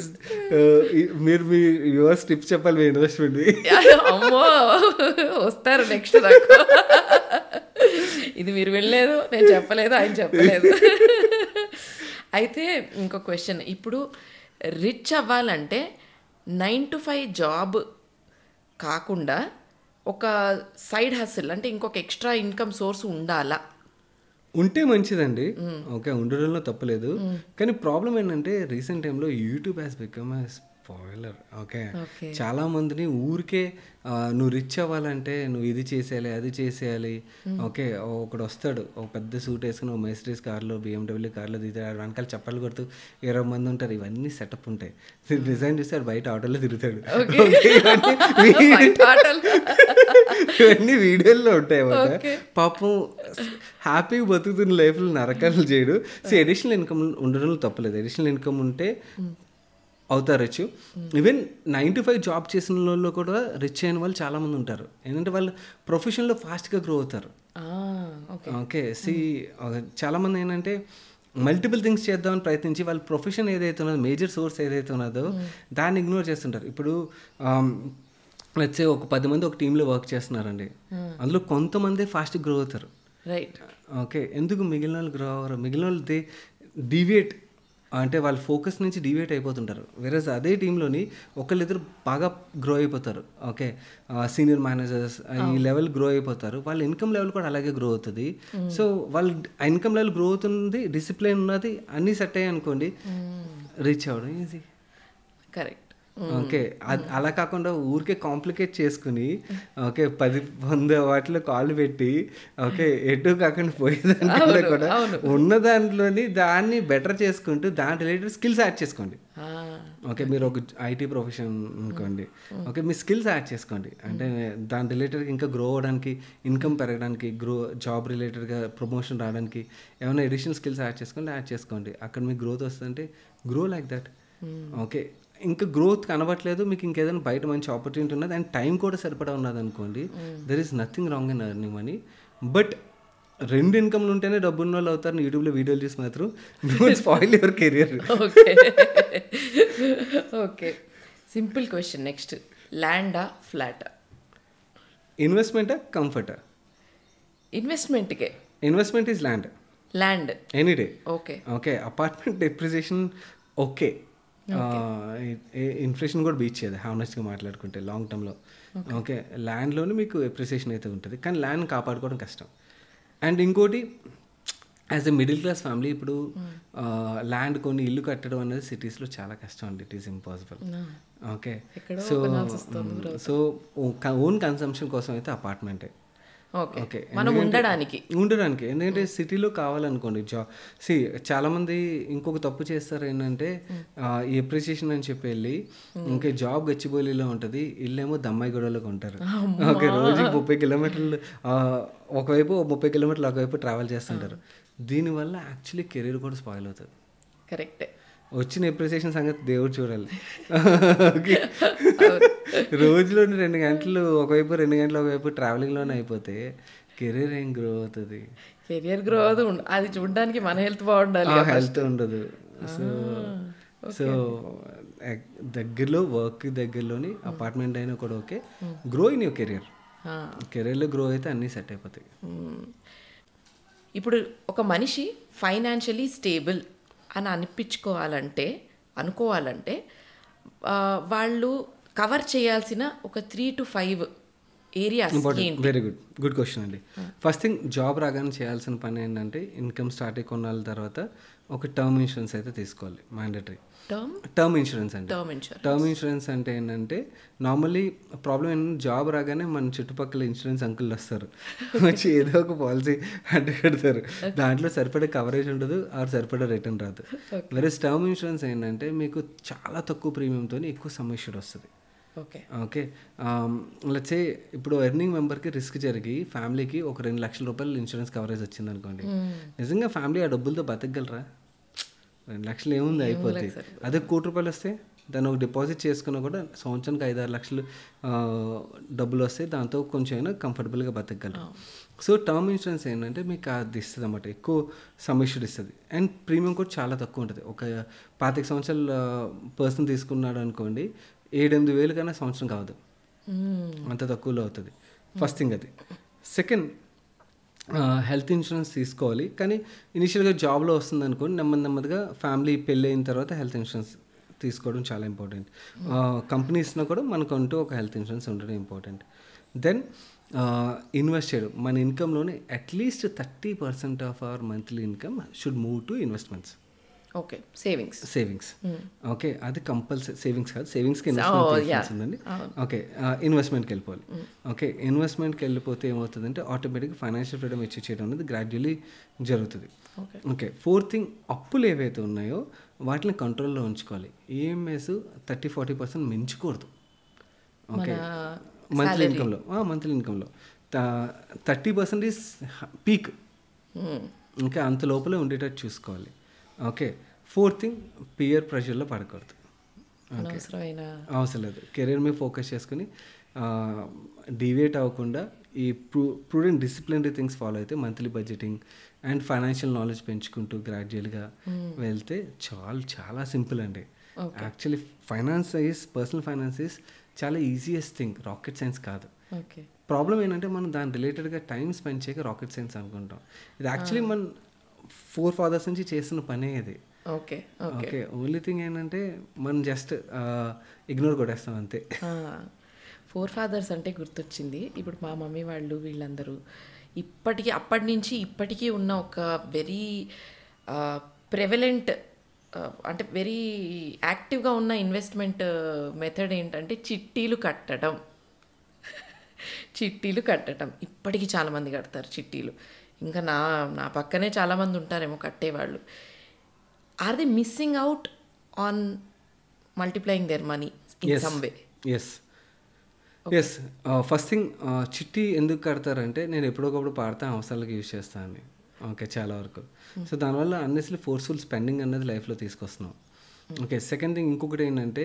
మీరు మీ యువర్స్ టిప్స్ చెప్పాలి మీ ఇన్వెస్ట్మెంట్. అమ్మో వస్తారు నెక్స్ట్ నాకు. ఇది మీరు వెళ్ళలేదు, నేను చెప్పలేదు, ఆయన చెప్పలేదు. అయితే ఇంకో క్వశ్చన్, ఇప్పుడు రిచ్ అవ్వాలంటే 9 to 5 జాబ్ కాకుండా ఒక సైడ్ హస్సిల్ అంటే ఇంకొక ఎక్స్ట్రా ఇన్కమ్ సోర్స్ ఉండాలా? ఉంటే మంచిదండి. ఓకే, ఉండడంలో తప్పలేదు. కానీ ప్రాబ్లం ఏంటంటే రీసెంట్ టైంలో YouTube has become a spoiler. Okay, చాలా మందిని ఊరికే నువ్వు రిచ్ అవ్వాలంటే నువ్వు ఇది చేసేయాలి, అది చేసేయాలి. ఓకే, ఒకడు వస్తాడు ఒక పెద్ద సూట్ వేసుకుని ఒక మెర్సిడీస్ కార్లో, BMW కార్లో దిగుతాడు, వెనకాల చప్పలు కొడుతూ 20 మంది ఉంటారు. ఇవన్నీ సెటప్ ఉంటాయి. డిజైన్ చేస్తాడు, బయట ఆటోలో తిరుగుతాడు. ఇవన్నీ వీడియోల్లో ఉంటాయి అన్నమాట. పాపం హ్యాపీగా బతుకుతున్న లైఫ్లో నరకాలు చేయడు. సో అడిషనల్ ఇన్కమ్ ఉండడంలో తప్పలేదు. అడిషనల్ ఇన్కమ్ ఉంటే అవుతారు రిచ్. ఈవెన్ 9 to 5 జాబ్ చేసిన వాళ్ళు కూడా రిచ్ అయిన వాళ్ళు చాలామంది ఉంటారు. ఏంటంటే వాళ్ళు ప్రొఫెషన్లో ఫాస్ట్గా గ్రో అవుతారు. ఓకే, చాలామంది ఏంటంటే మల్టిపుల్ థింగ్స్ చేద్దామని ప్రయత్నించి వాళ్ళ ప్రొఫెషన్ ఏదైతే ఉన్నదో, మేజర్ సోర్స్ ఏదైతే ఉన్నదో దాన్ని ఇగ్నోర్ చేస్తుంటారు. ఇప్పుడు లెట్స్ సే ఒక 10 మంది ఒక టీంలో వర్క్ చేస్తున్నారండి, అందులో కొంతమంది ఫాస్ట్ గ్రో అవుతారు. రైట్. ఓకే, ఎందుకు మిగిలిన వాళ్ళు గ్రో అవ్వరు? మిగిలిన వాళ్ళు డీవియేట్ అంటే వాళ్ళ ఫోకస్ నుంచి డివేట్ అయిపోతుంటారు. వేరేజ్ అదే టీంలోని ఒకళ్ళిద్దరు బాగా గ్రో అయిపోతారు. ఓకే, సీనియర్ మేనేజర్స్ ఈ లెవెల్ గ్రో అయిపోతారు. వాళ్ళ ఇన్కమ్ లెవెల్ కూడా అలాగే గ్రో అవుతుంది. సో వాళ్ళ ఇన్కమ్ లెవెల్ గ్రో అవుతుంది, డిసిప్లిన్ ఉన్నది, అన్నీ సెట్ అయ్యాయి అనుకోండి, రీచ్ అవ్వడం ఈజీ. కరెక్ట్. ఓకే, అలా కాకుండా ఊరికే కాంప్లికేట్ చేసుకుని ఓకే 10 వాటిలో కాళ్ళు పెట్టి ఓకే ఎటు కాకుండా పోయేదానికంటే కూడా ఉన్న దాంట్లోని దాన్ని బెటర్ చేసుకుంటూ దాని రిలేటెడ్ స్కిల్స్ యాడ్ చేసుకోండి. ఓకే, మీరు ఒక ఐటీ ప్రొఫెషన్ అనుకోండి, ఓకే మీ స్కిల్స్ యాడ్ చేసుకోండి. అంటే దాని రిలేటెడ్గా ఇంకా గ్రో అవ్వడానికి, ఇన్కమ్ పెరగడానికి, జాబ్ రిలేటెడ్గా ప్రమోషన్ రావడానికి ఏమైనా ఎడిషనల్ స్కిల్స్ యాడ్ చేసుకోండి. అక్కడ మీకు గ్రోత్ వస్తుందంటే గ్రో లైక్ దట్. ఓకే, ఇంకా గ్రోత్ కనబట్లేదు, మీకు ఇంకేదైనా బయట మంచి ఆపర్చునిటీ ఉన్నది అండ్ టైం కూడా సరిపడా ఉన్నది అనుకోండి, there is nothing wrong in earning money. But 2 ఇన్కమ్లు ఉంటేనే డబ్బు ఉన్న వాళ్ళు అవుతారు. యూట్యూబ్లో వీడియోలు చూసి మాత్రం don't spoil your career. Okay, simple question next, ల్యాండా ఫ్లాటా? ఇన్వెస్ట్మెంటా కంఫర్టా? ఇన్వెస్ట్మెంట్కే. Investment is land any day. Okay, apartment depreciation okay, inflation కూడా బీచ్ చేయదు హానెస్ట్గా మాట్లాడుకుంటే లాంగ్ టర్మ్లో. ఓకే, ల్యాండ్లోనే మీకు ఎప్రిసియేషన్ అయితే ఉంటుంది, కానీ ల్యాండ్ కాపాడుకోవడం కష్టం. అండ్ ఇంకోటి, as a middle class family ఇప్పుడు ల్యాండ్ కొని ఇల్లు కట్టడం అనేది సిటీస్లో చాలా కష్టం అండి. It is impossible. Okay, so own consumption కోసం అయితే అపార్ట్మెంటే. ఓకే, మనం ఉండడానికి ఎందుకంటే సిటీలో కావాలనుకోండి చాలామంది ఇంకొక తప్పు చేస్తారు ఏంటంటే ఈ ఎప్రిసియేషన్ అని చెప్పి వెళ్ళి ఇంకా జాబ్ గచ్చిబౌలిలో ఉంటుంది, ఇల్లేమో దమ్మాయిగూడలోకి ఉంటారు. ఓకే, రోజుకి 30 కిలోమీటర్లు ఒకవైపు 30 కిలోమీటర్లు ఒకవైపు ట్రావెల్ చేస్తుంటారు. దీనివల్ల యాక్చువల్లీ కెరీర్ కూడా స్పాయిల్ అవుతుంది. కరెక్టే. వచ్చిన ఎప్రిసియేషన్ సంగతి దేవుడు చూడాలి. రోజులోని 2 గంటలు ఒకవైపు 2 గంటలు ఒకవైపు ట్రావెలింగ్లోనే అయిపోతే కెరీర్ ఏం గ్రో అవుతుంది? కెరియర్ గ్రో అవుతుంది, అది చూడడానికి మన హెల్త్ బాగుండాలి, హెల్త్ ఉండదు. సో దగ్గరలో వర్క్ దగ్గరలోని అపార్ట్మెంట్ అయినా కూడా ఓకే, గ్రో ఇన్ యువర్ కెరియర్లో గ్రో అయితే అన్నీ సెట్ అయిపోతాయి. ఇప్పుడు ఒక మనిషి ఫైనాన్షియలీ స్టేబుల్ అని అనుకోవాలంటే వాళ్ళు కవర్ చేయాల్సిన ఒక 3 to 5 areas important, very good question అండి. ఫస్ట్ థింగ్, జాబ్ రాగానే చేయాల్సిన పని ఏంటంటే ఇన్కమ్ స్టార్ట్ అయ్యి కొన్నాళ్ళ తర్వాత ఒక టర్మ్ ఇన్సూరెన్స్ అయితే తీసుకోవాలి, మ్యాండేటరీ. టర్మ్ ఇన్సూరెన్స్ అంటే టర్మ్ ఇన్సూరెన్స్ అంటే ఏంటంటే నార్మల్లీ ప్రాబ్లం ఏంటంటే జాబ్ రాగానే మన చుట్టుపక్కల ఇన్సూరెన్స్ అంకుల్ వస్తారు, వచ్చి ఏదో ఒక పాలసీ అడ్డు కడతారు, దాంట్లో సరిపడే కవరేజ్ ఉండదు, ఆర్ సరిపడే రిటర్న్ రాదు. వేరే టర్మ్ ఇన్సూరెన్స్ ఏంటంటే మీకు చాలా తక్కువ ప్రీమియంతో ఎక్కువ సమ్ అష్యూర్డ్ వస్తుంది. ఓకే, లెట్స్ సే ఇప్పుడు ఎర్నింగ్ మెంబర్కి రిస్క్ జరిగి ఫ్యామిలీకి ఒక 2 లక్షల రూపాయలు ఇన్సూరెన్స్ కవరేజ్ వచ్చింది అనుకోండి, నిజంగా ఫ్యామిలీ ఆ డబ్బులతో బతకగలరా? 2 లక్షలు ఏముంది, అయిపోతుంది. అదే 1 కోటి రూపాయలు వస్తే దాన్ని ఒక డిపాజిట్ చేసుకున్నా కూడా సంవత్సరానికి 5-6 లక్షలు డబ్బులు వస్తే దాంతో కొంచెం అయినా కంఫర్టబుల్గా బతకగలరు. సో టర్మ్ ఇన్సూరెన్స్ ఏంటంటే మీకు అది ఇస్తుంది అన్నమాట, ఎక్కువ సమ్మిష్యూడ్ ఇస్తుంది, అండ్ ప్రీమియం కూడా చాలా తక్కువ ఉంటుంది. ఒక 25 సంవత్సరాల పర్సన్ తీసుకున్నాడు అనుకోండి, 7-8 వేలు కన్నా సంవత్సరం కావదు, అంత తక్కువలో అవుతుంది. ఫస్ట్ థింగ్ అది. సెకండ్, హెల్త్ ఇన్సూరెన్స్ తీసుకోవాలి, కానీ ఇనిషియల్గా జాబ్లో వస్తుంది అనుకోండి, నెమ్మదిగా ఫ్యామిలీ పెళ్ళి అయిన తర్వాత హెల్త్ ఇన్సూరెన్స్ తీసుకోవడం చాలా ఇంపార్టెంట్. కంపెనీస్లో కూడా మనకంటూ ఒక హెల్త్ ఇన్సూరెన్స్ ఉండడం ఇంపార్టెంట్. దెన్ ఇన్వెస్ట్ చేయడం, మన ఇన్కంలోనే at least 30% of our monthly income should move to investments. Okay, savings. Okay, అది కంపల్సరీ. సేవింగ్స్ కాదు, సేవింగ్స్కి ఇన్వెస్ట్మెంట్ ఉందండి. ఓకే, ఇన్వెస్ట్మెంట్కి వెళ్ళిపోవాలి. ఓకే, ఇన్వెస్ట్మెంట్కి వెళ్ళిపోతే ఏమవుతుందంటే ఆటోమేటిక్గా ఫైనాన్షియల్ ఫ్రీడమ్ అచీవ్ చేయడం అనేది గ్రాడ్యువల్లీ జరుగుతుంది. ఓకే, ఫోర్త్ థింగ్, అప్పులు ఏవైతే ఉన్నాయో వాటిని కంట్రోల్లో ఉంచుకోవాలి. ఈఎంఐస్ 30-40% మించకూడదు. ఓకే, మంత్లీ ఇన్కంలో 30% ఈజ్ పీక్. ఇంకా అంత లోపలే ఉండేటట్టు చూసుకోవాలి. ఓకే, ఫోర్త్ థింగ్, పియర్ ప్రెషర్లో పడకూడదు. అవసరం లేదు. కెరీర్ మీద ఫోకస్ చేసుకుని డివియేట్ అవ్వకుండా ఈ ప్రూడెంట్ డిసిప్లినరీ థింగ్స్ ఫాలో అయితే monthly budgeting and financial knowledge పెంచుకుంటూ గ్రాడ్యువల్గా వెళ్తే చాలా సింపుల్ అండి. యాక్చువల్లీ పర్సనల్ ఫైనాన్స్ ఈజ్ చాలా ఈజియెస్ట్ థింగ్, రాకెట్ సైన్స్ కాదు. ప్రాబ్లం ఏంటంటే మనం దాని రిలేటెడ్గా టైం స్పెండ్ చేయక రాకెట్ సైన్స్ అనుకుంటాం. ఇది యాక్చువల్లీ మన 4 fathers నుంచి చేస్తున్న పనే ఇది. ఓకే, ఓన్లీ థింగ్ ఏంటంటే మనం జస్ట్ ఇగ్నోర్ కొట్టేస్తాం అంతే. 4 fathers అంటే గుర్తొచ్చింది. ఇప్పుడు మా మమ్మీ వాళ్ళు వీళ్ళందరూ అప్పటి నుంచి ఇప్పటికీ ఉన్న ఒక వెరీ ప్రెవలెంట్ అంటే వెరీ యాక్టివ్గా ఉన్న ఇన్వెస్ట్మెంట్ మెథడ్ ఏంటంటే చిట్టీలు కట్టడం. ఇప్పటికీ చాలామంది కడతారు చిట్టీలు. ఇంకా నా పక్కనే చాలామంది ఉంటారేమో కట్టేవాళ్ళు. Are they missing out on multiplying their money in some way? Yes. First thing, చిట్టి ఎందుకు కడతారంటే నేను ఎప్పుడొకప్పుడు పాడతా అవసరాలకు యూజ్ చేస్తాను. ఓకే, చాలా వరకు. సో దానివల్ల అన్నెస్లీ ఫోర్స్ఫుల్ స్పెండింగ్ అనేది లైఫ్లో తీసుకొస్తున్నాం. ఓకే, సెకండ్ థింగ్, ఇంకొకటి ఏంటంటే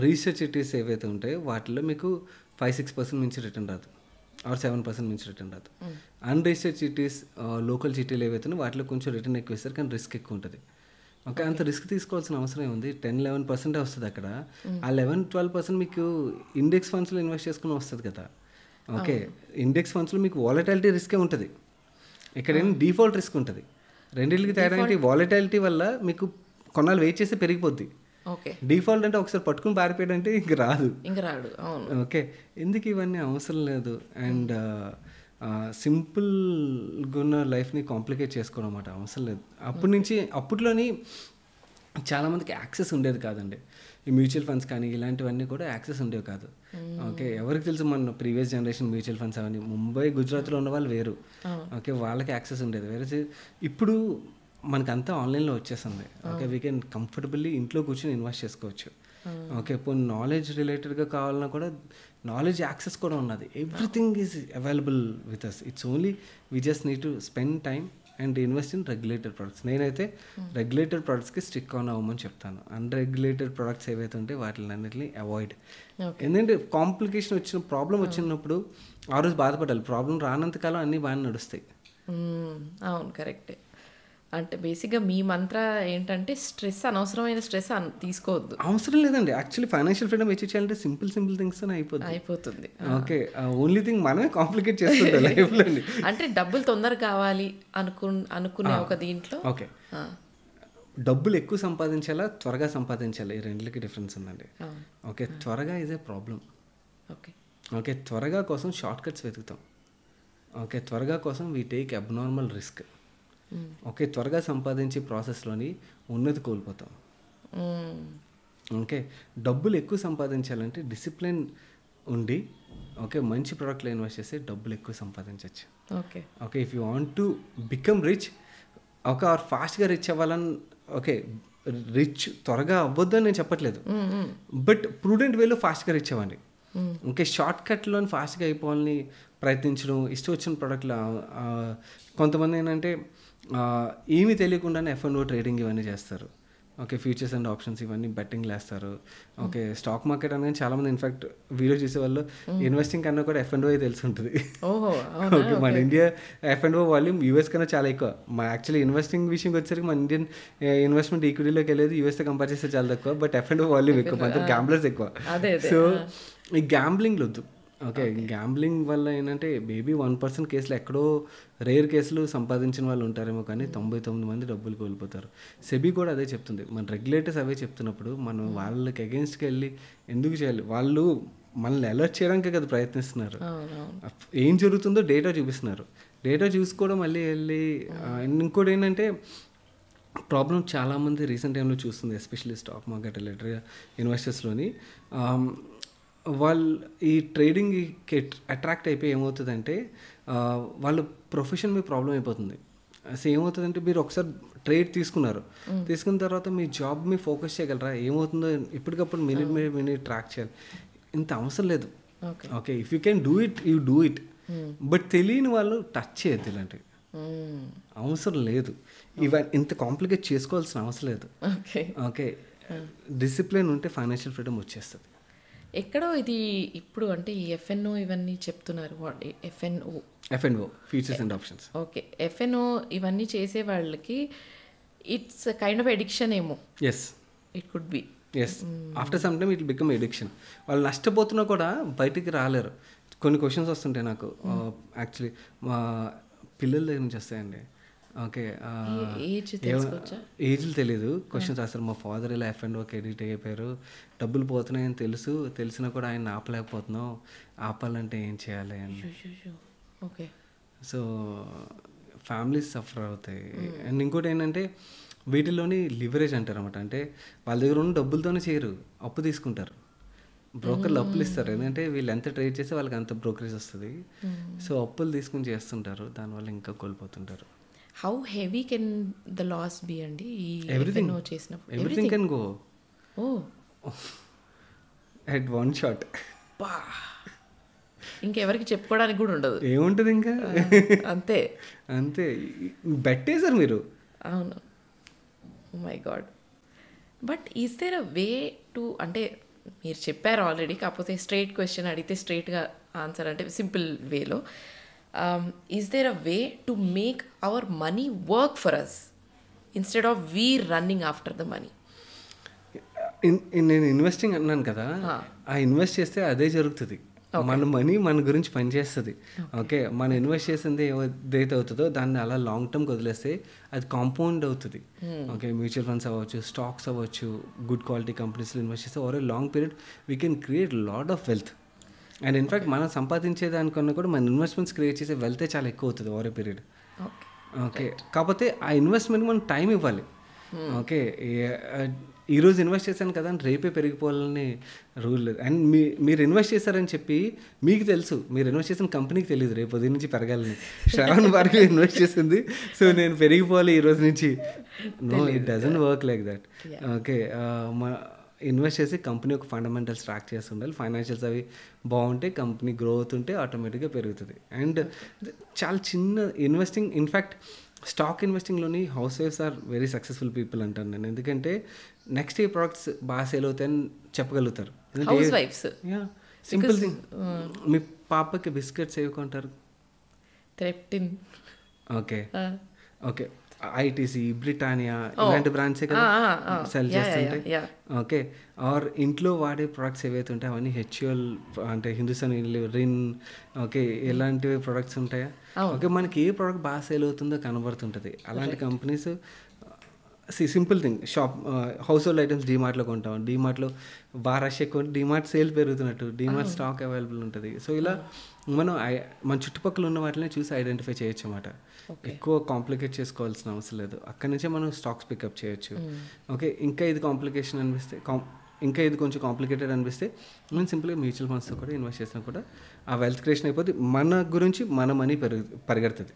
రీసెర్చ్ చిట్టీస్ ఏవైతే ఉంటాయో వాటిలో మీకు 5-6% మించి రిటర్న్ రాదు, ఆర్ 7% మించి రిటర్న్ రాదు. అన్రిజిస్టర్డ్ చిట్టీస్, లోకల్ చిట్టీలు ఏవైతే వాటిలో కొంచెం రిటర్న్ ఎక్కువ ఇస్తారు, కానీ రిస్క్ ఎక్కువ ఉంటుంది. ఓకే, అంత రిస్క్ తీసుకోవాల్సిన అవసరం ఏముంది? 10-11% వస్తుంది అక్కడ. ఆ 11-12% మీకు ఇండెక్స్ ఫండ్స్లో ఇన్వెస్ట్ చేసుకుని వస్తుంది కదా. ఓకే, ఇండెక్స్ ఫండ్స్లో మీకు వాలటాలిటీ రిస్కే ఉంటుంది, ఇక్కడ ఏం డిఫాల్ట్ రిస్క్ ఉంటుంది. రెండింటికి తేడా ఏంటి? వాలటాలిటీ వల్ల మీకు కొన్నాళ్ళు వెయిట్ చేస్తే పెరిగిపోద్ది. డిఫాల్ట్ అంటే ఒకసారి పట్టుకుని పారిపోయాడు అంటే ఇంక రాదు. ఓకే, ఎందుకు ఇవన్నీ అవసరం లేదు. అండ్ సింపుల్గా ఉన్న లైఫ్ని కాంప్లికేట్ చేసుకోవడం అన్నమాట అవసరం లేదు. అప్పట్లోని చాలామందికి యాక్సెస్ ఉండేది కాదండి. ఈ మ్యూచువల్ ఫండ్స్ కానీ ఇలాంటివన్నీ కూడా యాక్సెస్ ఉండేవి కాదు. ఓకే, ఎవరికి తెలుసు మన ప్రీవియస్ జనరేషన్ మ్యూచువల్ ఫండ్స్ అవన్నీ ముంబై, గుజరాత్లో ఉన్న వాళ్ళు వేరు. ఓకే, వాళ్ళకి యాక్సెస్ ఉండేది వేరే. ఇప్పుడు మనకంతా ఆన్లైన్లో వచ్చేస్తుంది. ఓకే, వీ కెన్ కంఫర్టబుల్లీ ఇంట్లో కూర్చొని ఇన్వెస్ట్ చేసుకోవచ్చు. ఓకే, ఇప్పుడు నాలెడ్జ్ రిలేటెడ్గా కావాలన్నా కూడా నాలెడ్జ్ యాక్సెస్ కూడా ఉన్నది. Everything is available with us. It's only we just need to spend time and invest in regulated products. నేనైతే రెగ్యులేటెడ్ ప్రొడక్ట్స్కి స్టిక్ ఆన్ అవ్వమని చెప్తాను. అన్రెగ్యులేటెడ్ ప్రొడక్ట్స్ ఏవైతే ఉంటే వాటిని అన్నిటిని అవాయిడ్. ఎందుకంటే కాంప్లికేషన్ వచ్చిన ప్రాబ్లం వచ్చినప్పుడు ఆ రోజు బాధపడాలి. ప్రాబ్లం రానంతకాలం అన్నీ బాగా నడుస్తాయి. అవును, కరెక్టే. అంటే బేసిక్గా మీ మంత్ర ఏంటంటే అనవసరమైన స్ట్రెస్ తీసుకోవద్దు. అవసరం లేదండి. యాక్చువల్లీ ఫైనాన్షియల్ ఫ్రీడమ్ అచీవ్ చేయాలంటే సింపుల్ థింగ్స్ అయిపోతుంది. ఓకే, ఓన్లీ థింగ్ మనమే కాంప్లికేట్ చేసుకుంటాం లైఫ్లో. అంటే డబ్బులు తొందరగా కావాలి అనుకునే ఒక దీంట్లో. ఓకే, డబ్బులు ఎక్కువ సంపాదించాలా త్వరగా సంపాదించాలా, ఈ రెండింటికి డిఫరెన్స్ ఉందండి. ఓకే, త్వరగా is a problem. Okay, okay, త్వరగా కోసం షార్ట్ కట్స్ వెతుకుతాం. ఓకే, త్వరగా కోసం we take abnormal risk. Okay, త్వరగా సంపాదించే ప్రాసెస్లోని ఉన్నతి కోల్పోతాం. ఓకే, డబ్బులు ఎక్కువ సంపాదించాలంటే డిసిప్లిన్ ఉండి ఓకే మంచి ప్రోడక్ట్లో ఇన్వెస్ట్ చేస్తే డబ్బులు ఎక్కువ సంపాదించవచ్చు. Okay okay, if you want to become rich, ఒక ఫాస్ట్గా రిచ్ అవ్వాలని, ఓకే రిచ్ త్వరగా అవ్వద్దు అని నేను చెప్పట్లేదు, బట్ ప్రూడెంట్ వేలో ఫాస్ట్గా రిచ్ అవ్వండి. ఓకే, షార్ట్ కట్లో ఫాస్ట్గా అయిపోవాలని ప్రయత్నించడం, ఇష్టం వచ్చిన ప్రోడక్ట్లో కొంతమంది ఏంటంటే ఏమీ తెలియకుండానే F&O ట్రేడింగ్ ఇవన్నీ చేస్తారు. ఓకే, ఫ్యూచర్స్ అండ్ ఆప్షన్స్ ఇవన్నీ బెట్టింగ్లు వేస్తారు. ఓకే, స్టాక్ మార్కెట్ అనగానే చాలామంది ఇన్ఫాక్ట్ వీడియో చూసే వాళ్ళు ఇన్వెస్టింగ్ కన్నా కూడా F&O తెలిసి ఉంటుంది. ఓకే, మన ఇండియా F&O వాల్యూమ్ యూఎస్ కన్నా చాలా ఎక్కువ. మా యాక్చువల్లీ ఇన్వెస్టింగ్ విషయంకి వచ్చేసరికి మన ఇండియన్ ఇన్వెస్ట్మెంట్ ఈక్విటీలోకి వెళ్ళేది యూఎస్తో కంపేర్ చేస్తే చాలా తక్కువ, బట్ F&O వాల్యూమ్ ఎక్కువ, మన గ్యాంబ్లర్స్ ఎక్కువ. సో ఈ గ్యాంబ్లింగ్లు వద్దు. ఓకే, గ్యాంబ్లింగ్ వల్ల ఏంటంటే మేబీ 1% కేసులు ఎక్కడో రేర్ కేసులు సంపాదించిన వాళ్ళు ఉంటారేమో, కానీ 99 మంది డబ్బులు కోల్పోతారు. సెబీ కూడా అదే చెప్తుంది, మన రెగ్యులేటర్స్ అవే చెప్తున్నప్పుడు మనం వాళ్ళకి అగెన్స్ట్కి వెళ్ళి ఎందుకు చేయాలి? వాళ్ళు మనల్ని అలర్ట్ చేయడానికే కదా ప్రయత్నిస్తున్నారు. ఏం జరుగుతుందో డేటా చూపిస్తున్నారు. డేటా చూసుకోవడం మళ్ళీ వెళ్ళి ఇంకోటి ఏంటంటే ప్రాబ్లం చాలామంది రీసెంట్ టైంలో చూస్తుంది, ఎస్పెషల్లీ స్టాక్ మార్కెట్ రిలేటెడ్ ఇన్వెస్టర్స్లోని. వాళ్ళు ఈ ట్రేడింగ్కి అట్రాక్ట్ అయిపోయి ఏమవుతుందంటే వాళ్ళ ప్రొఫెషన్ మీ ప్రాబ్లం అయిపోతుంది. అసలు ఏమవుతుందంటే మీరు ఒకసారి ట్రేడ్ తీసుకున్న తర్వాత మీ జాబ్ మీ ఫోకస్ చేయగలరా? ఏమవుతుందో ఇప్పటికప్పుడు మినిట్ ట్రాక్ చేయాలి, ఇంత అవసరం లేదు. Okay, if you can do it you do it, but తెలియని వాళ్ళు టచ్ చేయొద్దు, ఇలాంటివి అవసరం లేదు. ఇవన్నీ ఇంత కాంప్లికేట్ చేసుకోవాల్సిన అవసరం లేదు. ఓకే, డిసిప్లిన్ ఉంటే ఫైనాన్షియల్ ఫ్రీడమ్ వచ్చేస్తుంది. ఎక్కడో ఇది ఇప్పుడు అంటే ఈ F&O ఇవన్నీ చెప్తున్నారు. F&O futures and options. Okay, F&O ఇవన్నీ చేసే వాళ్ళకి ఇట్స్ కైండ్ ఆఫ్ ఎడిక్షన్ ఏమో. Yes, it could be. Yes, after some time it become addiction. వాళ్ళు నష్టపోతున్నా కూడా బయటికి రాలేరు. కొన్ని క్వశ్చన్స్ వస్తుంటాయి నాకు యాక్చువల్లీ మా పిల్లల దగ్గర నుంచి వస్తాయండి. ఓకే, ఏజ్లు తెలీదు, క్వశ్చన్స్ రాస్తారు. మా ఫాదర్ ఇలా F&Oకి ఎడిట్ అయిపోయారు, డబ్బులు పోతున్నాయని తెలిసినా కూడా ఆయన ఆపలేకపోతున్నాం, ఆపాలంటే ఏం చేయాలి అని. ఓకే, సో ఫ్యామిలీస్ సఫర్ అవుతాయి. అండ్ ఇంకోటి ఏంటంటే వీటిలోని లివరేజ్ అంటారు అనమాట. అంటే వాళ్ళ దగ్గర ఉన్న డబ్బులతోనే చేయరు, అప్పు తీసుకుంటారు. బ్రోకర్లు అప్పులు ఇస్తారు, ఎందుకంటే వీళ్ళు ఎంత ట్రేడ్ చేస్తే వాళ్ళకి అంత బ్రోకరేజ్ వస్తుంది. సో అప్పులు తీసుకుని చేస్తుంటారు, దానివల్ల ఇంకా కోల్పోతుంటారు. How heavy can the loss be అండి? Everything can go at one shot. ఇంకెవరికి చెప్పుకోవడానికి కూడా ఉండదు, ఏముంటుంది ఇంకా, అంతే అంతే బెట్టేశారు మీరు. అవును, my God. But is there a way to, అంటే మీరు చెప్పారు ఆల్రెడీ, కాకపోతే స్ట్రైట్ క్వశ్చన్ అడిగితే స్ట్రైట్గా ఆన్సర్ అంటే సింపుల్ వేలో, is there a way to make our money work for us instead of we running after the money? నేను investing అన్నాను కదా, ఆ ఇన్వెస్ట్ చేస్తే అదే జరుగుతుంది. మన మనీ మన గురించి పనిచేస్తుంది. ఓకే, మనం ఇన్వెస్ట్ చేసింది ఏదైతే అవుతుందో దాన్ని అలా లాంగ్ టర్మ్కి వదిలేస్తే అది కాంపౌండ్ అవుతుంది. ఓకే, మ్యూచువల్ ఫండ్స్ అవ్వచ్చు, స్టాక్స్ అవ్వచ్చు, గుడ్ క్వాలిటీ కంపెనీస్లో ఇన్వెస్ట్ చేస్తే over a long period we can create lot of wealth. And in fact మనం సంపాదించే దానికన్నా కూడా మన ఇన్వెస్ట్మెంట్స్ క్రియేట్ చేసే వెల్తే చాలా ఎక్కువ అవుతుంది ఓవర్ ఏ పీరియడ్. ఓకే, కాకపోతే ఆ ఇన్వెస్ట్మెంట్ మనం టైం ఇవ్వాలి. ఓకే, ఈరోజు ఇన్వెస్ట్ చేశాను కదా అని రేపే పెరిగిపోవాలని రూల్ లేదు. అండ్ మీరు ఇన్వెస్ట్ చేశారని చెప్పి మీకు తెలుసు, మీరు ఇన్వెస్ట్ చేసిన కంపెనీకి తెలియదు రేపు ఉదయం నుంచి పెరగాలని. శ్రావణ్ భార్గవి ఇన్వెస్ట్ చేసింది, సో నేను పెరిగిపోవాలి ఈ రోజు నుంచి. No, it doesn't work like that. Okay, invest చేసి కంపెనీ యొక్క ఫండమెంటల్స్ ట్రాక్ చేసి ఉండాలి. ఫైనాన్షియల్స్ అవి బాగుంటే కంపెనీ గ్రోత్ ఉంటే ఆటోమేటిక్గా పెరుగుతుంది. అండ్ చాలా చిన్న ఇన్వెస్టింగ్, ఇన్ఫ్యాక్ట్ స్టాక్ ఇన్వెస్టింగ్లోని హౌస్ వైఫ్స్ ఆర్ వెరీ సక్సెస్ఫుల్ పీపుల్ అంటాను నేను. ఎందుకంటే నెక్స్ట్ ఈ ప్రోడక్ట్స్ బాగా సేల్ అవుతాయని చెప్పగలుగుతారు. సింపుల్ థింగ్, మీ పాపకి బిస్కెట్స్ ఏవి కొంటారు? ఓకే, ఓకే, ఐటీసీ, బ్రిటానియా ఇలాంటి బ్రాండ్సే కదా సెల్ చేస్తుంటాయి. ఓకే, ఆర్ ఇంట్లో వాడే ప్రోడక్ట్స్ ఏవైతే ఉంటాయో అవన్నీ హెచ్యుఎల్ అంటే హిందుస్థాన్ రిన్, ఓకే, ఇలాంటివి ప్రోడక్ట్స్ ఉంటాయా? ఓకే, మనకి ఏ ప్రోడక్ట్ బాగా సేల్ అవుతుందో కనబడుతుంటుంది. అలాంటి companies simple thing household items డీమార్ట్లో కొంటాం, డీమార్ట్లో రష్ ఎక్కువ, డీమార్ట్ సేల్ పెరుగుతున్నట్టు డీమార్ట్ స్టాక్ అవైలబుల్ ఉంటుంది. సో ఇలా మనం మన చుట్టుపక్కల ఉన్న వాటిని చూసి ఐడెంటిఫై చేయొచ్చు అన్నమాట. ఎక్కువ కాంప్లికేట్ చేసుకోవాల్సిన అవసరం లేదు, అక్కడి నుంచే మనం స్టాక్స్ పికప్ చేయొచ్చు. ఓకే, ఇంకా ఇది కాంప్లికేషన్ అనిపిస్తే, ఇంకా ఇది కొంచెం కాంప్లికేటెడ్ అనిపిస్తే నేను సింపుల్గా మ్యూచువల్ ఫండ్స్తో కూడా ఇన్వెస్ట్ చేసినా కూడా ఆ వెల్త్ క్రియేషన్ అయిపోతే మన గురించి మన మనీ పరిగెడుతుంది.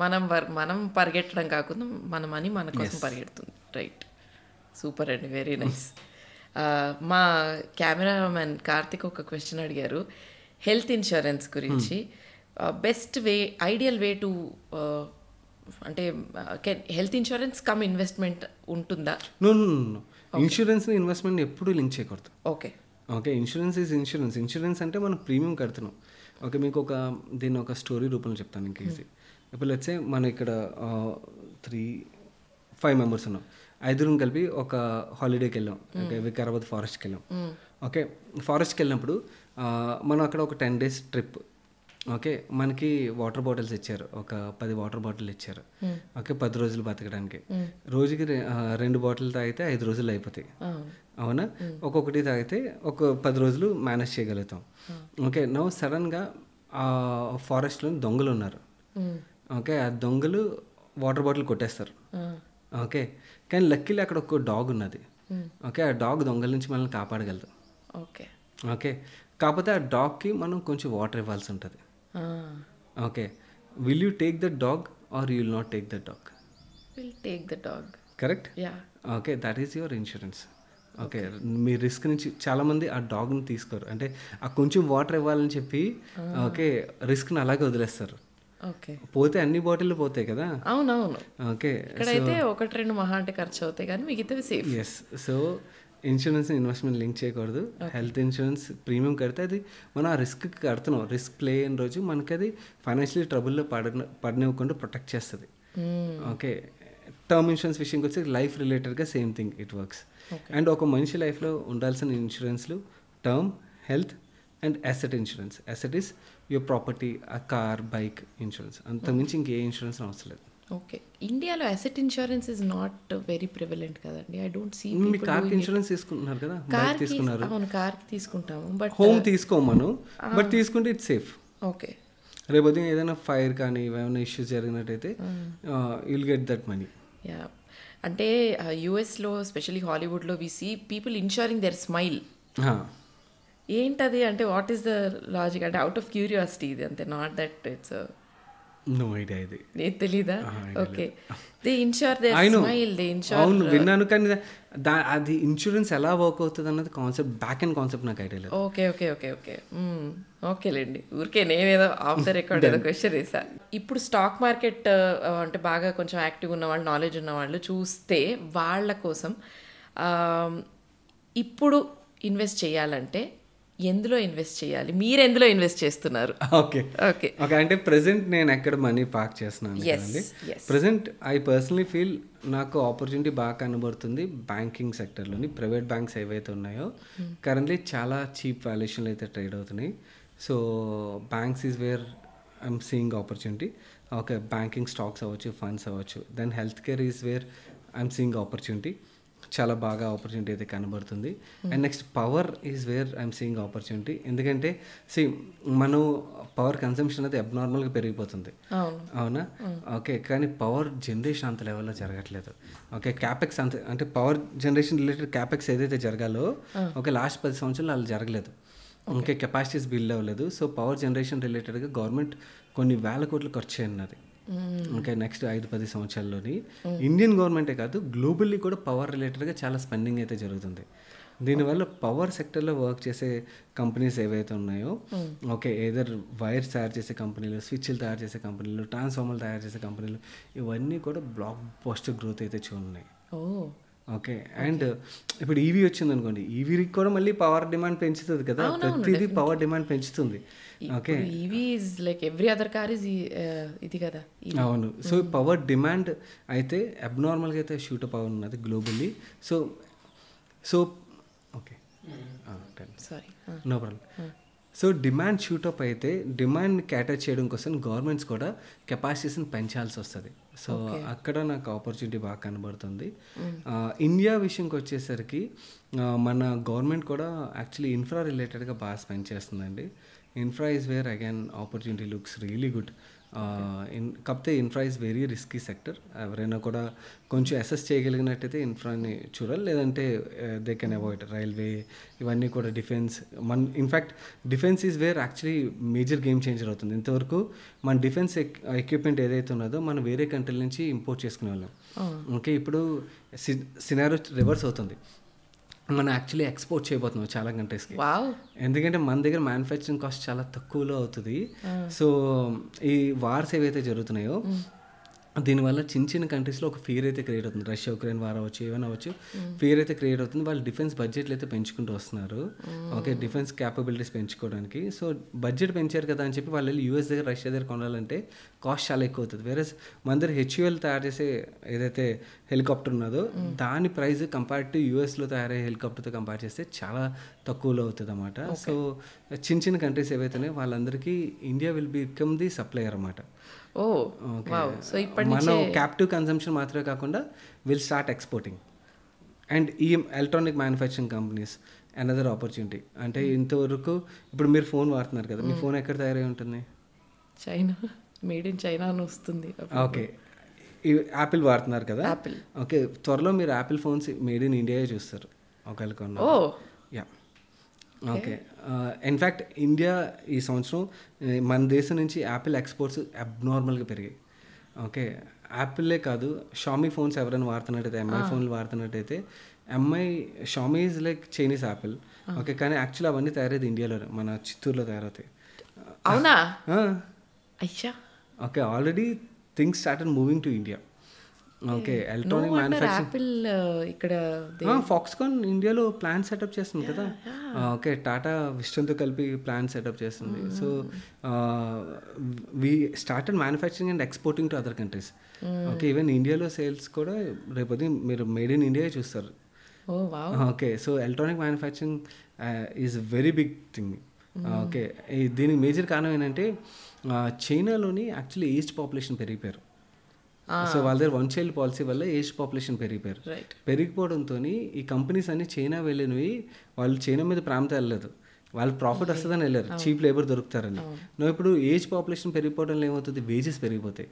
మనం పరిగెట్టడం కాకుండా మన మనీ మన కోసం పరిగెడుతుంది. రైట్, సూపర్ అండి, వెరీ నైస్. మా కెమెరామెన్ కార్తిక్ ఒక క్వశ్చన్ అడిగారు హెల్త్ ఇన్సూరెన్స్ గురించి. Best way, ideal way to, అంటే హెల్త్ ఇన్సూరెన్స్ కమ్ ఇన్వెస్ట్మెంట్ ఉంటుందా? నో, ఇన్సూరెన్స్ని ఇన్వెస్ట్మెంట్ ఎప్పుడూ లింక్ చేయకూడదు. Okay, insurance is insurance. Insurance అంటే మనం ప్రీమియం కడుతున్నాం. ఓకే, మీకు దీన్ని ఒక స్టోరీ రూపంలో చెప్తాను ఇంకా ఈజీ. ఇప్పుడు లెట్సే మనం ఇక్కడ 5 మెంబర్స్ ఉన్నాం, 5 కలిపి ఒక హాలిడేకి వెళ్ళాం. ఓకే, వికారాబాద్ ఫారెస్ట్కి వెళ్ళాం. ఓకే, ఫారెస్ట్కి వెళ్ళినప్పుడు మనం అక్కడ ఒక 10 days ట్రిప్. ఓకే, మనకి వాటర్ బాటిల్స్ ఇచ్చారు, ఒక 10 వాటర్ బాటిల్ ఇచ్చారు. ఓకే, 10 రోజులు బతకడానికి. రోజుకి 2 బాటిల్ తాగితే 5 రోజులు అయిపోతాయి, అవునా? ఒక్కొక్కటి తాగితే ఒక 10 రోజులు మేనేజ్ చేయగలుగుతాం. ఓకే, నౌ సడన్గా ఆ ఫారెస్ట్లో దొంగలు ఉన్నారు. ఓకే, ఆ దొంగలు వాటర్ బాటిల్ కొట్టేస్తారు. ఓకే, కానీ లక్కీలీ అక్కడ ఒక డాగ్ ఉన్నది. ఓకే, ఆ డాగ్ దొంగల నుంచి మనల్ని కాపాడగలదు. ఓకే, ఓకే, కాకపోతే ఆ డాగ్కి మనం కొంచెం వాటర్ ఇవ్వాల్సి ఉంటుంది. Okay, will you take the dog or you will not take the dog? Will take the dog. Correct. Okay, that is your insurance. Okay, మీ రిస్క్ నుంచి చాలామంది ఆ డాగ్ని తీసుకోరు, అంటే ఆ కొంచెం వాటర్ ఇవ్వాలని చెప్పి ఓకే రిస్క్ని అలాగే వదిలేస్తారు. ఓకే, పోతే అన్ని బాటిల్ పోతాయి కదా. అవునవును. ఓకే, ఇక్కడైతే 1-2 మహా అంటే ఖర్చు అవుతాయి కానీ మిగతావి safe. Yes, so insurance investment link చేయకూడదు. హెల్త్ ఇన్సూరెన్స్ ప్రీమియం కడితే అది మనం ఆ రిస్క్ కడుతున్నాం, రిస్క్ ప్లే అయిన రోజు మనకి అది ఫైనాన్షియలీ ట్రబుల్లో పడనివ్వకుండా ప్రొటెక్ట్ చేస్తుంది. ఓకే, టర్మ్ ఇన్సూరెన్స్ విషయంకి వచ్చి లైఫ్ రిలేటెడ్గా same thing it works. And ఒక మనిషి లైఫ్లో ఉండాల్సిన ఇన్సూరెన్స్లు term, health and asset insurance. Asset is your property, ఆ కార్, బైక్ ఇన్సూరెన్స్. అంతకుమించి ఇంకే ఇన్సూరెన్స్ అవసరం లేదు. ఓకే, ఇండియాలో asset insurance is not very prevalent కదండి. ఐ డోంట్ సీ మీ కార్ ఇన్సూరెన్స్ తీసుకుంటున్నారు కదా, బైక్ తీసుకున్నారు. అవును, కార్ తీసుకుంటాము, బట్ హోమ్ తీసుకోమను, బట్ తీసుకుంటే ఇట్స్ సేఫ్. ఓకే, రేపు ఏదైనా ఫైర్ కానీ ఏమైనా ఇష్యూస్ జరిగినట్టయితే you'll get that money. Yeah, అంటే యూఎస్లో స్పెషల్లీ హాలీవుడ్లో we see people insuring their smile. ఏంటది అంటే వాట్ ఈస్ ద లాజిక్? అంటే అవుట్ ఆఫ్ క్యూరియాసిటీ ఇది అంతే, not that it's no idea. ఇది నీకు తెలీదా? Okay, they insure their smile, they insure. అవును, విన్నాను, కానీ అది ఇన్సూరెన్స్ ఎలా వర్క్ అవుతుంది అన్నది కాన్సెప్ట్, బ్యాక్ అండ్ కాన్సెప్ట్ నాకు ఐడియా లేదు. ఓకే ఓకే ఓకే ఓకే ఓకేలేండి, ఊరికే నేనేదో ఆఫ్ ద రికార్డ్ ఏదో క్వశ్చన్ వేసా. ఇప్పుడు స్టాక్ మార్కెట్ అంటే బాగా కొంచెం యాక్టివ్ ఉన్న వాళ్ళు, నాలెడ్జ్ ఉన్న వాళ్ళు చూస్తే వాళ్ళ కోసం ఇప్పుడు ఇన్వెస్ట్ చేయాలంటే ఎందులో ఇన్వెస్ట్ చేయాలి? మీరు ఎందులో ఇన్వెస్ట్ చేస్తున్నారు? ఓకే ఓకే ఓకే, అంటే ప్రెసెంట్ నేను ఎక్కడ మనీ పార్క్ చేస్తున్నాను కదండి. ప్రెసెంట్ ఐ పర్సనలీ ఫీల్ నాకు ఆపర్చునిటీ బాగా కనబడుతుంది బ్యాంకింగ్ సెక్టర్లోని. ప్రైవేట్ బ్యాంక్స్ ఏవైతే ఉన్నాయో కరెంట్లీ చాలా చీప్ వాల్యుయేషన్లు అయితే ట్రేడ్ అవుతున్నాయి. So banks is where I'm seeing opportunity. Okay, banking stocks అవ్వచ్చు, ఫండ్స్ అవ్వచ్చు. Then health care is where I'm seeing opportunity, చాలా బాగా ఆపర్చునిటీ అయితే కనబడుతుంది. And next power is where I'm seeing opportunity. ఎందుకంటే మనం పవర్ కన్సంప్షన్ అయితే అబ్నార్మల్గా పెరిగిపోతుంది, అవునా? ఓకే, కానీ పవర్ జనరేషన్ అంత లెవెల్లో జరగట్లేదు. ఓకే, క్యాపెక్స్ అంత, అంటే పవర్ జనరేషన్ రిలేటెడ్ క్యాపెక్స్ ఏదైతే జరగాలో ఓకే లాస్ట్ 10 సంవత్సరాలు అలా జరగలేదు. ఓకే, కెపాసిటీస్ బిల్డ్ అవ్వలేదు. సో పవర్ జనరేషన్ రిలేటెడ్గా గవర్నమెంట్ కొన్ని వేల కోట్లు ఖర్చు అయినది. ఓకే, నెక్స్ట్ 5-10 సంవత్సరాల్లోని ఇండియన్ గవర్నమెంటే కాదు, గ్లోబల్లీ కూడా పవర్ రిలేటెడ్గా చాలా స్పెండింగ్ అయితే జరుగుతుంది. దీనివల్ల పవర్ సెక్టర్లో వర్క్ చేసే కంపెనీస్ ఏవైతే ఉన్నాయో ఓకే, ఏదర్ వైర్స్ తయారు చేసే కంపెనీలు, స్విచ్లు తయారు చేసే కంపెనీలు, ట్రాన్స్ఫార్మర్లు తయారు చేసే కంపెనీలు, ఇవన్నీ కూడా బ్లాక్ బస్టర్ గ్రోత్ అయితే చూస్తున్నాయి. ఓకే, అండ్ ఇప్పుడు ఈవీ వచ్చింది అనుకోండి, ఈవీకి కూడా మళ్ళీ పవర్ డిమాండ్ పెంచుతుంది కదా, ప్రతిదీ పవర్ డిమాండ్ పెంచుతుంది. Okay, EV is like every other car is ఇది కదా. అవును, సో పవర్ డిమాండ్ అయితే అబ్నార్మల్గా అయితే షూట్ పవర్ ఉన్నది globally. So okay, sorry, no problem. So demand shoot up అయితే డిమాండ్ క్యాటర్ చేయడం కోసం గవర్నమెంట్స్ కూడా కెపాసిటీస్ని పెంచాల్సి వస్తుంది. సో అక్కడ నాకు ఆపర్చునిటీ బాగా కనబడుతుంది. ఇండియా విషయంకి వచ్చేసరికి మన గవర్నమెంట్ కూడా యాక్చువల్లీ ఇన్ఫ్రా రిలేటెడ్గా బాగా స్పెండ్ చేస్తుందండి. Infra is where again opportunity looks really good. కాకపోతే infra is very risky sector. ఎవరైనా కూడా కొంచెం అసెస్ చేయగలిగినట్టయితే ఇన్ఫ్రాని చూడాలి, లేదంటే దే కెన్ అవాయిడ్. రైల్వే ఇవన్నీ కూడా defence, in fact defence is where actually major game changer అవుతుంది. ఇంతవరకు మన డిఫెన్స్ ఎక్విప్మెంట్ ఏదైతే ఉన్నదో మనం వేరే కంట్రీల నుంచి ఇంపోర్ట్ చేసుకునే వాళ్ళం. ఓకే, ఇప్పుడు సినారో రివర్స్ అవుతుంది. మనం యాక్చువల్లీ ఎక్స్పోర్ట్ చేయబోతున్నాం చాలా కంట్రీస్కి. ఎందుకంటే మన దగ్గర మ్యానుఫ్యాక్చరింగ్ కాస్ట్ చాలా తక్కువలో అవుతుంది. సో ఈ వార్స్ ఏవైతే జరుగుతున్నాయో దీనివల్ల చిన్న చిన్న కంట్రీస్లో ఒక ఫియర్ అయితే క్రియేట్ అవుతుంది. రష్యా ఉక్రెయిన్ వార్ అవ్వచ్చు, ఏమైనా అవ్వచ్చు, ఫియర్ అయితే క్రియేట్ అవుతుంది. వాళ్ళు డిఫెన్స్ బడ్జెట్లు అయితే పెంచుకుంటూ వస్తున్నారు. ఓకే, డిఫెన్స్ క్యాపబిలిటీస్ పెంచుకోవడానికి. సో బడ్జెట్ పెంచారు కదా అని చెప్పి వాళ్ళు వెళ్ళి యూఎస్ దగ్గర రష్యా దగ్గర కొనాలంటే కాస్ట్ చాలా ఎక్కువ అవుతుంది. వేరే మన దగ్గర హెచ్యుఎల్ తయారు చేసే ఏదైతే హెలికాప్టర్ ఉన్నదో దాని ప్రైస్ కంపేర్ టు యూఎస్లో తయారయ్యే హెలికాప్టర్తో కంపేర్ చేస్తే చాలా తక్కువలో అవుతుంది అన్నమాట. సో చిన్న చిన్న కంట్రీస్ ఏవైతే వాళ్ళందరికీ India will become the supplier అన్నమాట. మనం క్యాప్టివ్ కన్సంప్షన్ మాత్రమే కాకుండా విల్ స్టార్ట్ ఎక్స్పోర్టింగ్. అండ్ ఈ electronic manufacturing companies another opportunity. అంటే ఇంతవరకు ఇప్పుడు మీరు ఫోన్ వాడుతున్నారు కదా, మీ ఫోన్ ఎక్కడ తయారై ఉంటుంది? చైనా, మేడ్ ఇన్ చైనా అని వస్తుంది. ఓకే, ఈ యాపిల్ వాడుతున్నారు కదా, ఓకే, త్వరలో మీరు Apple phones made in India చూస్తారు ఒకవేళ కొన్నా. Yeah, okay. ఇన్ఫ్యాక్ట్ ఇండియా ఈ సంవత్సరం మన దేశం నుంచి యాపిల్ ఎక్స్పోర్ట్స్ అబ్నార్మల్గా పెరిగాయి. ఓకే, యాపిల్లే కాదు, షామీ ఫోన్స్ ఎవరైనా వాడుతున్నట్టయితే, ఎంఐ ఫోన్లు వాడుతున్నట్టయితే, Xiaomi is like Chinese Apple. Okay, కానీ యాక్చువల్లీ అవన్నీ తయారయ్యేది ఇండియాలో, మన చిత్తూరులో తయారవుతాయి. అవునా? Okay, already things started moving to India. Okay, electronic manufacturing ఇక్కడ ఫాక్స్కాన్ ఇండియాలో ప్లాంట్ సెటప్ చేస్తుంది కదా. ఓకే, టాటా విస్టన్తో కలిపి ప్లాంట్ సెటప్ చేస్తుంది. So we started manufacturing and exporting to other countries. Okay, even ఇండియాలో సేల్స్ కూడా రేపొద్దు మీరు మేడ్ ఇన్ ఇండియా చూస్తారు. Okay, so electronic manufacturing is very big thing. Okay, దీనికి మేజర్ కారణం ఏంటంటే చైనాలోని యాక్చువల్లీ ఏజ్డ్ పాపులేషన్ పెరిగిపోయారు. సో వాళ్ళ దగ్గర వన్ చైల్డ్ పాలసీ వల్ల ఏజ్ పాపులేషన్ పెరిగిపోయారు. పెరిగిపోవడంతో ఈ కంపెనీస్ అన్ని చైనా వెళ్ళినవి, వాళ్ళు చైనా మీద ప్రాంతం వెళ్ళలేదు, వాళ్ళు ప్రాఫిట్ వస్తుందని వెళ్ళారు, చీప్ లేబర్ దొరుకుతారని. నువ్వు ఇప్పుడు ఏజ్ పాపులేషన్ పెరిగిపోవడంలో ఏమవుతుంది, వేజెస్ పెరిగిపోతాయి.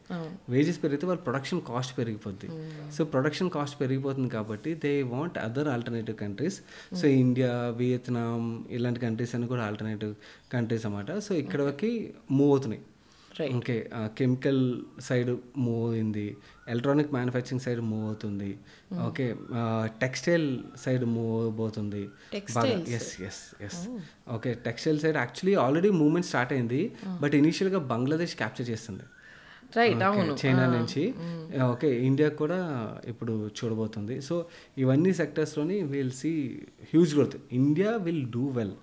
వేజెస్ పెరిగితే వాళ్ళ ప్రొడక్షన్ కాస్ట్ పెరిగిపోద్ది. సో ప్రొడక్షన్ కాస్ట్ పెరిగిపోతుంది కాబట్టి they want other alternative countries. So India, Vietnam ఇలాంటి కంట్రీస్ అన్ని కూడా ఆల్టర్నేటివ్ కంట్రీస్ అన్నమాట. సో ఇక్కడికి మూవ్ అవుతున్నాయి. ఓకే, కెమికల్ సైడ్ మూవ్ అయింది, ఎలక్ట్రానిక్ మ్యానుఫ్యాక్చరింగ్ సైడ్ మూవ్ అవుతుంది. ఓకే, టెక్స్టైల్ సైడ్ మూవ్ అవబోతుంది బాగా. Yes. Okay, textile side actually already movement start అయింది, బట్ ఇనీషియల్గా బంగ్లాదేశ్ క్యాప్చర్ చేస్తుంది చైనా నుంచి. ఓకే, ఇండియా కూడా ఇప్పుడు చూడబోతుంది. సో ఇవన్నీ సెక్టర్స్లోని will see huge growth. India will do well.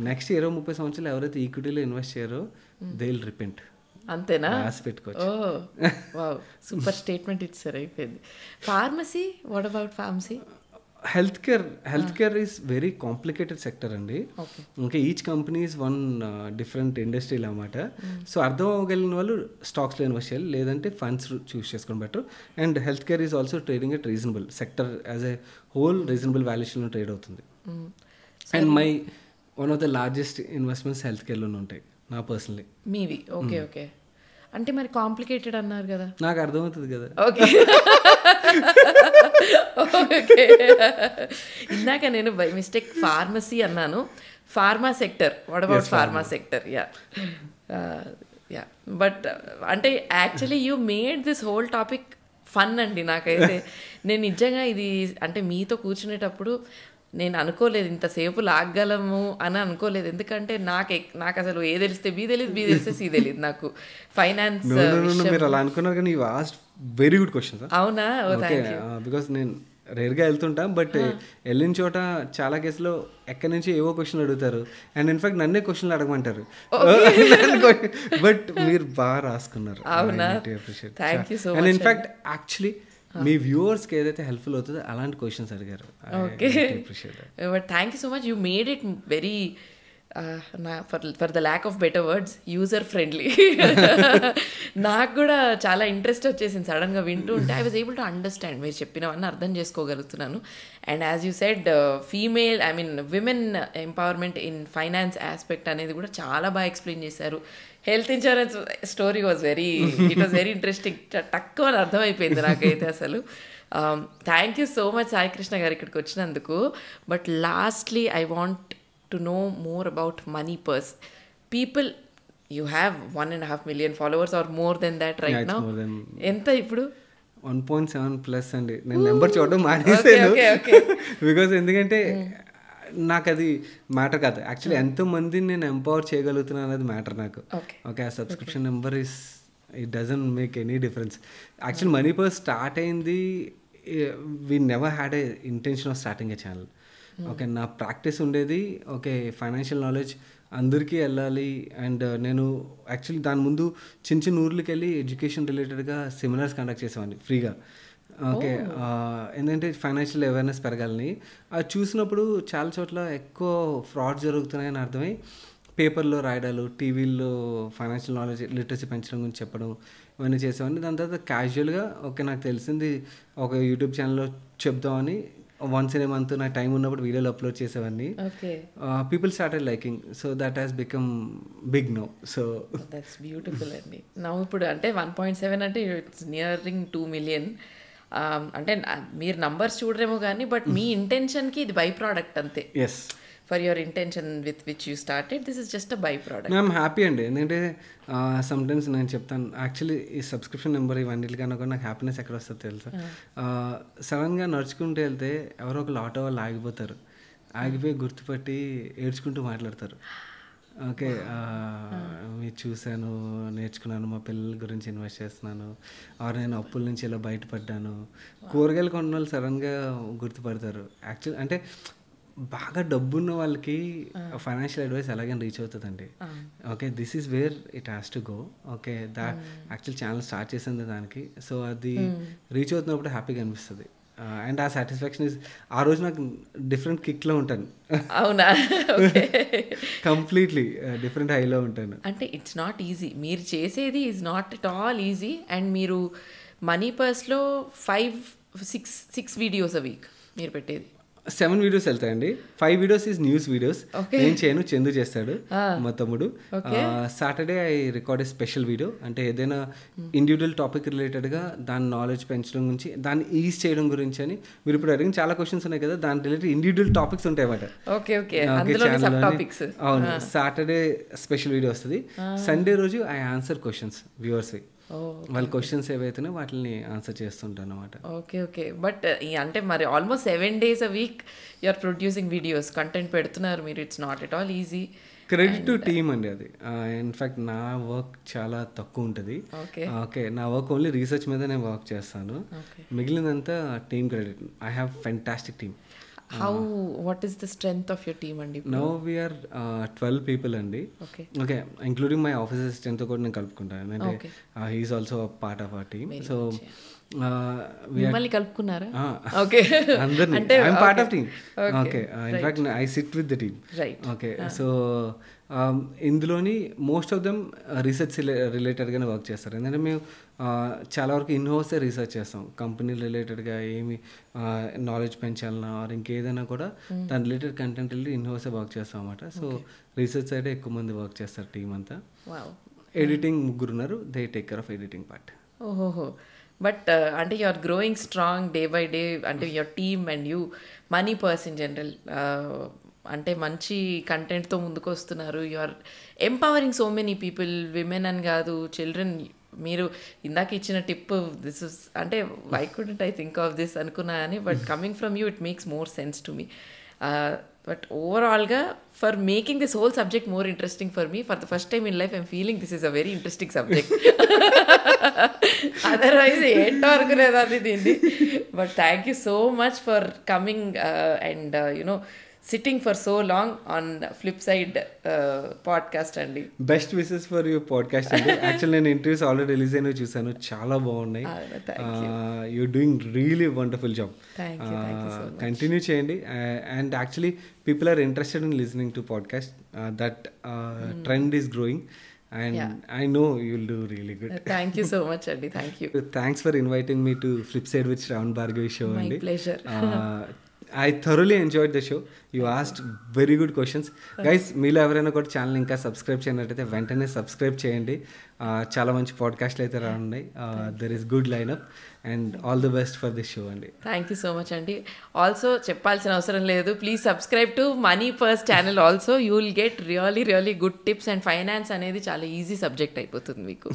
Next 20-30 సంవత్సరాలు ఎవరైతే ఈక్విటీలో ఇన్వెస్ట్ చేయరో దే విల్ రిపెంట్. అంతేనా? పెట్టుకోవచ్చు. సూపర్ స్టేట్మెంట్ ఇచ్చారు. అయిపోయింది. Pharmacy, what about pharmacy? Health care is very complicated sector అండి. Okay, each company is one different ఇండస్ట్రీలు అన్నమాట. సో అర్థం అవ్వగలిగిన వాళ్ళు స్టాక్స్లో ఇన్వెస్ట్ చేయాలి, లేదంటే ఫండ్స్ చూస్ చేసుకోవడం better. And health care is also trading at reasonable sector as a whole, reasonable వాల్యుయేషన్లో ట్రేడ్ అవుతుంది. And my one of the largest investments health కేర్లోనే ఉంటాయి నా పర్సనలీ. మీవి? ఓకే. అంటే మరి కాంప్లికేటెడ్ అన్నారు కదా. నాకు అర్థమవుతుంది కదా. ఓకే. ఇందాక నేను బై మిస్టేక్ ఫార్మసీ అన్నాను. Pharma sector, what about pharma sector? Yeah but అంటే actually you made this whole topic fun అండి. నాకైతే నేను నిజంగా ఇది అంటే మీతో కూర్చునేటప్పుడు నేను అనుకోలేదు ఇంతసేపు లాగలము అని అనుకోలేదు. ఎందుకంటే నాకు అసలు ఏ తెలిస్తే బి తెలియదు, బి తెలిస్తే సి తెలియదు. నాకు ఫైనాన్స్ మీరు అలా అనుకున్నారు కానీ you asked very good question. అవునా? బికాస్ నేను రేర్గా వెళ్తుంటాం, బట్ వెళ్ళిన చోట చాలా కేసులో ఎక్కడి నుంచి ఏవో క్వశ్చన్లు అడుగుతారు. అండ్ ఇన్ఫాక్ట్ నన్నే క్వశ్చన్లు అడగమంటారు. బట్ మీరు బాగా రాసుకున్నారు. అవునా? Thank you so much. And in fact actually మీ వ్యూవర్స్కి ఏదైతే హెల్ప్ఫుల్ అవుతుందో అలాంటి క్వశ్చన్స్ అడిగారు. Okay, but thank you so much. You made it very for the lack of better words user friendly. నాకు కూడా చాలా ఇంట్రెస్ట్ వచ్చేసింది సడన్గా వింటూ ఉంటే. I was able to understand, మీరు చెప్పినవన్నీ అర్థం చేసుకోగలుగుతున్నాను. And as you said female women empowerment in finance aspect అనేది కూడా చాలా బాగా ఎక్స్ప్లెయిన్ చేశారు. Health insurance story it was very interesting. తక్కువ అని అర్థమైపోయింది నాకైతే అసలు. Thank you so much Sai Krishna గారు ఇక్కడికి వచ్చినందుకు. But lastly I want to know more about Money Purse. People, you have 1.5 million followers or more than that right now. ఎంత ఇప్పుడు? 1.7 ప్లస్ అండి. నేను నెంబర్ చూడడం మానేసాను బికాజ్ ఎందుకంటే నాకు అది మ్యాటర్ కాదు యాక్చువల్లీ. ఎంతమందిని నేను ఎంపవర్ చేయగలుగుతున్నాను అనేది మ్యాటర్ నాకు. ఓకే, ఆ subscription number it doesn't make any difference. Actually Money Purse start అయింది, we never had a intention of starting a channel. Okay, నా ప్రాక్టీస్ ఉండేది ఓకే ఫైనాన్షియల్ నాలెడ్జ్ అందరికీ వెళ్ళాలి. అండ్ నేను యాక్చువల్లీ దాని ముందు చిన్న చిన్న ఊర్లకి వెళ్ళి ఎడ్యుకేషన్ రిలేటెడ్గా సెమినార్స్ కండక్ట్ చేసేవాడిని ఫ్రీగా. ఓకే, ఏంటంటే ఫైనాన్షియల్ అవేర్నెస్ పెరగాలని. అది చూసినప్పుడు చాలా చోట్ల ఎక్కువ ఫ్రాడ్ జరుగుతున్నాయని అర్థమై పేపర్లో రాయడాలు, టీవీల్లో ఫైనాన్షియల్ నాలెడ్జ్ లిటరసీ పెంచడం గురించి చెప్పడం ఇవన్నీ చేసేవాడిని. దాని తర్వాత క్యాజువల్గా ఓకే నాకు తెలిసింది ఒక యూట్యూబ్ ఛానల్లో చెప్దామని వన్స్ ఇన్ ఏ మంత్ నాకు టైం ఉన్నప్పుడు వీడియోలు అప్లోడ్ చేసేవాడిని. People started liking, so that has become big no. So that's beautiful అండి. నా ఇప్పుడు అంటే 1.7 అంటే ఇట్స్ నియరింగ్ 2 million. అంటే మీరు నంబర్స్ చూడరేమో కానీ బట్ మీ ఇంటెన్షన్కి ఇది బై ప్రోడక్ట్ అంతే. Yes, for your intention with which you started, this is just a byproduct. మేము హ్యాపీ అండి. ఎందుకంటే సమ్టైమ్స్ నేను చెప్తాను యాక్చువల్లీ ఈ సబ్స్క్రిప్షన్ నెంబర్ ఇవన్నిటికన్నా కూడా నాకు హ్యాపీనెస్ ఎక్కడ వస్తుందో తెలుసా? సడన్గా నడుచుకుంటూ వెళ్తే ఎవరో ఒకరు ఆటో వాళ్ళు ఆగిపోతారు, ఆగిపోయి గుర్తుపట్టి ఏడ్చుకుంటూ మాట్లాడతారు. ఓకే, మీరు చూశాను, నేర్చుకున్నాను, మా పిల్లల గురించి ఇన్వెస్ట్ చేస్తున్నాను, ఆరు నేను అప్పుల నుంచి ఇలా బయటపడ్డాను. కూరగాయలు కొన్న వాళ్ళు సడన్గా గుర్తుపడతారు. యాక్చువల్ అంటే బాగా డబ్బున్న వాళ్ళకి ఫైనాన్షియల్ అడ్వైస్ ఎలాగైనా రీచ్ అవుతుందండి. Okay, this is where it has to go. Okay, actual channel start చేసింది దానికి. సో అది రీచ్ అవుతున్నప్పుడు హ్యాపీగా అనిపిస్తుంది. అండ్ ఆ సాటిస్ఫాక్షన్ ఇస్ ఆ రోజు నాకు డిఫరెంట్ కిక్లో ఉంటాను. అవునా? కంప్లీట్లీ డిఫరెంట్ హైలో ఉంటాను. అంటే ఇట్స్ నాట్ ఈజీ, మీరు చేసేది is not at all easy. And మీరు మనీ పర్స్లో 5-6 వీడియోస్ అ వీక్ మీరు పెట్టేది. 7 వీడియోస్ వెళ్తాయండి. 5 వీడియోస్ ఈజ్ న్యూస్ వీడియోస్. నేను చేయను, చందు చేస్తాడు మా తమ్ముడు. Saturday I record a special video, అంటే ఏదైనా ఇండివిజువల్ టాపిక్ రిలేటెడ్గా దాని నాలెడ్జ్ పెంచడం గురించి, దాన్ని ఈజ్ చేయడం గురించి అని. మీరు ఇప్పుడు అడిగిన చాలా క్వశ్చన్స్ ఉన్నాయి కదా, దాని రిలేటెడ్ ఇండివిజువల్ టాపిక్స్ ఉంటాయి అన్నమాట. అవును, సాటర్డే స్పెషల్ వీడియో వస్తుంది. సండే రోజు ఐ ఆన్సర్ క్వశ్చన్స్ వ్యూవర్స్, వాళ్ళ క్వశ్చన్స్ ఏవైతున్నాయో వాటిని ఆన్సర్ చేస్తుంటాను అనమాట. ఓకే ఓకే, బట్ అంటే మరి almost 7 days a week you are producing videos, content పెడుతున్నారు మీరు. It's not at all easy. Credit to team అండి అది. ఇన్ఫ్యాక్ట్ నా వర్క్ చాలా తక్కువ ఉంటుంది. ఓకే, నా వర్క్ ఓన్లీ రీసెర్చ్ మీద నేను వర్క్ చేస్తాను, మిగిలినంతా team credit. I have fantastic team. What is the strength of your team అండి? Now we are 12 people అండి. Okay, including my office assistant తో కూడా నేను కలుపుకుంటాను. అంటే he is also a part of our team. So మిమ్మల్ని కలుపుకున్నారా? Okay, అందరినీ. I am part of team. Okay, in fact I sit with the team. Right. Okay, so ఇందులోని most of them research రిలేటెడ్గానే work చేస్తారు. ఎందుకంటే మేము చాలా వరకు ఇన్హౌసే research చేస్తాం. కంపెనీ రిలేటెడ్గా ఏమి నాలెడ్జ్ పెంచాలన్నా ఆర్ ఇంకేదైనా కూడా దాని రిలేటెడ్ కంటెంట్ వెళ్ళి ఇన్హౌసే వర్క్ చేస్తాం అన్నమాట. సో రీసెర్చ్ సైడే ఎక్కువ మంది వర్క్ చేస్తారు టీం అంతా. ఎడిటింగ్ 3 ఉన్నారు, they take care of editing part. ఓహోహో, బట్ అంటే you are growing strong day by day. అంటే your team and you, money purse in general, అంటే మంచి కంటెంట్తో ముందుకు వస్తున్నారు. You are empowering so many people, women అని కాదు, చిల్డ్రన్. మీరు ఇందాక ఇచ్చిన టిప్, దిస్ ఇస్ అంటే why couldn't I think of this అనుకున్నా అని, but coming from you it makes more sense to me. But ఓవరాల్గా for making this whole subject more interesting for me, for the first time in life I'm feeling this is a very interesting subject. Otherwise ఏంటో అనుకునేదాన్ని దీన్ని. But thank you so much for coming and you know sitting for so long on flip side podcast అండి. Best wishes for your podcast అండి. Actually నేను interviews already release అయినవి చూసాను, చాలా బాగున్నాయి. You're doing really wonderful job. Continue చేయండి. And actually people are interested in listening to podcast. That trend is growing and I know you'll do really good. Thank you so much Andi. Thank you. Thanks for inviting me to Flipside with Shravan Bhargavi show. My pleasure. I thoroughly enjoyed the show. You asked very good questions. Guys, మీలో ఎవరైనా కూడా channel ఇంకా subscribe చేయనట్టయితే వెంటనే subscribe చేయండి. చాలా మంచి పాడ్కాస్ట్లు అయితే రానున్నాయి. There is good lineup and all the best for this show అండి. థ్యాంక్ యూ సో మచ్ అండి. ఆల్సో చెప్పాల్సిన అవసరం లేదు, please subscribe to money purse channel also. You will get really good tips and finance అనేది చాలా easy subject అయిపోతుంది మీకు.